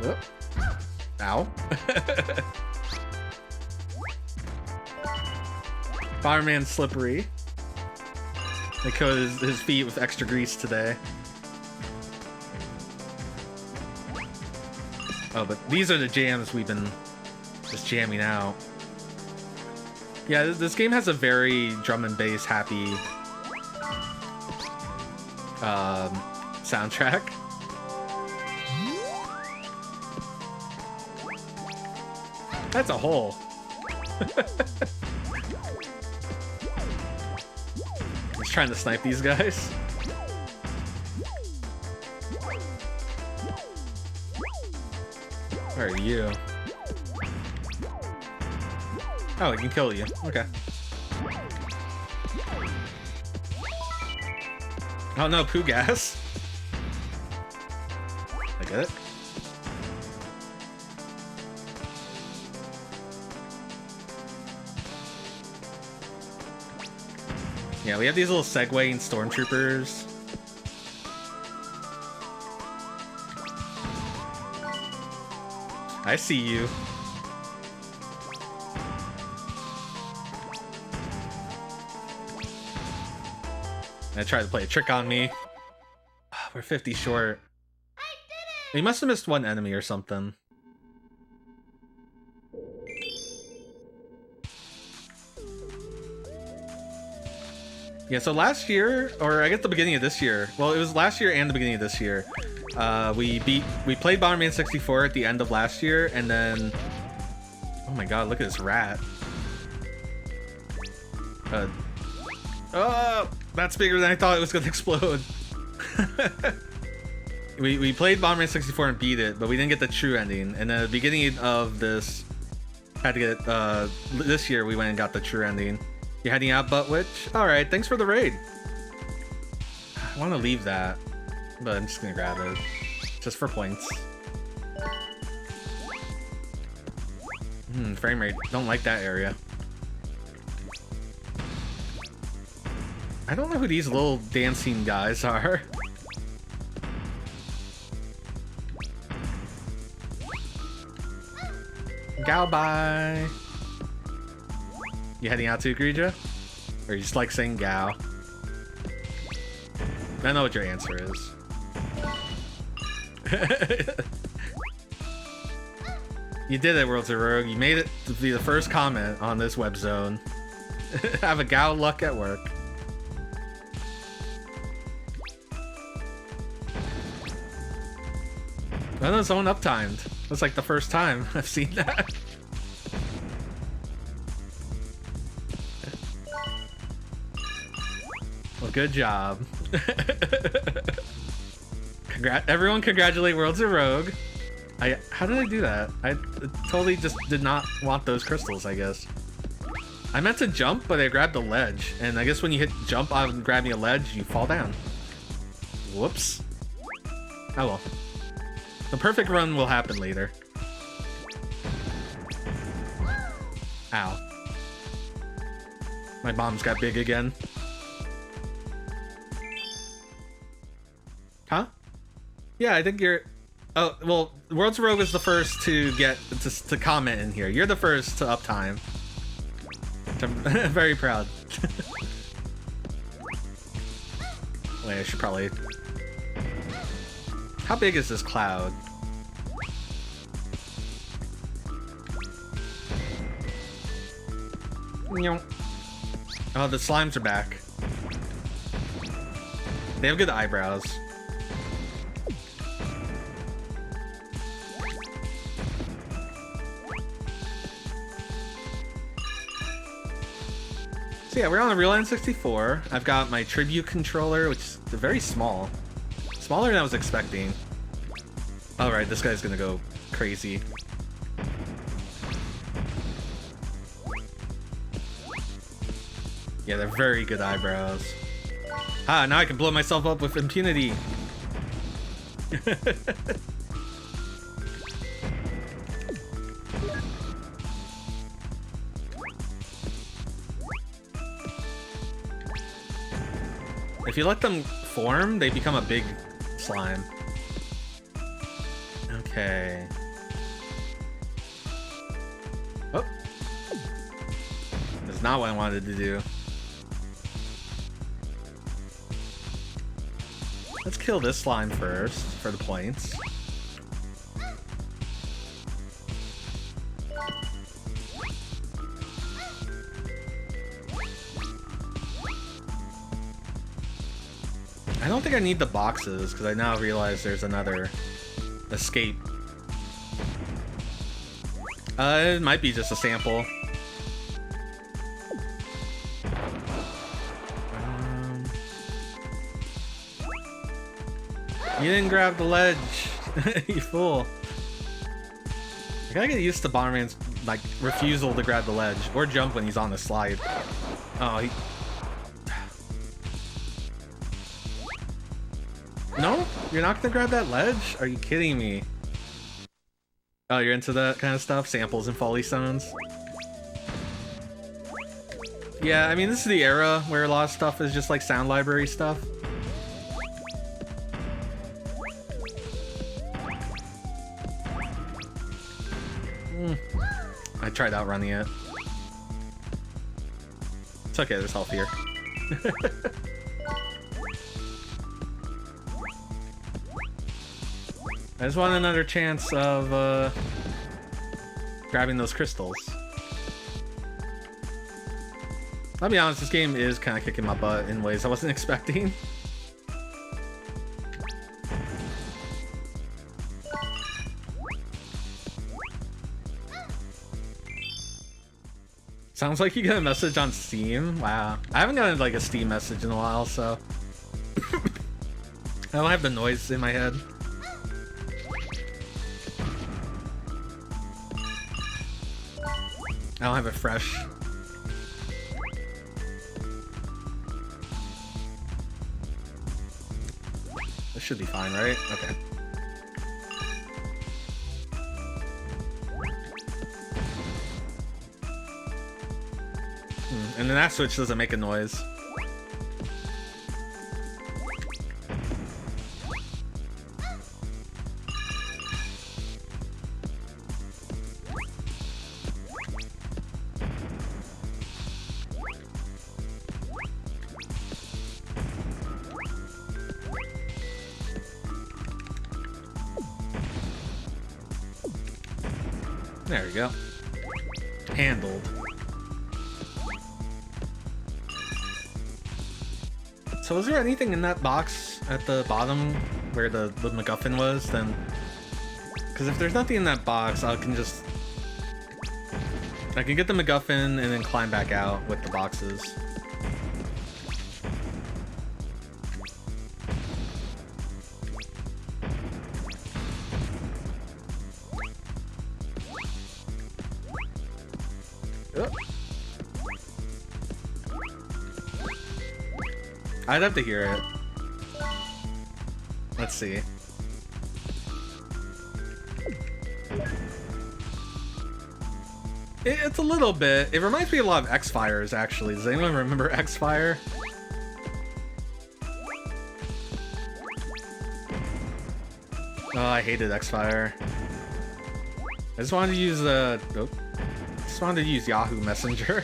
Whoop. Ow. Fireman's slippery. They coated his feet with extra grease today. Oh, but these are the jams we've been just jamming out. Yeah, this game has a very drum and bass happy soundtrack. That's a hole. He's trying to snipe these guys. Where are you? Oh, he can kill you. Okay. Oh no, poo gas. I get it. Yeah, we have these little segwaying stormtroopers. I see you. They tried to play a trick on me. We're 50 short. I did it! We must have missed one enemy or something. Yeah, so last year, or I guess the beginning of this year, well, it was last year and the beginning of this year, we played Bomberman 64 at the end of last year, and then, oh my god, look at this rat. Oh, that's bigger than I thought it was gonna explode. we played Bomberman 64 and beat it, but we didn't get the true ending, and then at the beginning of this, had to get, this year we went and got the true ending. You heading out, Butt Witch? Alright, thanks for the raid. I want to leave that, but I'm just gonna grab it. Just for points. Frame rate. Don't like that area. I don't know who these little dancing guys are. Gow bye. You heading out too, Grija? Or you just like saying Gao? I know what your answer is. You did it, Worlds of Rogue. You made it to be the first comment on this web zone. Have a Gao luck at work. I know someone uptimed. That's like the first time I've seen that. Well, good job. Everyone congratulate Worlds of Rogue. How did I do that? I totally just did not want those crystals, I guess. I meant to jump, but I grabbed a ledge. And I guess when you hit jump on grabbing a ledge, you fall down. Whoops. Oh well. The perfect run will happen later. Ow. My bombs got big again. Huh? Yeah, I think you're... Oh, well, Worlds of Rogue was the first to get to comment in here. You're the first to uptime. I'm very proud. Wait, I should probably... How big is this cloud? Oh, the slimes are back. They have good eyebrows. So yeah, we're on the real N64. I've got my tribute controller, which is very small. Smaller than I was expecting. Alright, this guy's gonna go crazy. Yeah, they're very good eyebrows. Ah, now I can blow myself up with impunity. If you let them form, they become a big slime. Okay. Oh. That's not what I wanted to do. Let's kill this slime first, for the points. I don't think I need the boxes, because I now realize there's another escape. It might be just a sample. You didn't grab the ledge, you fool. I gotta get used to Bomberman's, like, refusal to grab the ledge, or jump when he's on the slide. Oh, he... You're not gonna grab that ledge? Are you kidding me? Oh, you're into that kind of stuff? Samples and folly stones? Yeah, I mean, this is the era where a lot of stuff is just like sound library stuff. I tried outrunning it. It's okay, there's health here. I just want another chance of grabbing those crystals. I'll be honest, this game is kind of kicking my butt in ways I wasn't expecting. Sounds like you got a message on Steam. Wow. I haven't gotten like a Steam message in a while, so I don't have the noise in my head. I don't have it fresh. This should be fine, right? Okay. And then that switch doesn't make a noise. There we go. Handled. So was there anything in that box at the bottom where the MacGuffin was then? Because if there's nothing in that box, I can get the MacGuffin and then climb back out with the boxes. I'd have to hear it. Let's see. It's a little bit. It reminds me a lot of X-Fires, actually. Does anyone remember X-Fire? Oh, I hated X-Fire. I just wanted to use just wanted to use Yahoo Messenger.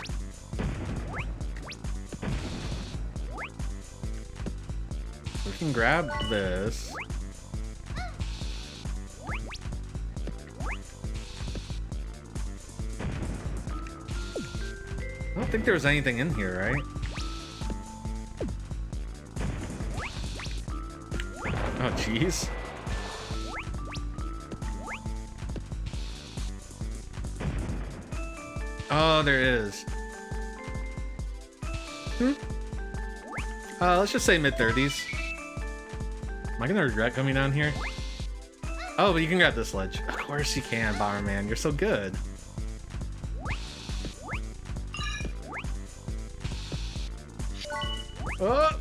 We can grab this. I don't think there was anything in here, right? Oh, jeez. Oh, there is. Let's just say mid-30s. Am I gonna regret coming down here? Oh, but you can grab this ledge. Of course you can, Bomberman. You're so good. Oh!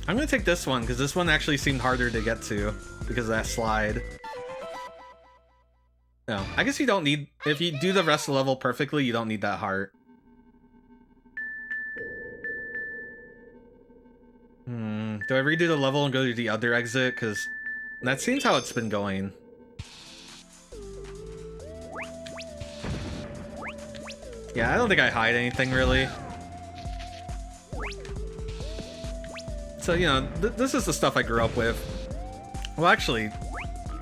I'm gonna take this one, because this one actually seemed harder to get to, because of that slide. No, I guess you don't need... If you do the rest of the level perfectly, you don't need that heart. Do I redo the level and go to the other exit? Because that seems how it's been going. Yeah, I don't think I hide anything, really. So, you know, this is the stuff I grew up with. Well, actually,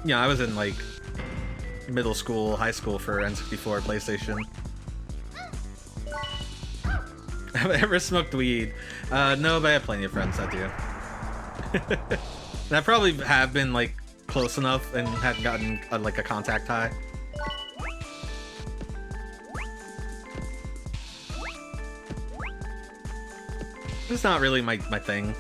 yeah, I was in, like, middle school, high school for N64, PlayStation. Have I ever smoked weed? No, but I have plenty of friends that do. And I probably have been, like, close enough and hadn't gotten, like, a contact high. It's not really my thing.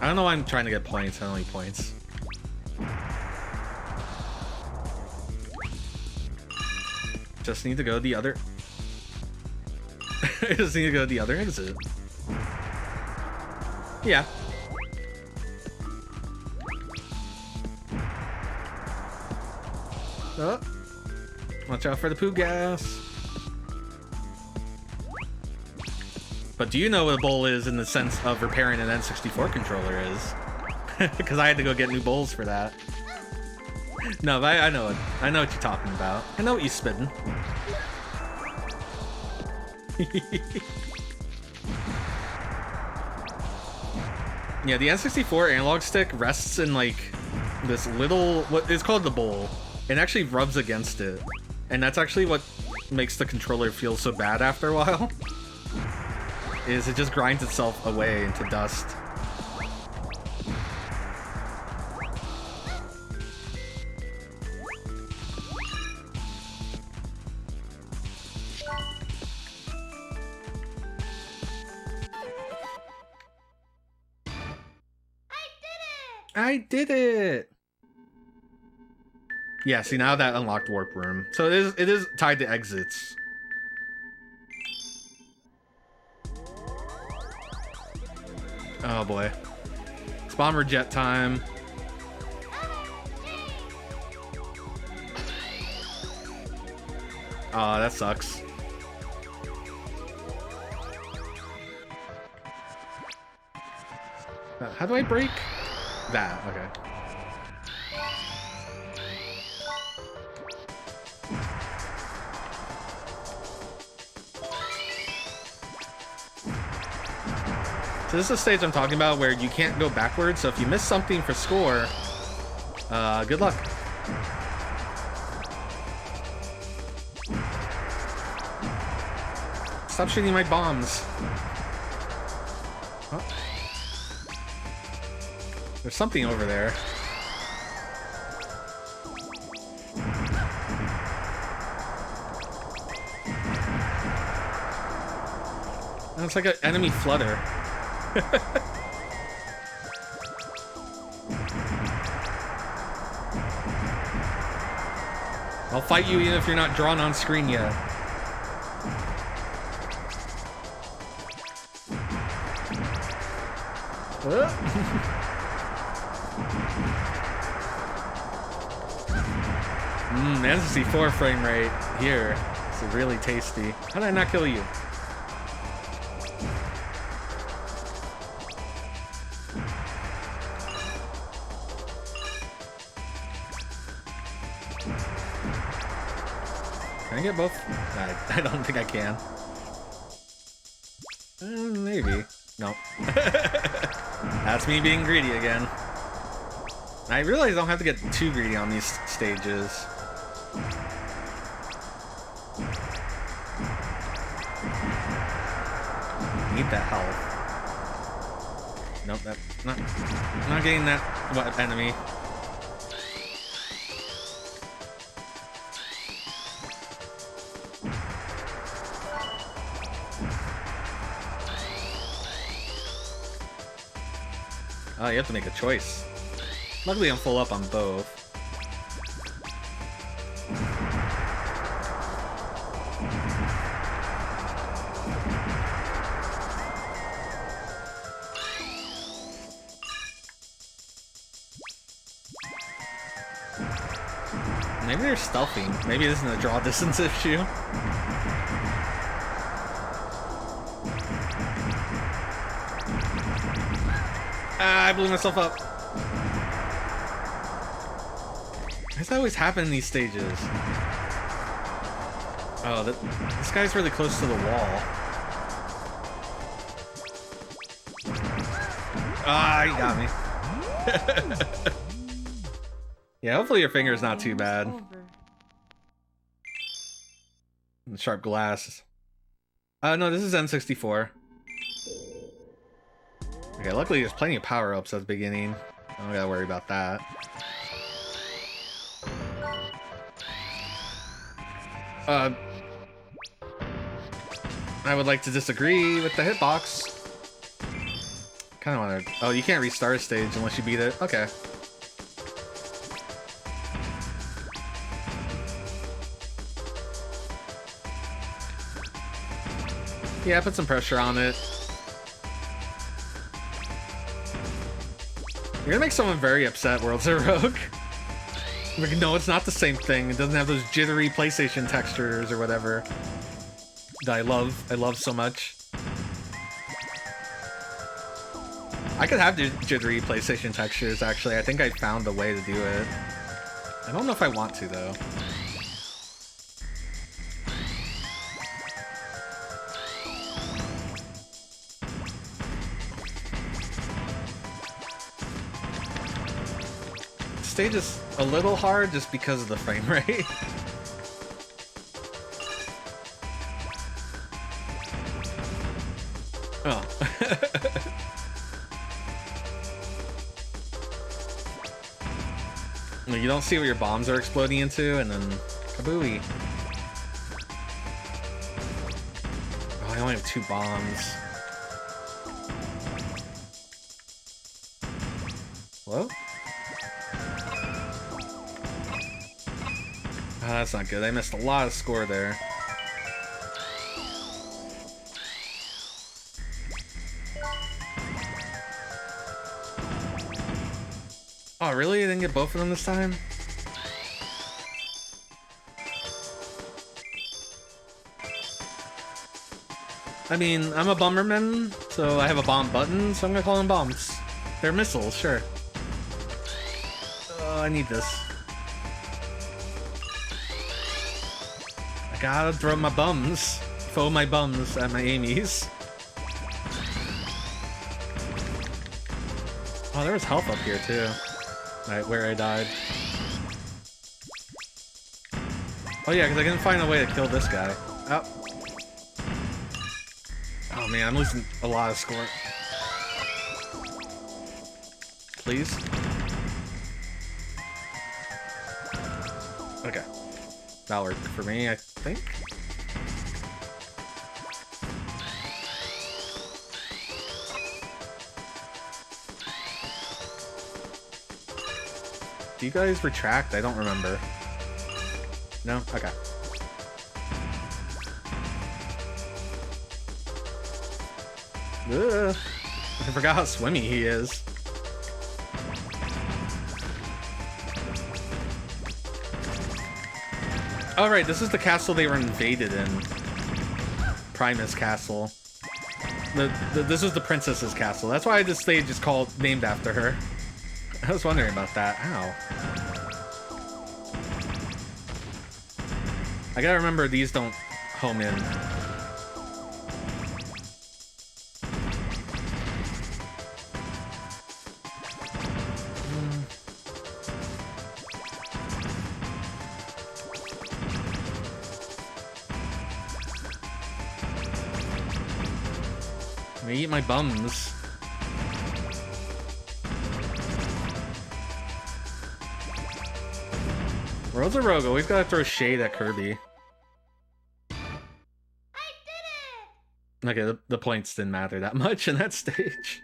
I don't know why I'm trying to get points. I don't need points. Just need to go the other... Just need to go to the other exit. Yeah. Oh. Watch out for the poo gas. But do you know what a bowl is in the sense of repairing an N64 controller is? Because I had to go get new bowls for that. No, but I know it. I know what you're talking about. I know what you're spitting. Yeah, the N64 analog stick rests in like this little, what is called the bowl. It actually rubs against it. And that's actually what makes the controller feel so bad after a while. Is it just grinds itself away into dust. I did it! Yeah, see now that unlocked warp room. So it is tied to exits. Oh boy. It's bomber jet time. Oh, that sucks. How do I break? That, okay. So this is the stage I'm talking about where you can't go backwards, so if you miss something for score, good luck. Stop shooting my bombs. Oh. There's something over there. Oh, it's like an enemy flutter. I'll fight you even if you're not drawn on screen yet. N64 frame rate here. It's really tasty. How did I not kill you? Can I get both? I don't think I can. Maybe. No. That's me being greedy again. I realize I don't have to get too greedy on these stages. Need that health. Nope, that's not getting that enemy. Oh, you have to make a choice. Luckily, I'm full up on both. Maybe they're stealthing. Maybe this isn't a draw distance issue. Ah, I blew myself up. Why does that always happen in these stages? Oh, this guy's really close to the wall. Ah, he got me. Yeah, hopefully your finger's not too bad. And sharp glass. No, this is N64. Okay, luckily there's plenty of power-ups at the beginning. I don't gotta worry about that. I would like to disagree with the hitbox. Kinda wanna... Oh, you can't restart a stage unless you beat it? Okay. Yeah, put some pressure on it. You're gonna make someone very upset, World's a Rogue. Like, no, it's not the same thing. It doesn't have those jittery PlayStation textures or whatever that I love so much. I could have jittery PlayStation textures, actually. I think I found a way to do it. I don't know if I want to, though. Stage is a little hard just because of the frame rate. Oh. You don't see what your bombs are exploding into, and then kabooey. Oh, I only have 2 bombs. Hello? Oh, that's not good. I missed a lot of score there. Oh, really? You didn't get both of them this time? I mean, I'm a Bomberman, so I have a bomb button, so I'm gonna call them bombs. They're missiles, sure. Oh, I need this. I gotta throw my bums. Throw my bums at my Amy's. Oh, there was health up here, too. Right, where I died. Oh yeah, because I couldn't find a way to kill this guy. Oh. Oh man, I'm losing a lot of score. Please? Okay. That worked for me, I think. Do you guys retract? I don't remember. No? Okay. Ugh. I forgot how swimmy he is. Oh right, this is the castle they were invaded in. Primus Castle. This was the princess's castle. That's why this stage is named after her. I was wondering about that. Ow. I gotta remember these don't home in. I'm gonna eat my bums. Rosa Rogo, we've got to throw shade at Kirby. I did it! Okay, the points didn't matter that much in that stage.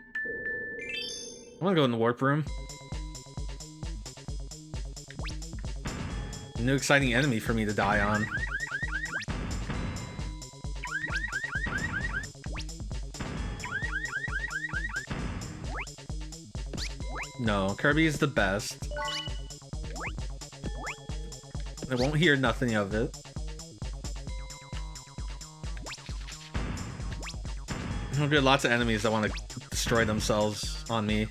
I want to go in the warp room. A new exciting enemy for me to die on. No, Kirby is the best. I won't hear nothing of it. There'll be lots of enemies that want to destroy themselves on me.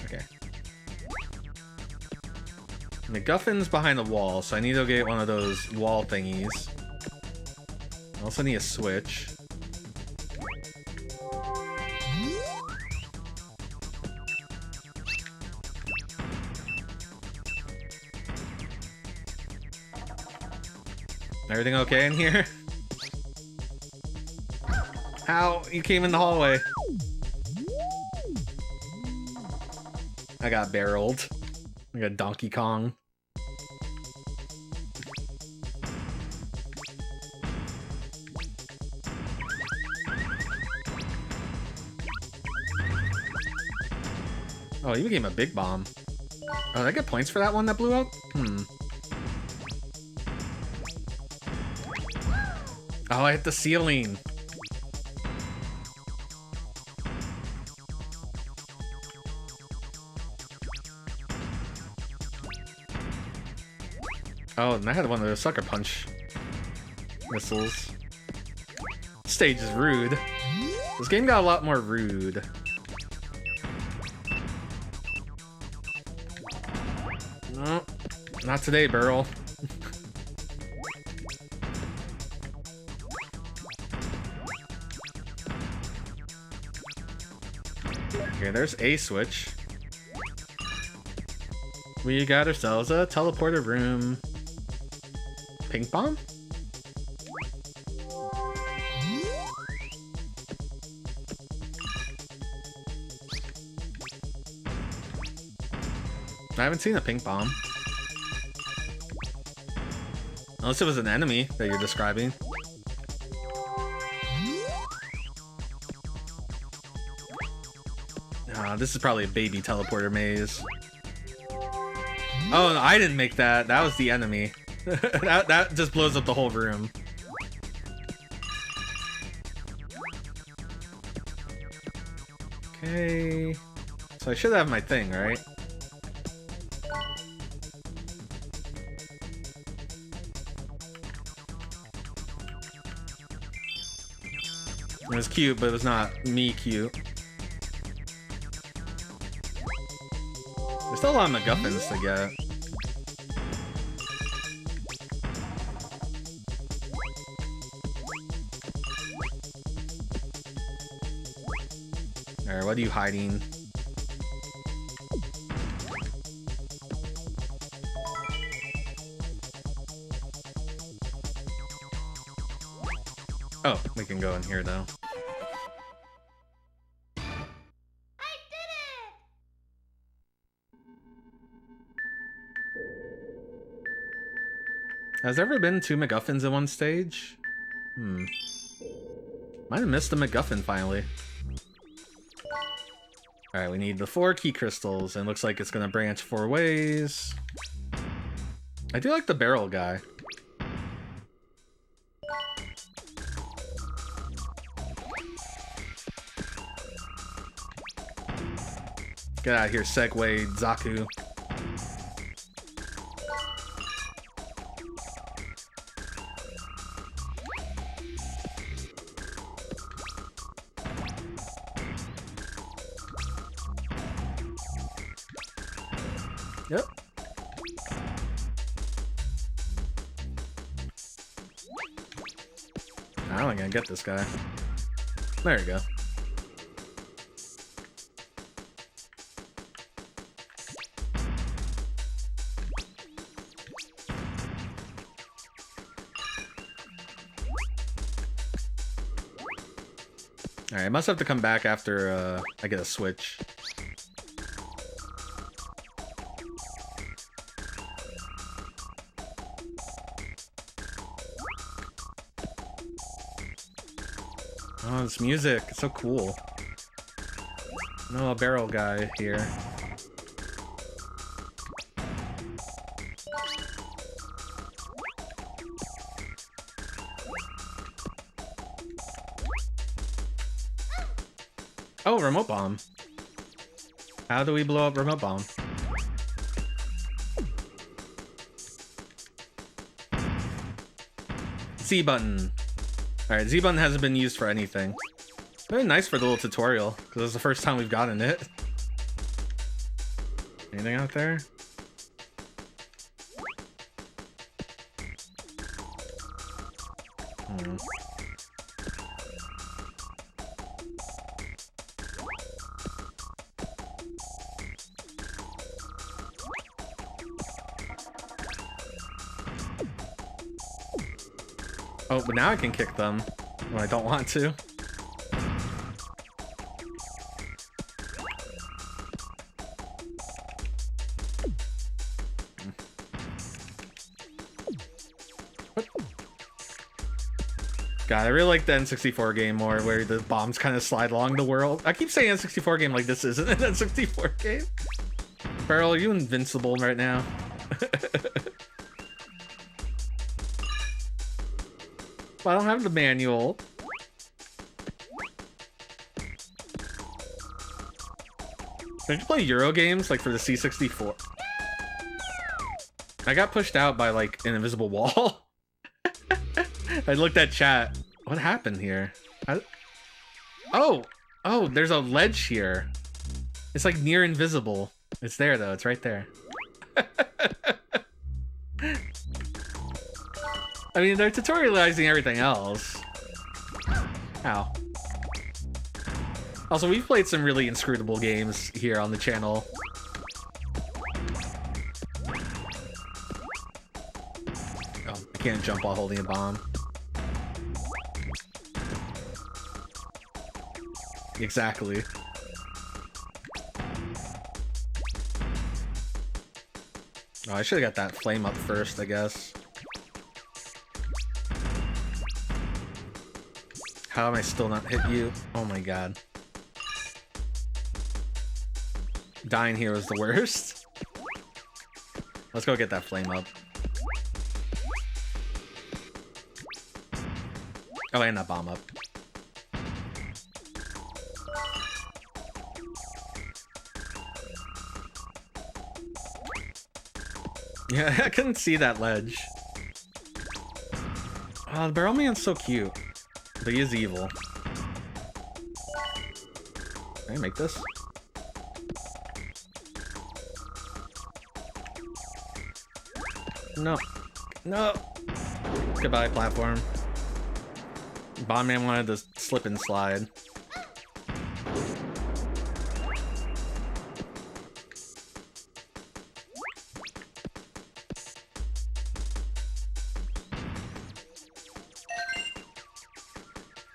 Okay. MacGuffin's behind the wall, so I need to get one of those wall thingies. I also need a switch. Everything okay in here? Ow, you came in the hallway. I got barreled. I got Donkey Kong. Oh, you became a big bomb. Oh, did I get points for that one that blew up? Oh, I hit the ceiling. Oh, and I had one of those sucker punch missiles. This stage is rude. This game got a lot more rude. No, not today, Burl. Okay, there's a switch. We got ourselves a teleporter room. Pink bomb? I haven't seen a pink bomb. Unless it was an enemy that you're describing. This is probably a baby teleporter maze. Oh, no, I didn't make that. That was the enemy. that just blows up the whole room. Okay. So I should have my thing, right? It was cute, but it was not me cute. There's still a lot of MacGuffins to get. Alright, what are you hiding? Oh, we can go in here now. Has there ever been 2 MacGuffins in one stage? Might have missed the MacGuffin finally. Alright, we need the 4 key crystals, and looks like it's gonna branch 4 ways. I do like the barrel guy. Get out of here, Segway Zaku. Yep. I'm not gonna get this guy. There you go. Alright, I must have to come back after I get a switch. Oh, this music, it's so cool. No, a barrel guy here. Oh, remote bomb. How do we blow up remote bomb? Z button. Alright, Z button hasn't been used for anything. Very nice for the little tutorial, because it's the first time we've gotten it. Anything out there? Oh, but now I can kick them when I don't want to. God, I really like the N64 game more, where the bombs kind of slide along the world. I keep saying N64 game like this isn't an N64 game. Barrel, are you invincible right now? Well, I don't have the manual. Did you play Euro games, like, for the C64? I got pushed out by, like, an invisible wall. I looked at chat. What happened here? Oh, there's a ledge here. It's, like, near invisible. It's there, though. It's right there. I mean, they're tutorializing everything else. Ow. Also, we've played some really inscrutable games here on the channel. Oh, I can't jump while holding a bomb. Exactly. Oh, I should have got that flame up first, I guess. How am I still not hit you? Oh my god. Dying here was the worst. Let's go get that flame up. Oh, and that bomb up. Yeah, I couldn't see that ledge. Oh, the Barrel Man's so cute. But he is evil. Can I make this? No. No! Goodbye, platform. Bomberman wanted to slip and slide.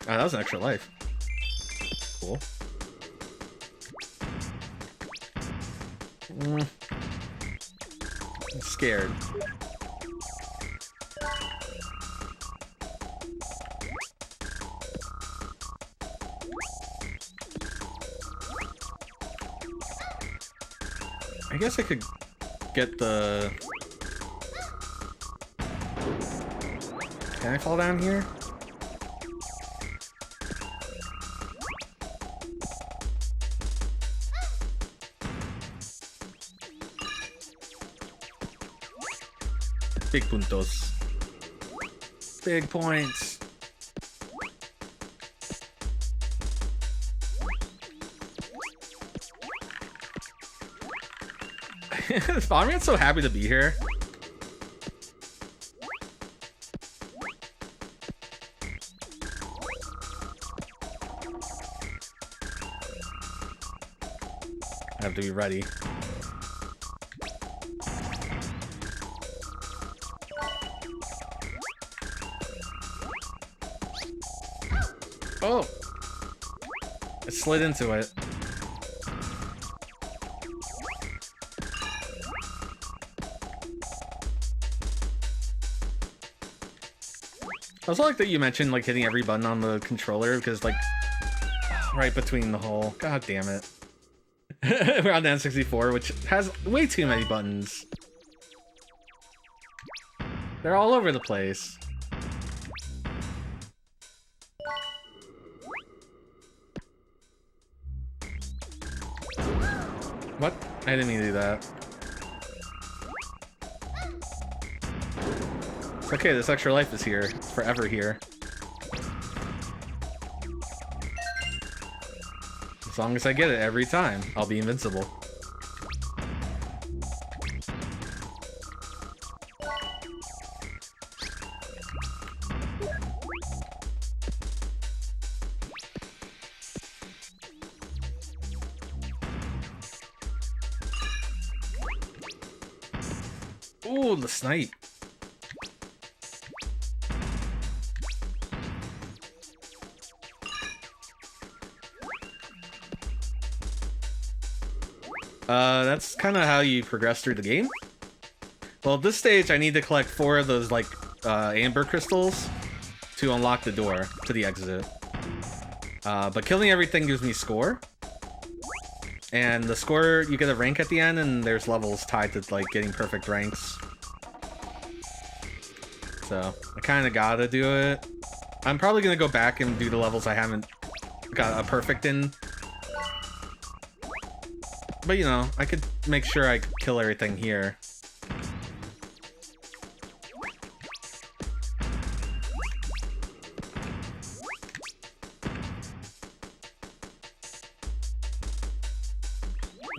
Oh, that was an extra life. Cool. I'm scared. I guess I could get the... Can I fall down here? Big puntos. Big points. Bomberman's so happy to be here. I have to be ready. Oh! I slid into it. I also like that you mentioned like hitting every button on the controller because like right between the hole. God damn it. We're on the N64, which has way too many buttons. They're all over the place. What? I didn't mean to do that. It's okay, this extra life is here. It's forever here. As long as I get it every time, I'll be invincible. Ooh, the snipe. That's kind of how you progress through the game. Well, at this stage, I need to collect 4 of those, like, amber crystals to unlock the door to the exit. But killing everything gives me score. And the score, you get a rank at the end, and there's levels tied to like getting perfect ranks. So I kind of gotta do it. I'm probably gonna go back and do the levels I haven't got a perfect in. But you know, I could make sure I kill everything here.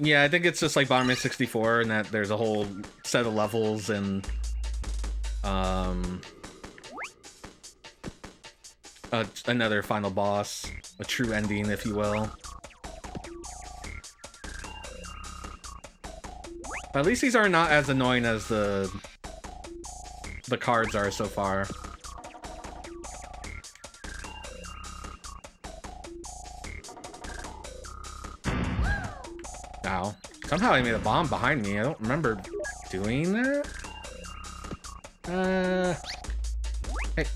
Yeah, I think it's just like Bomberman 64 and that there's a whole set of levels and another final boss, a true ending, if you will. But at least these are not as annoying as the cards are so far. Ow. Somehow I made a bomb behind me. I don't remember doing that. Hey.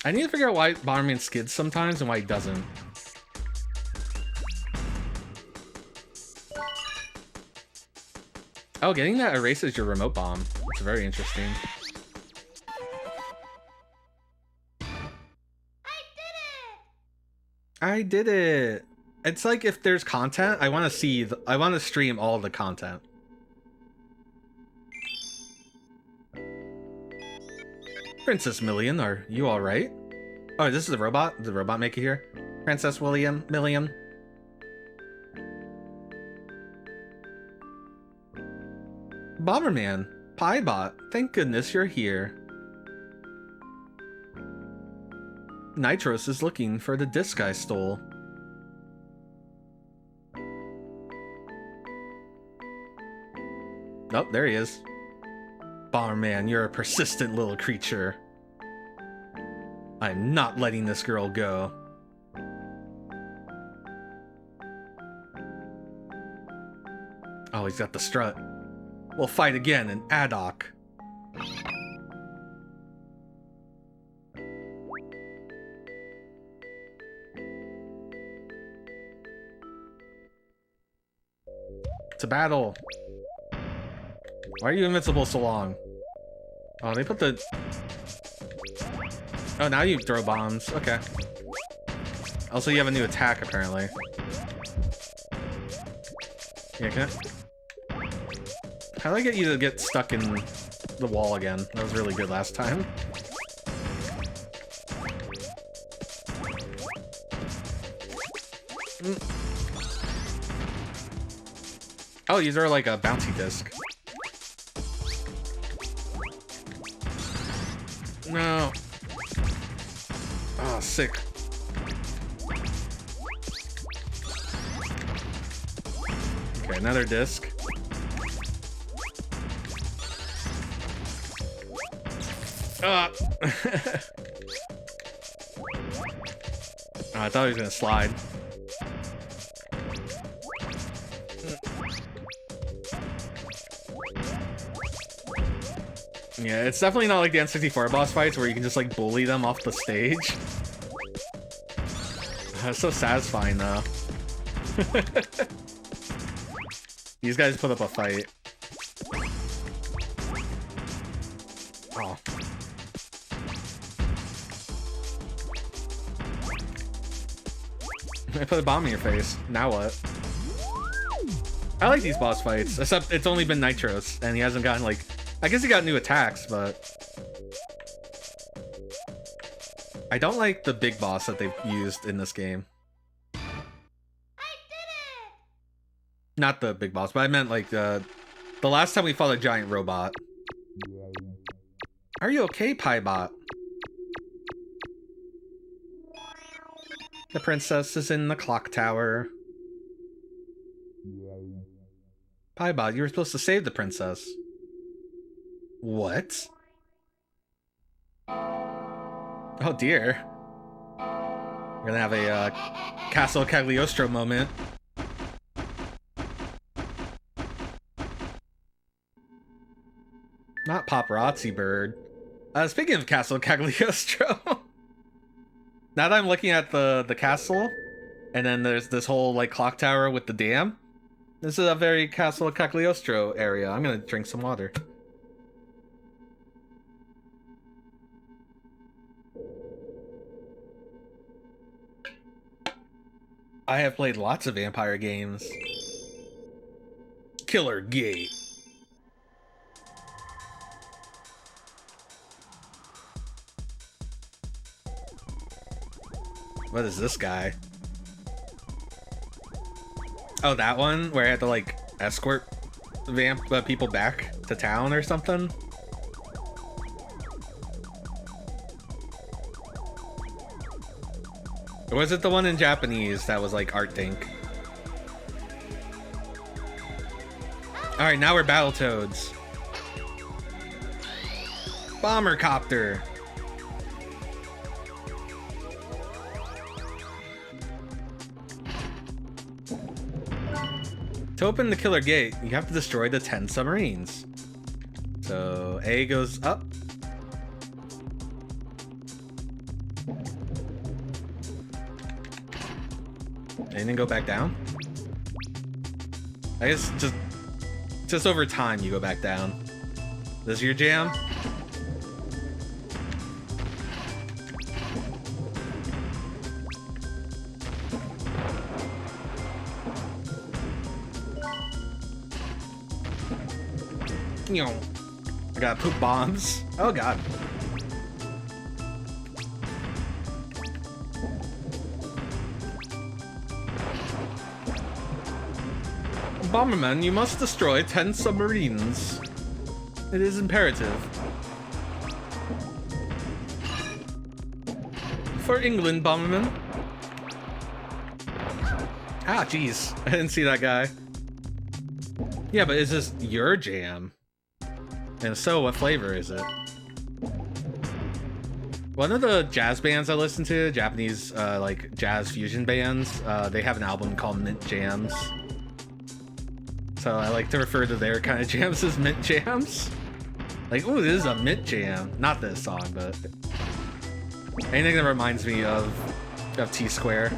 I need to figure out why Bomberman skids sometimes and why he doesn't. Oh, getting that erases your remote bomb. It's very interesting. I did it! It's like if there's content, I want to see, I want to stream all the content. Princess Millian, are you alright? Oh, this is the robot? The robot maker here? Princess Millian. Bomberman, Pibot, thank goodness you're here. Nitros is looking for the disc I stole. Oh, there he is. Bomberman, you're a persistent little creature. I'm not letting this girl go. Oh, he's got the strut. We'll fight again in Addock. It's a battle. Why are you invincible so long? Oh, they put the... Oh, now you throw bombs. Okay. Also, you have a new attack, apparently. Yeah, can I... How do I get you to get stuck in the wall again? That was really good last time. Oh, these are like a bouncy disc. No. Oh, sick. Okay, another disc. Oh, I thought he was gonna slide. Yeah, it's definitely not like the N64 boss fights where you can just like bully them off the stage. That's so satisfying though. These guys put up a fight. Oh. I put a bomb in your face. Now what? I like these boss fights, except it's only been Nitros, and he hasn't gotten like... I guess he got new attacks, but... I don't like the big boss that they've used in this game. I did it! Not the big boss, but I meant like the last time we fought a giant robot. Are you okay, Pibot? The princess is in the clock tower. Pibot, you were supposed to save the princess. What? Oh dear. We're gonna have a Castle Cagliostro moment. Not paparazzi bird. Speaking of Castle Cagliostro, now that I'm looking at the castle, And then there's this whole like clock tower with the dam. This is a very Castle Cagliostro area. I'm gonna drink some water. I have played lots of vampire games. Killer Gate. What is this guy? Oh, that one where I had to like escort people back to town or something. Or was it the one in Japanese that was like Art Dink? Alright, now we're Battletoads. Bomber Copter. To open the Killer Gate, you have to destroy the 10 submarines. So A goes up. And then go back down. I guess just over time you go back down. This is your jam? I gotta poop bombs. Oh god. Bomberman, you must destroy 10 submarines. It is imperative. For England, Bomberman. Ah, jeez. I didn't see that guy. Yeah, but is this your jam? And if so, what flavor is it? One of the jazz bands I listen to, Japanese like jazz fusion bands, they have an album called Mint Jams. So I like to refer to their kind of jams as mint jams. Like, ooh, this is a mint jam. Not this song, but anything that reminds me of T-Square.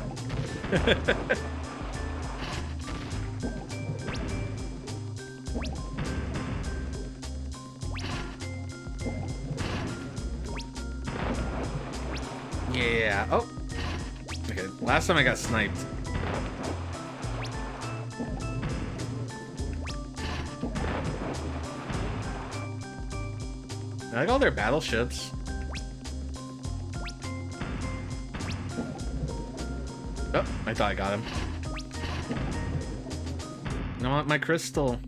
Yeah. Oh. Okay. Last time I got sniped. I like all their battleships. Oh, I thought I got him. I want my crystal.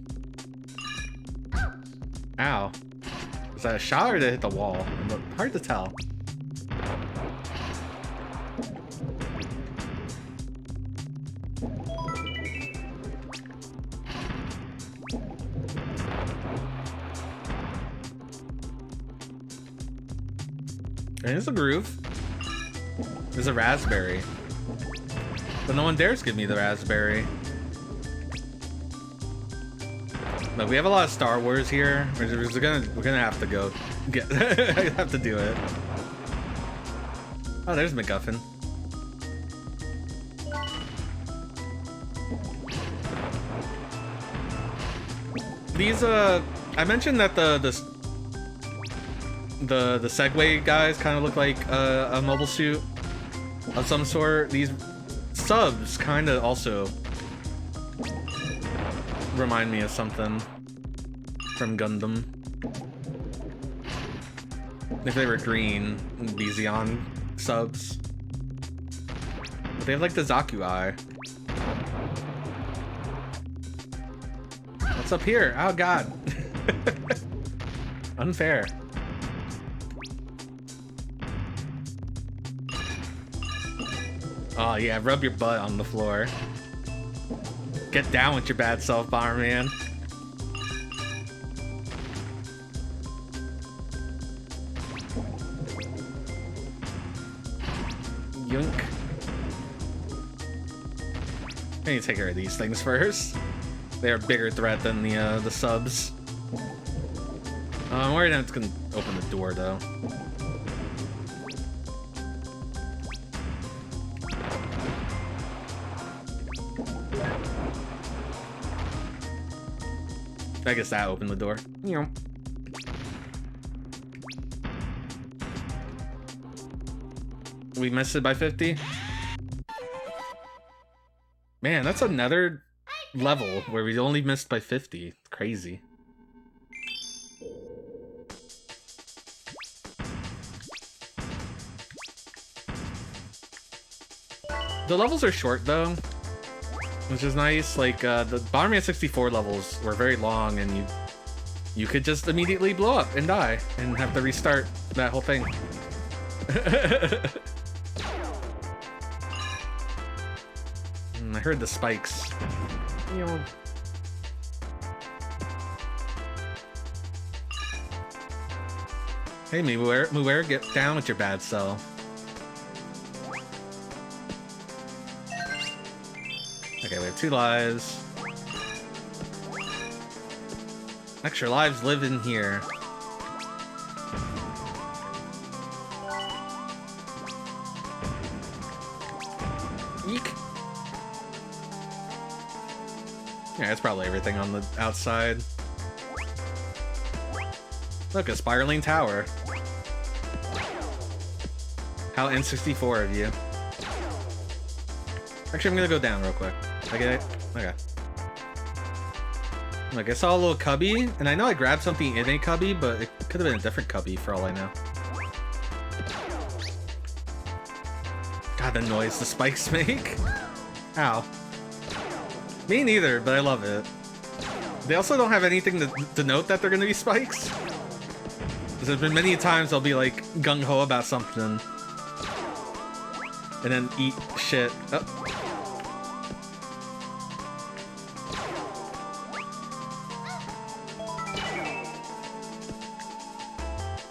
Ow. Was that a shot or did it hit the wall? Hard to tell. There's a groove. There's a raspberry. But no one dares give me the raspberry. Look, we have a lot of Star Wars here. We're gonna have to go get I have to do it. Oh, there's MacGuffin. These I mentioned that the Segway guys kind of look like a mobile suit of some sort. These subs kind of also remind me of something from Gundam. If they were green, it'd be Xeon subs. But they have like the Zaku eye. What's up here? Oh god. Unfair. Oh yeah, rub your butt on the floor. Get down with your bad self, Bomberman. Yunk. I need to take care of these things first. They're a bigger threat than the subs. I'm worried that's gonna open the door though. I guess that opened the door. We missed it by 50. Man, that's another level where we only missed by 50. Crazy. The levels are short though, which is nice. Like the Bomberman 64 levels were very long, and you could just immediately blow up and die and have to restart that whole thing. I heard the spikes. Hey, Muir, get down with your bad self. Okay, we have 2 lives. Extra lives live in here. Eek. Yeah, that's probably everything on the outside. Look, a spiraling tower. How N64 of you. Actually, I'm gonna go down real quick. Okay. Look, I saw a little cubby, and I know I grabbed something in a cubby, but it could have been a different cubby for all I know. God, the noise the spikes make. Ow. Me neither, but I love it. They also don't have anything to denote that they're gonna be spikes. There's been many times I'll be like gung-ho about something and then eat shit. Oh.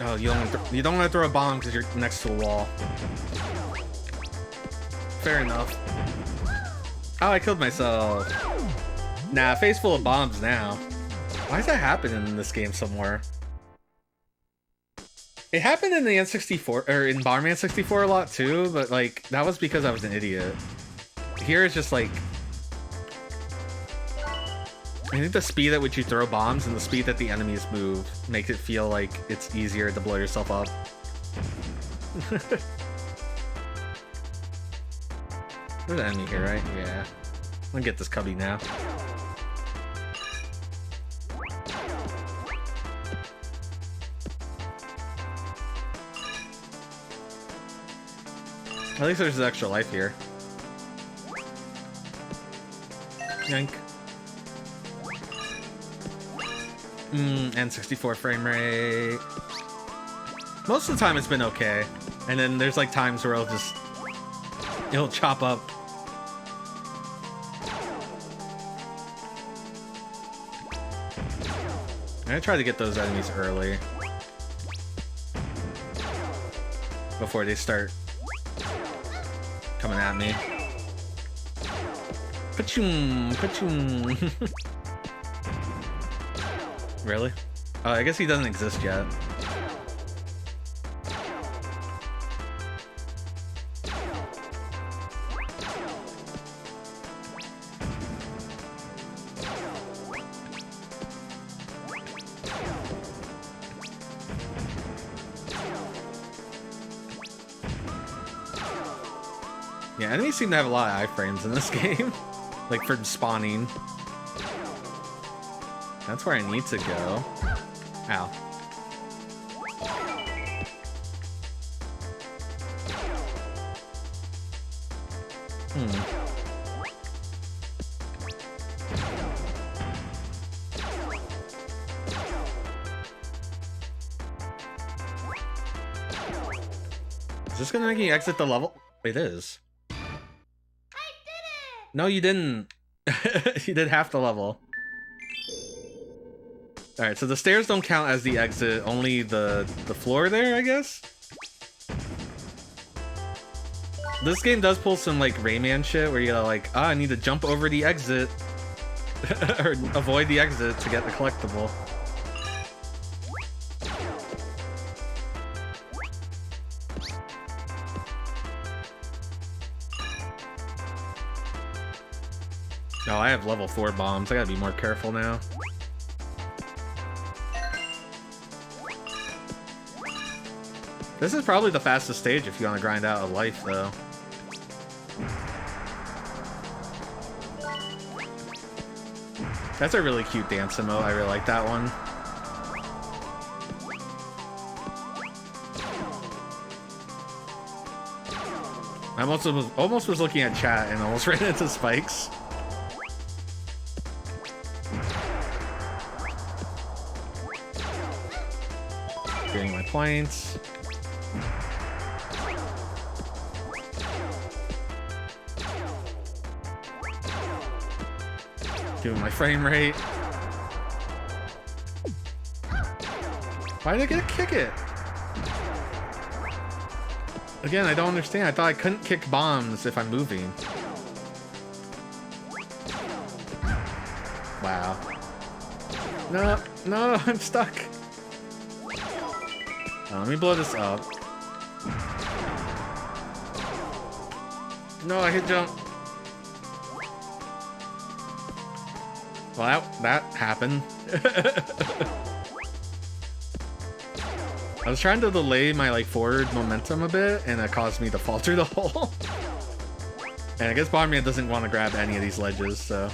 Oh, you don't want to throw a bomb because you're next to a wall. Fair enough. Oh, I killed myself. Nah, face full of bombs now. Why does that happen in this game somewhere? It happened in the N64, or in Bomberman 64 a lot too, but like, that was because I was an idiot. Here it's just like... I think the speed at which you throw bombs and the speed that the enemies move makes it feel like it's easier to blow yourself up. There's an enemy here, right? Yeah. I'm gonna get this cubby now. At least there's an extra life here. Yank. N64 frame rate. Most of the time it's been okay. And then there's like times where it'll chop up. I'm gonna try to get those enemies early. Before they start coming at me. Pachoom, pachoom. Really? Oh, I guess he doesn't exist yet. Yeah, enemies seem to have a lot of iframes in this game. Like for spawning. That's where I need to go. Ow. Is this gonna make me exit the level? It is. I did it! No, you didn't. You did half the level. Alright, so the stairs don't count as the exit, only the floor there, I guess? This game does pull some, like, Rayman shit, where you gotta, like, I need to jump over the exit, or avoid the exit to get the collectible. Oh, I have level 4 bombs, I gotta be more careful now. This is probably the fastest stage if you want to grind out a life, though. That's a really cute dance emote. I really like that one. I almost was looking at chat and almost ran into spikes. Getting my points. Giving my frame rate. Why did I get to kick it? Again, I don't understand. I thought I couldn't kick bombs if I'm moving. Wow. No, no, I'm stuck. Let me blow this up. No, I hit jump. Well, that happened. I was trying to delay my like forward momentum a bit, and it caused me to fall through the hole. And I guess Bomberman doesn't want to grab any of these ledges, so.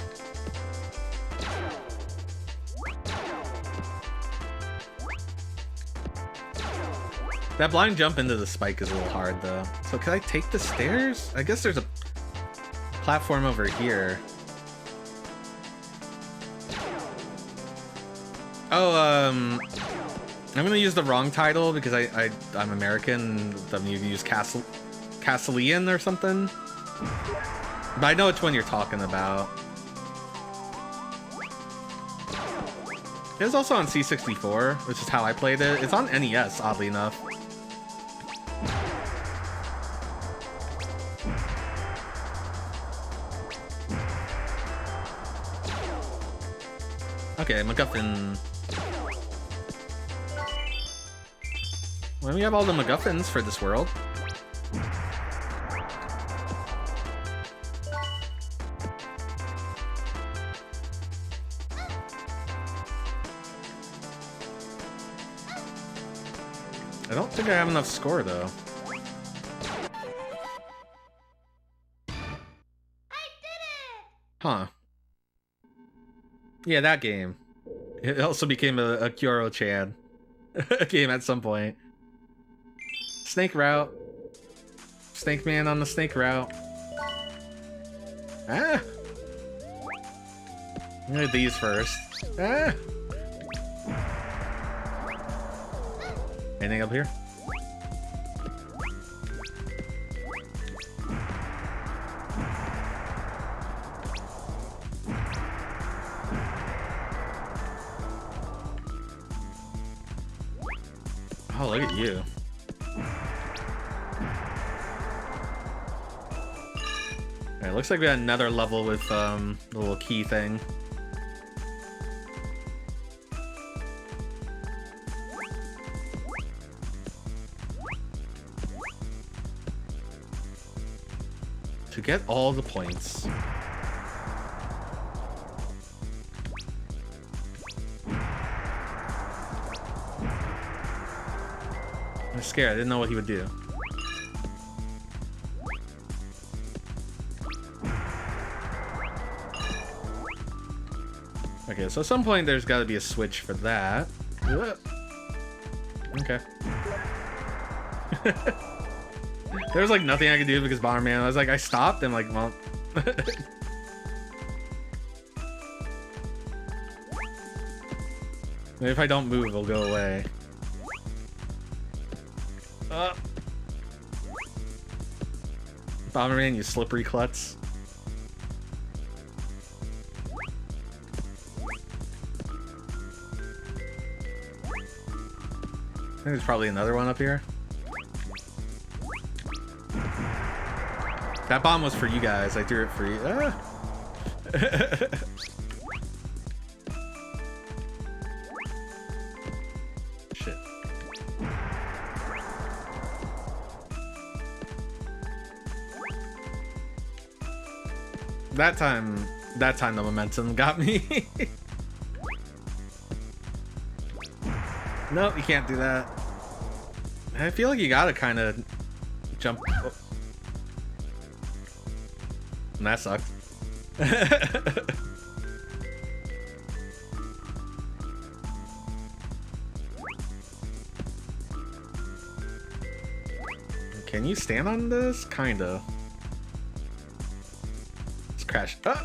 That blind jump into the spike is a little hard, though. So can I take the stairs? I guess there's a platform over here. Oh, I'm gonna use the wrong title because I'm American. I'm gonna use Castilian or something. But I know which one you're talking about. It was also on C64, which is how I played it. It's on NES, oddly enough. Okay, MacGuffin. Well, we have all the MacGuffins for this world. I don't think I have enough score, though. I did it! Huh. Yeah, that game. It also became a Kyoro-chan game at some point. Snake route. Snake man on the snake route. Ah! I'm gonna do these first. Ah! Anything up here? Oh, look at you. Alright, looks like we got another level with the little key thing. To get all the points. I was scared. I didn't know what he would do. Okay, so at some point there's got to be a switch for that. Okay. There was like nothing I could do because Bomberman. I was like, I stopped and like, well. Maybe if I don't move, it'll go away. Bomberman, you slippery klutz. I think there's probably another one up here. That bomb was for you guys. I threw it for you. Ah. Shit. That time the momentum got me. Nope, you can't do that. I feel like you gotta kind of jump. Oh. And that sucked. Can you stand on this? Kinda. Let's crash. Ah!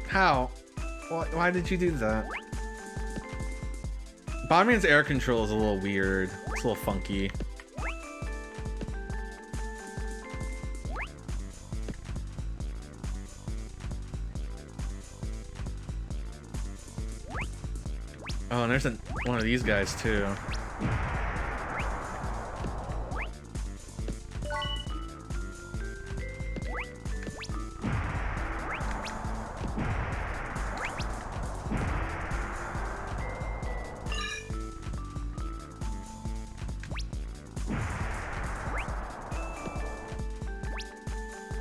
How? Why did you do that? Bomberman's air control is a little weird. It's a little funky. Oh, and there's one of these guys too.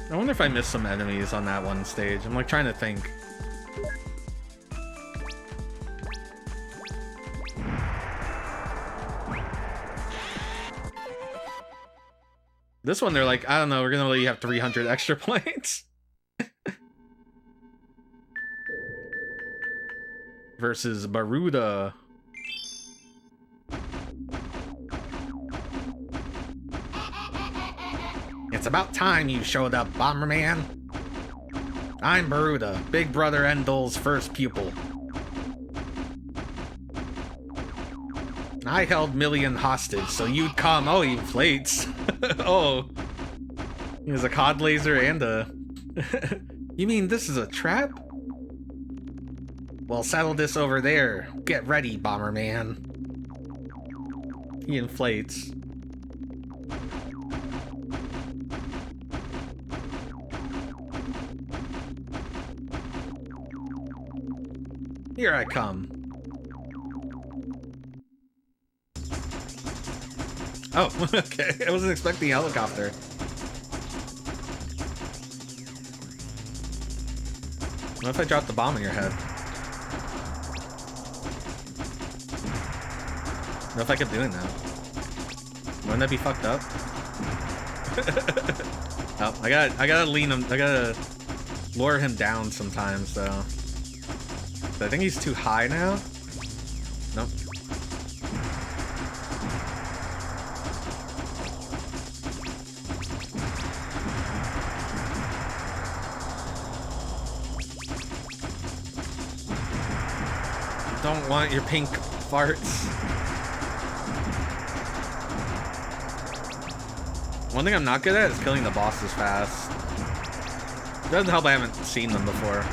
I wonder if I missed some enemies on that one stage. I'm like trying to think. This one, they're like, I don't know, we're gonna let you have 300 extra points. Versus Baruda. It's about time you showed up, Bomberman. I'm Baruda, Big Brother Endol's first pupil. I held Millian hostage, so you'd come. Oh, he inflates. Oh. He has a cod laser and a... You mean this is a trap? Well, settle this over there. Get ready, Bomberman. He inflates. Here I come. Oh, okay. I wasn't expecting a helicopter. What if I drop the bomb in your head? What if I kept doing that? Wouldn't that be fucked up? Oh, I gotta lean him. I gotta lure him down sometimes, though. So I think he's too high now. Nope. Don't want your pink farts. One thing I'm not good at is killing the bosses fast. It doesn't help I haven't seen them before.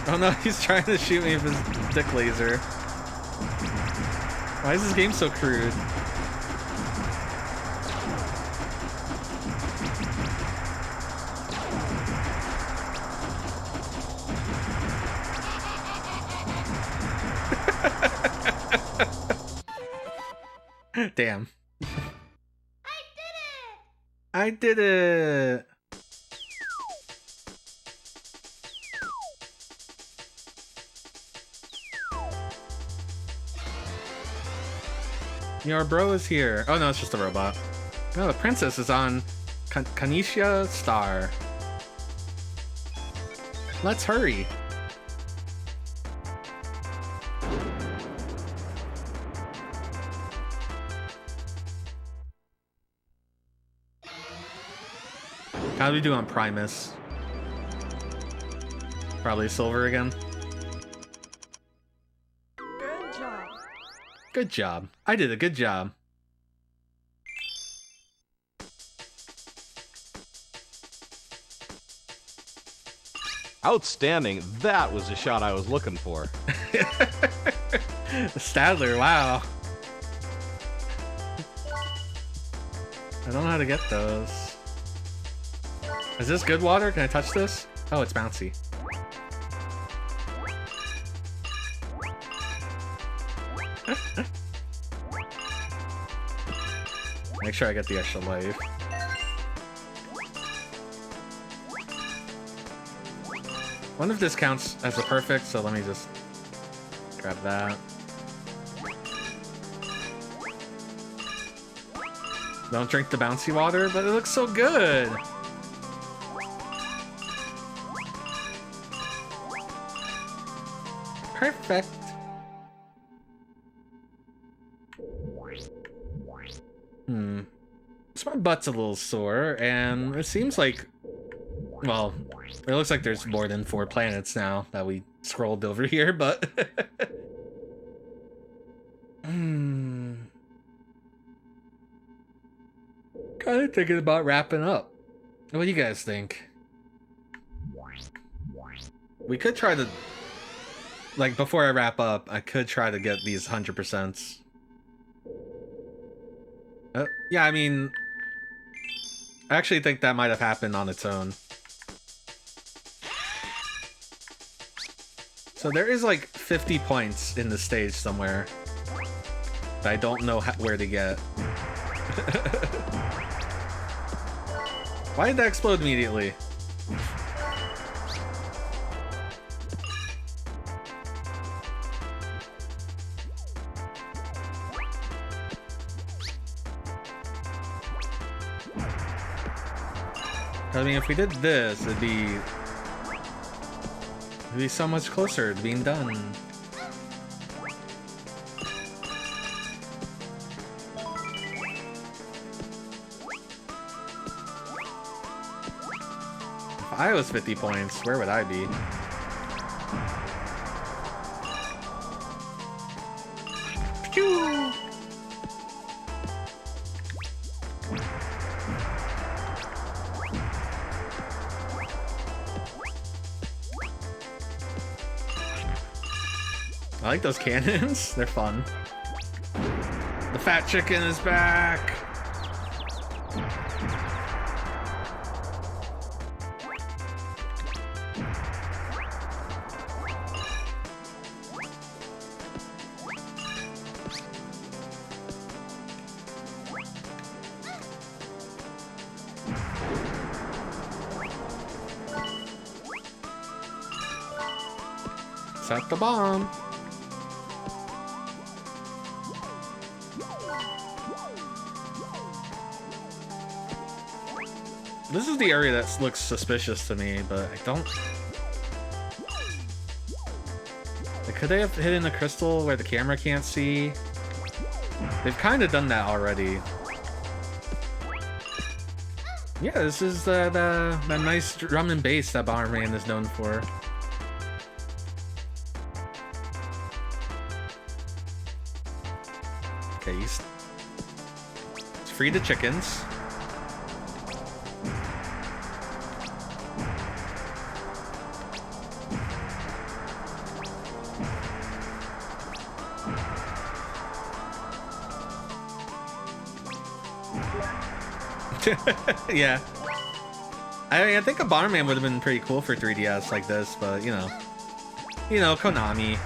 Oh no, he's trying to shoot me with his dick laser. Why is this game so crude? Damn. I did it! Your bro is here. Oh no, it's just a robot. No, the princess is on Kanisha Star. Let's hurry. How do we do on Primus? Probably silver again. Good job. Good job. I did a good job. Outstanding. That was the shot I was looking for. Stadler, wow. I don't know how to get those. Is this good water? Can I touch this? Oh, it's bouncy. Make sure I get the extra life. Wonder if this counts as a perfect, so let me just grab that. Don't drink the bouncy water, but it looks so good! Perfect! So my butt's a little sore, and it seems like... Well, it looks like there's more than 4 planets now that we scrolled over here, but... Kind of thinking about wrapping up. What do you guys think? We could try to... Like, before I wrap up, I could try to get these 100%. Yeah, I mean... I actually think that might have happened on its own. So there is like 50 points in the stage somewhere that I don't know where to get. Why did that explode immediately? I mean, if we did this, it'd be so much closer to being done. If I was 50 points, where would I be? Phew! I like those cannons. They're fun. The fat chicken is back. Set the bomb. This is the area that looks suspicious to me, but I don't... Like, could they have hidden a crystal where the camera can't see? They've kind of done that already. Yeah, this is the nice drum and bass that Bomberman is known for. Okay, let's free the chickens. Yeah. I mean, I think a Bomberman would have been pretty cool for 3DS like this, but you know, Konami.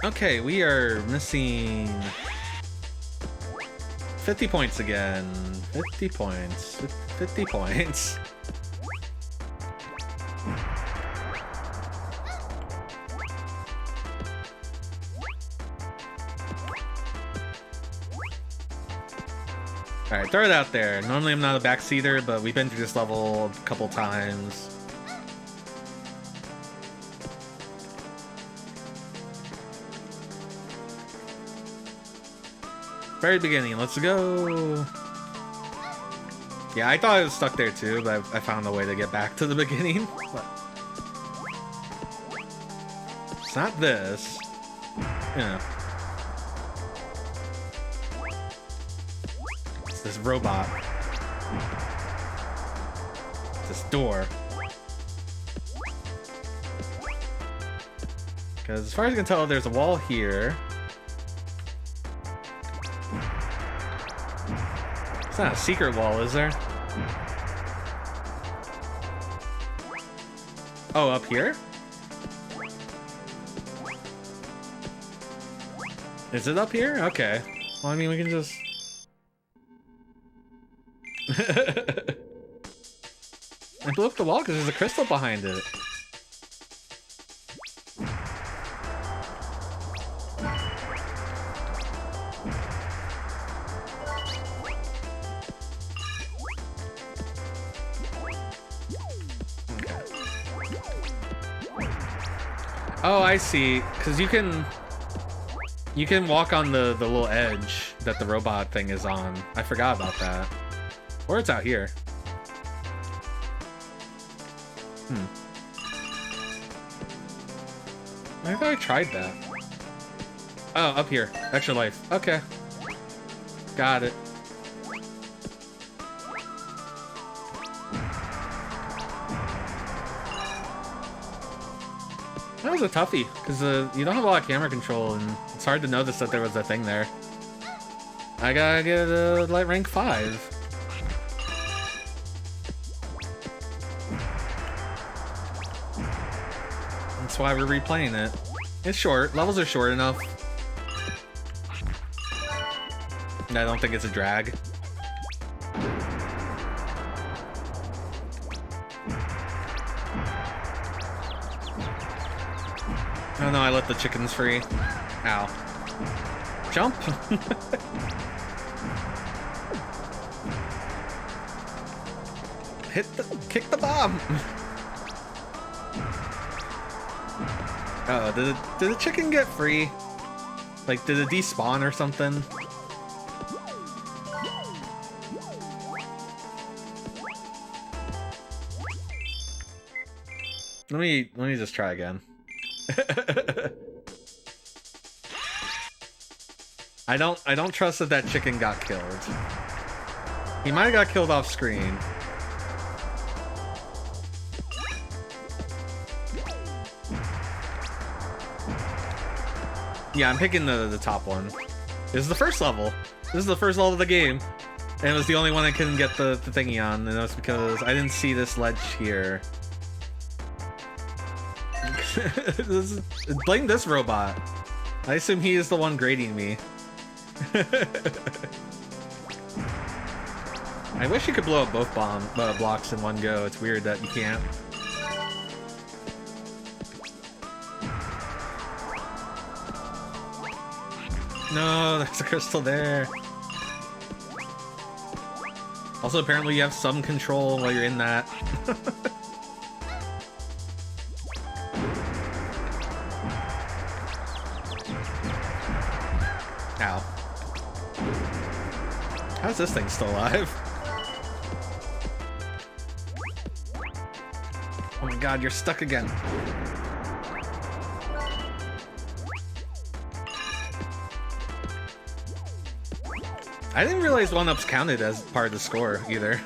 Okay, we are missing 50 points again. 50 points. 50 points. Alright, throw it out there. Normally I'm not a backseater, but we've been through this level a couple times. Very beginning, let's go! Yeah, I thought I was stuck there too, but I found a way to get back to the beginning. But it's not this. You know. This robot. This door. Because as far as I can tell, there's a wall here. It's not a secret wall, is there? Oh, up here? Is it up here? Okay. Well, I mean, we can just... blew up the wall because there's a crystal behind it. Oh, I see. Because you can walk on the little edge that the robot thing is on. I forgot about that. Or it's out here. I thought I tried that. Oh, up here. Extra life. Okay. Got it. That was a toughie, because you don't have a lot of camera control, and it's hard to notice that there was a thing there. I gotta get a light rank 5. That's why we're replaying it. It's short. Levels are short enough. And I don't think it's a drag. Oh no, I let the chickens free. Ow. Jump! Kick the bomb! Oh, did the chicken get free? Like, did it despawn or something? Let me just try again. I don't trust that chicken got killed. He might have got killed off screen. Yeah, I'm picking the top one. This is the first level. This is the first level of the game. And it was the only one I couldn't get the thingy on, and that's because I didn't see this ledge here. Blame this robot. I assume he is the one grading me. I wish you could blow up both blocks in one go. It's weird that you can't. No, there's a crystal there. Also, apparently you have some control while you're in that. Ow. How's this thing still alive? Oh my god, you're stuck again. I didn't realize 1-ups counted as part of the score, either.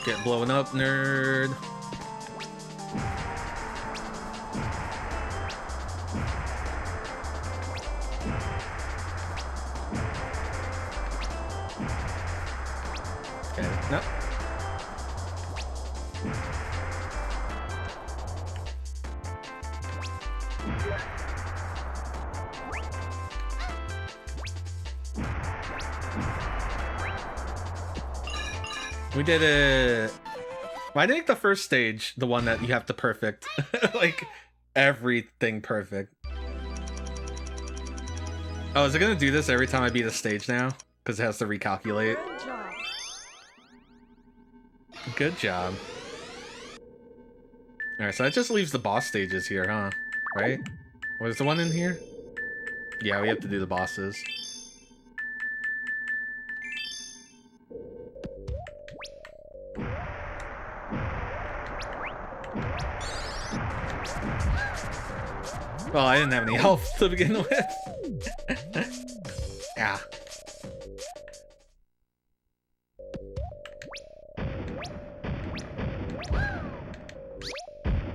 Get blown up, nerd. Nope. We did it. Well, I think the first stage, the one that you have to perfect, like everything perfect. Oh, is it gonna do this every time I beat a stage now? Because it has to recalculate. Good job. Alright, so that just leaves the boss stages here, huh? Right? Was the one in here? Yeah, we have to do the bosses. Well, I didn't have any health to begin with. Yeah.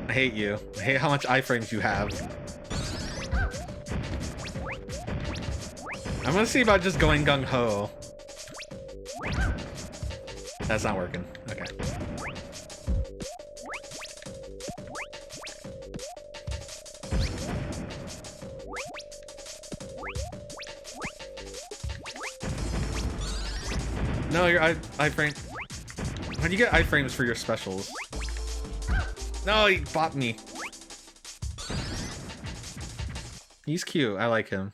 I hate you. I hate how much iframes you have. I'm gonna see about just going gung-ho. That's not working. Okay. No, your iframe. How do you get iframes for your specials? No, he bought me. He's cute. I like him.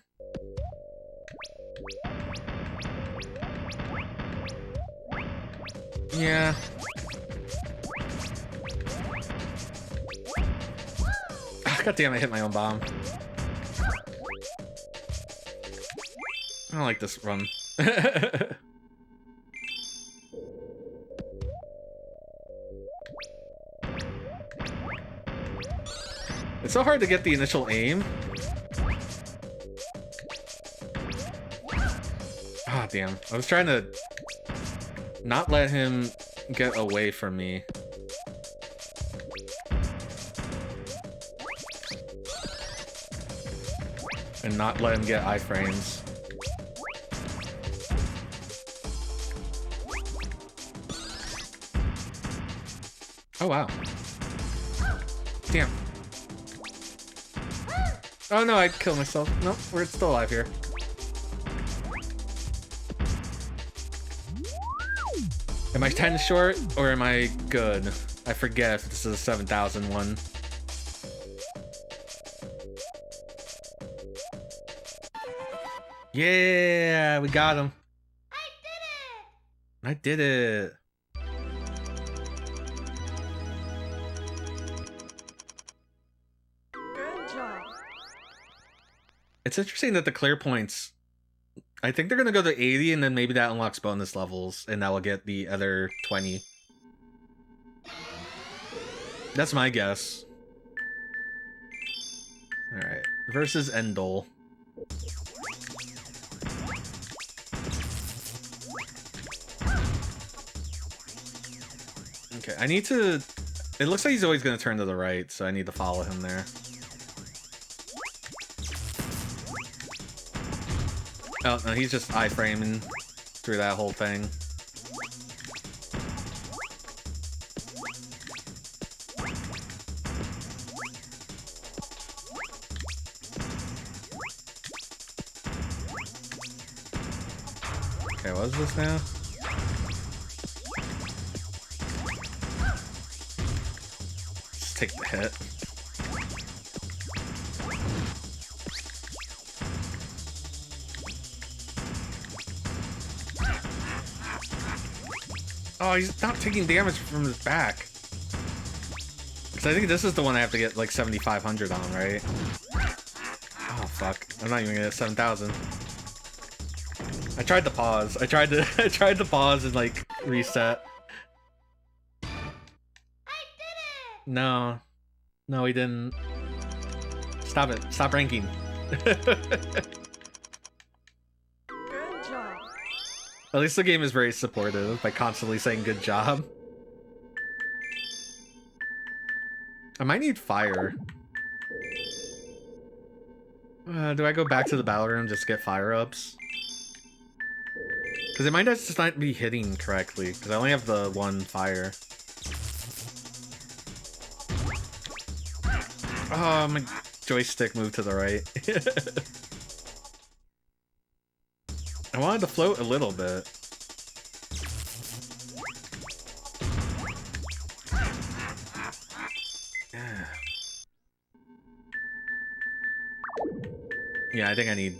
Yeah. God damn, I hit my own bomb. I don't like this run. It's so hard to get the initial aim. Ah, damn. I was trying to not let him get away from me. And not let him get iframes. Oh, wow. Damn. Oh no, I'd kill myself. Nope, we're still alive here. Am I 10 short or am I good? I forget if this is a 7,000 one. Yeah, we got him. I did it. Good job. It's interesting that the clear points, I think they're gonna go to 80 and then maybe that unlocks bonus levels and that will get the other 20. That's my guess. Alright, versus Endol. Okay, I need to... It looks like he's always gonna turn to the right, so I need to follow him there. Oh, no, he's just iframing through that whole thing. Okay, what is this now? Just take the hit. Oh, he's not taking damage from his back. Because I think this is the one I have to get like 7,500 on, right? Oh, fuck. I'm not even gonna get 7,000. I tried to pause. I tried to pause and like reset. I did it! No. No, he didn't. Stop it. Stop ranking. Good job. At least the game is very supportive by constantly saying good job. I might need fire. Do I go back to the battle room just to get fire ups? Because it might just not be hitting correctly, because I only have the one fire. Oh, my joystick moved to the right. I wanted to float a little bit. Yeah, I think I need...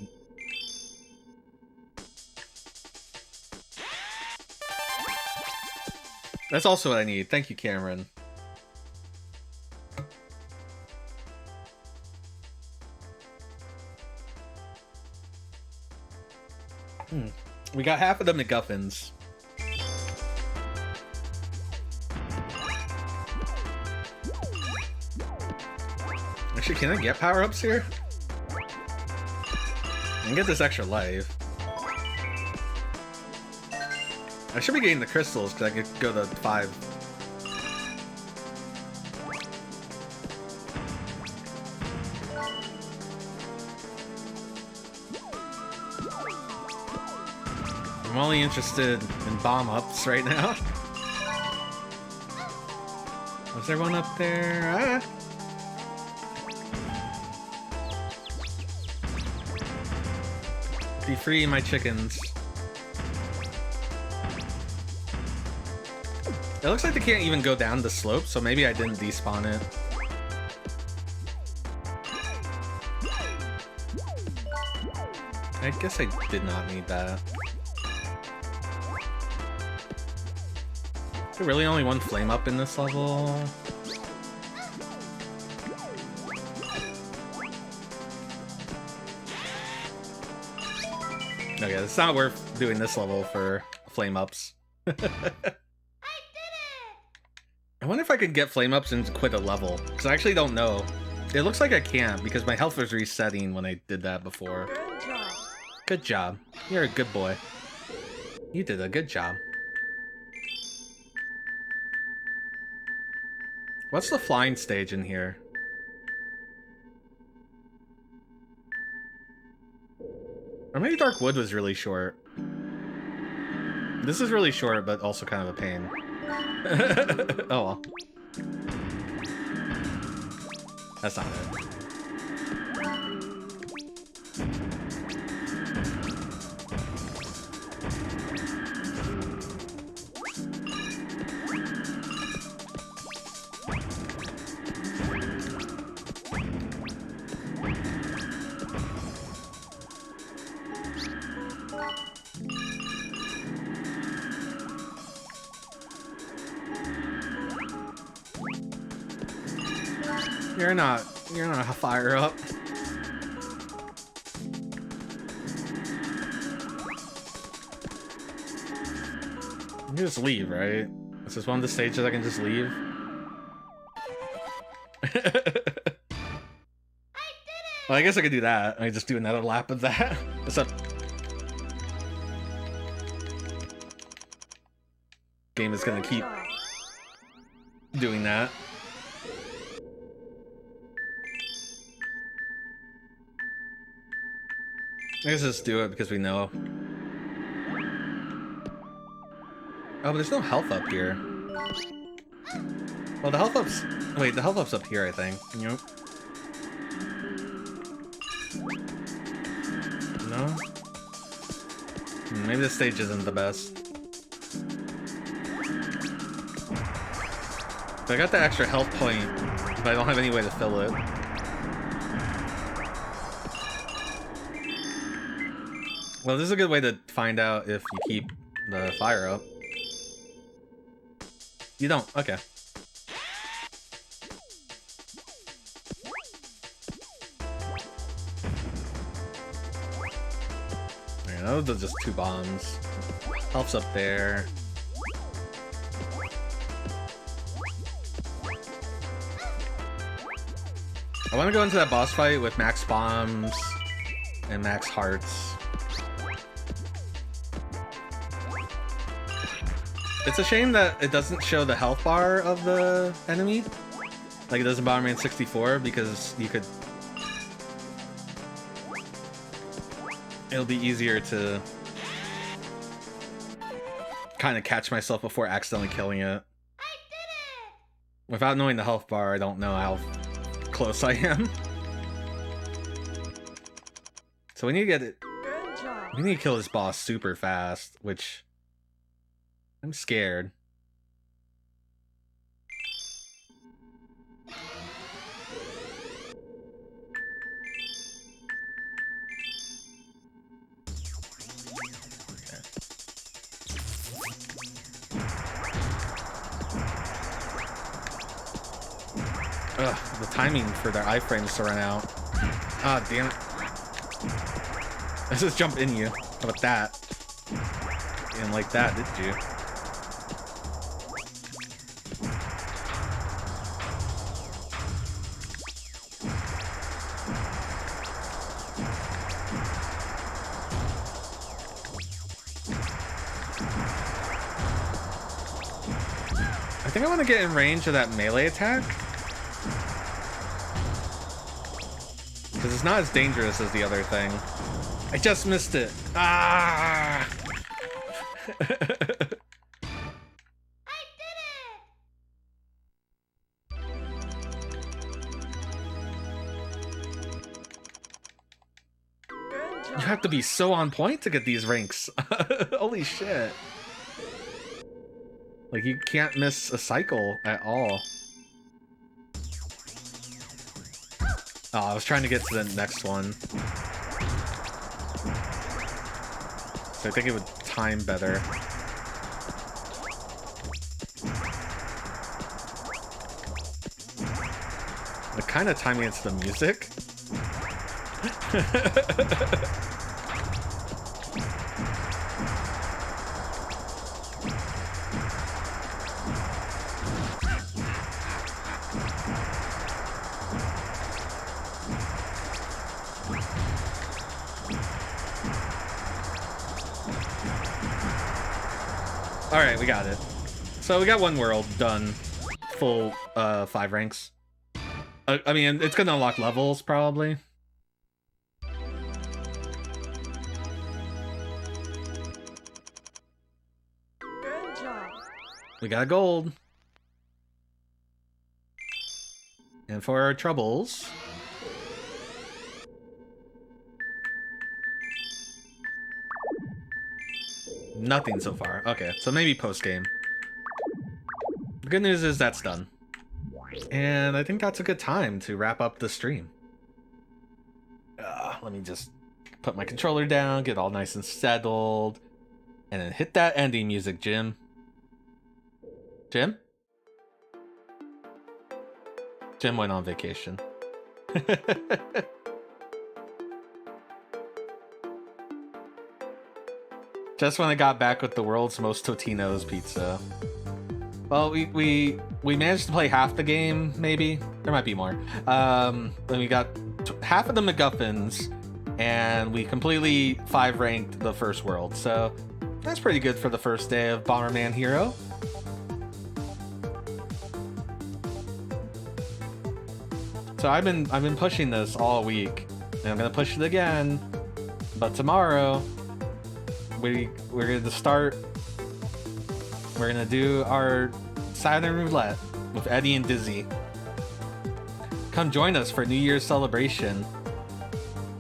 That's also what I need. Thank you, Cameron. We got half of the MacGuffins. Actually, can I get power-ups here? I can get this extra life. I should be getting the crystals because I could go to 5. I'm only interested in bomb ups right now. Was there one up there? Ah. Be free, my chickens. It looks like they can't even go down the slope, so maybe I didn't despawn it. I guess I did not need that. Is there really only one flame up in this level? Okay, it's not worth doing this level for flame ups. I wonder if I could get flame ups and quit a level, because I actually don't know. It looks like I can't, because my health was resetting when I did that before. Good job. Good job. You're a good boy. You did a good job. What's the flying stage in here? Or maybe Dark Wood was really short. This is really short, but also kind of a pain. Oh well. That's not it. You're not a fire up. You can just leave, right? This is one of the stages I can just leave. Well, I guess I could do that. I just do another lap of that. What's up? Game is gonna keep doing that. Let's just do it because we know. Oh, but there's no health up here. Well, the health up's... Wait, the health up's up here, I think. Nope. No? Maybe this stage isn't the best. So I got the extra health point, but I don't have any way to fill it. Well, this is a good way to find out if you keep the fire up. You don't, okay. Alright, those are just 2 bombs. Health's up there. I want to go into that boss fight with max bombs and max hearts. It's a shame that it doesn't show the health bar of the enemy, like it does in Bomberman 64, because you could... It'll be easier to kind of catch myself before accidentally killing it. Without knowing the health bar, I don't know how close I am. So we need to get it... Good job. We need to kill this boss super fast, which... I'm scared. Ugh, the timing for their iframes to run out. Ah, damn it. Let's just jump in you. How about that? You didn't like that, did you? I think I want to get in range of that melee attack. Because it's not as dangerous as the other thing. I just missed it. Ah! I did it! have to be so on point to get these ranks. Holy shit. Like, you can't miss a cycle at all. Oh, I was trying to get to the next one. So I think it would time better. The kind of timing it's the music. Alright, we got it. So we got one world done. Full 5 ranks. I mean, it's gonna unlock levels, probably. Good job. We got a gold. And for our troubles... Nothing so far. Okay, so maybe post-game. The good news is that's done. And I think that's a good time to wrap up the stream. Let me just put my controller down, get all nice and settled, and then hit that ending music, Jim. Jim? Jim went on vacation. Just when I got back with the world's most Totino's pizza. Well, we managed to play half the game, maybe. There might be more. Then we got half of the MacGuffins, and we completely 5 ranked the first world. So that's pretty good for the first day of Bomberman Hero. So I've been pushing this all week, and I'm gonna push it again. But tomorrow, we're gonna start. We're gonna do our Saturn roulette with Eddie and Dizzy. Come join us for New Year's celebration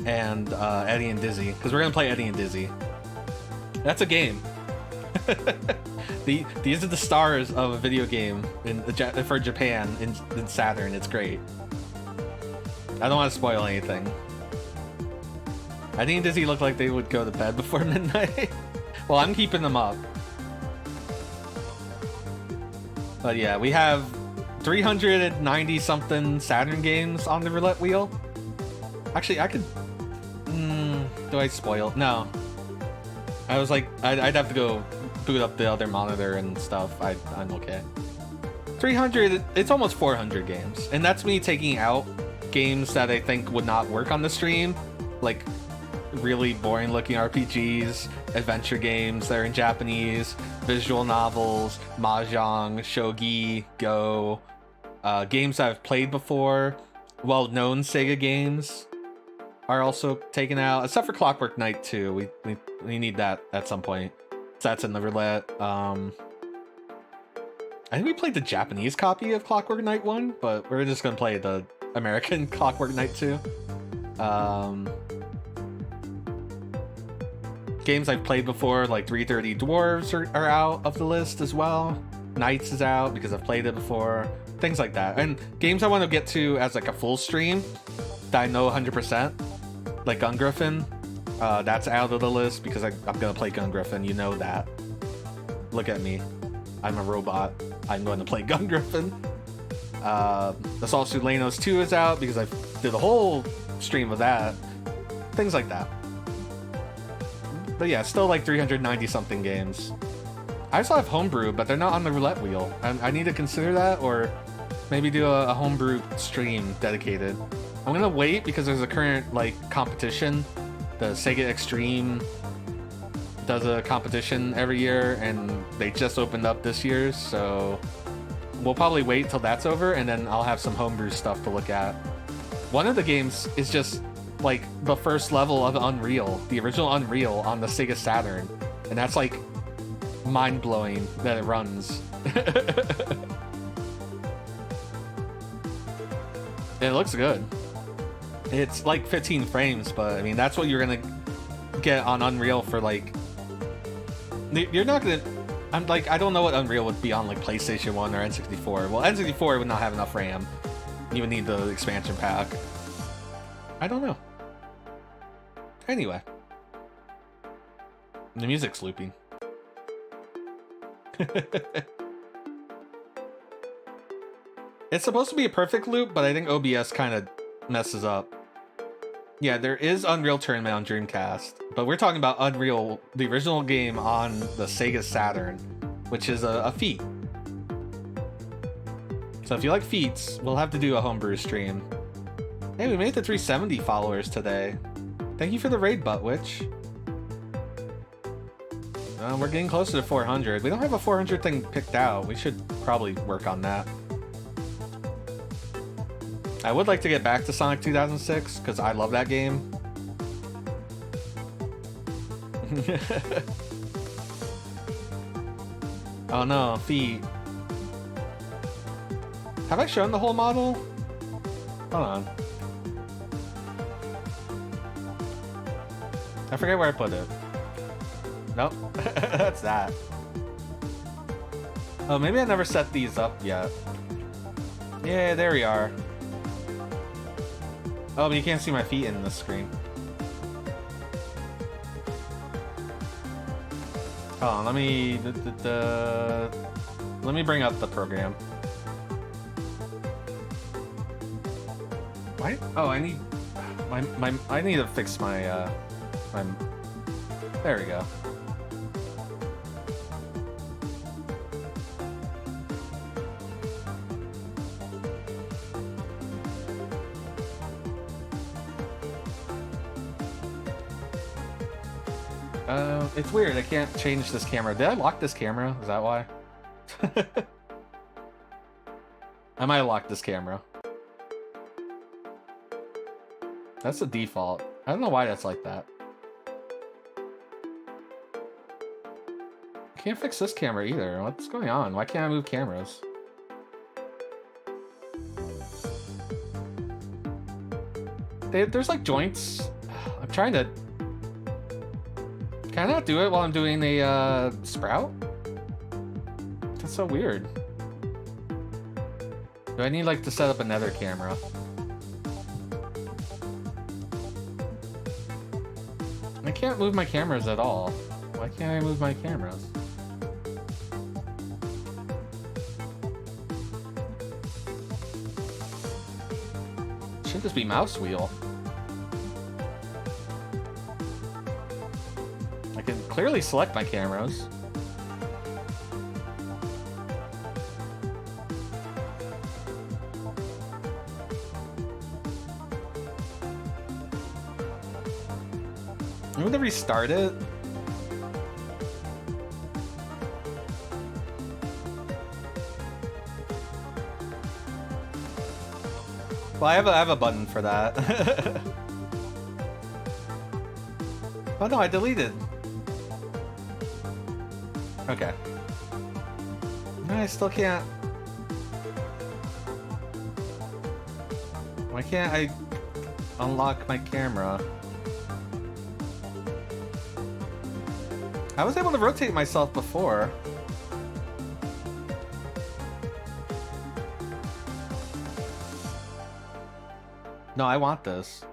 and Eddie and Dizzy, because we're gonna play Eddie and Dizzy. That's a game. These are the stars of a video game for Japan in Saturn. It's great. I don't want to spoil anything. Eddie and Dizzy look like they would go to bed before midnight. Well, I'm keeping them up. But yeah, we have 390 something Saturn games on the roulette wheel. Actually, I could... do I spoil? No. I was like, I'd have to go boot up the other monitor and stuff. I'm okay. 300, it's almost 400 games. And that's me taking out games that I think would not work on the stream. Like, really boring looking RPGs, adventure games that are in Japanese, visual novels, mahjong, shogi, go, games that I've played before, well-known Sega games are also taken out, except for Clockwork Knight 2. We need that at some point. So that's in the roulette. I think we played the Japanese copy of Clockwork Knight 1, but we're just gonna play the American Clockwork Knight 2. Games I've played before, like 330 Dwarves are out of the list as well. Knights is out because I've played it before. Things like that. And games I want to get to as like a full stream that I know 100%. Like Gun Griffin. That's out of the list because I'm going to play Gun Griffin. You know that. Look at me. I'm a robot. I'm going to play Gun Griffin. Assault Sulenos 2 is out because I did a whole stream of that. Things like that. But yeah, still like 390 something games. I also have homebrew, but they're not on the roulette wheel. I need to consider that, or maybe do a homebrew stream dedicated. I'm gonna wait because there's a current like competition. The Sega Extreme does a competition every year, and they just opened up this year, so we'll probably wait till that's over, and then I'll have some homebrew stuff to look at. One of the games is just like the first level of Unreal, the original Unreal on the Sega Saturn, and that's like mind-blowing that it runs. It looks good. It's like 15 frames, but I mean that's what you're gonna get on Unreal for like... You're not gonna... I'm like, I don't know what Unreal would be on like PlayStation 1 or N64. Well, N64 would not have enough RAM. You would need the expansion pack. I don't know. Anyway. The music's looping. It's supposed to be a perfect loop, but I think OBS kind of messes up. Yeah, there is Unreal Tournament on Dreamcast, but we're talking about Unreal, the original game on the Sega Saturn, which is a feat. So if you like feats, we'll have to do a homebrew stream. Hey, we made the 370 followers today. Thank you for the raid, Buttwitch. We're getting closer to 400. We don't have a 400 thing picked out. We should probably work on that. I would like to get back to Sonic 2006, because I love that game. Oh no, feet. Have I shown the whole model? Hold on. I forget where I put it. Nope, that's that. Oh, maybe I never set these up yet. Yeah, there we are. Oh, but you can't see my feet in the screen. Hold on, let me... Let me bring up the program. Why? Oh, I need... I need to fix my, There we go. It's weird, I can't change this camera. Did I lock this camera? Is that why? I might have locked this camera. That's the default. I don't know why that's like that. I can't fix this camera either. What's going on? Why can't I move cameras? There's like joints. I'm trying to... Can I not do it while I'm doing a sprout? That's so weird. Do I need like to set up another camera? I can't move my cameras at all. Why can't I move my cameras? It should just be mouse wheel. I can clearly select my cameras. I'm gonna restart it. Well, I have a button for that. Oh no, I deleted. Okay. No, I still can't. Why can't I unlock my camera? I was able to rotate myself before. No, I want this.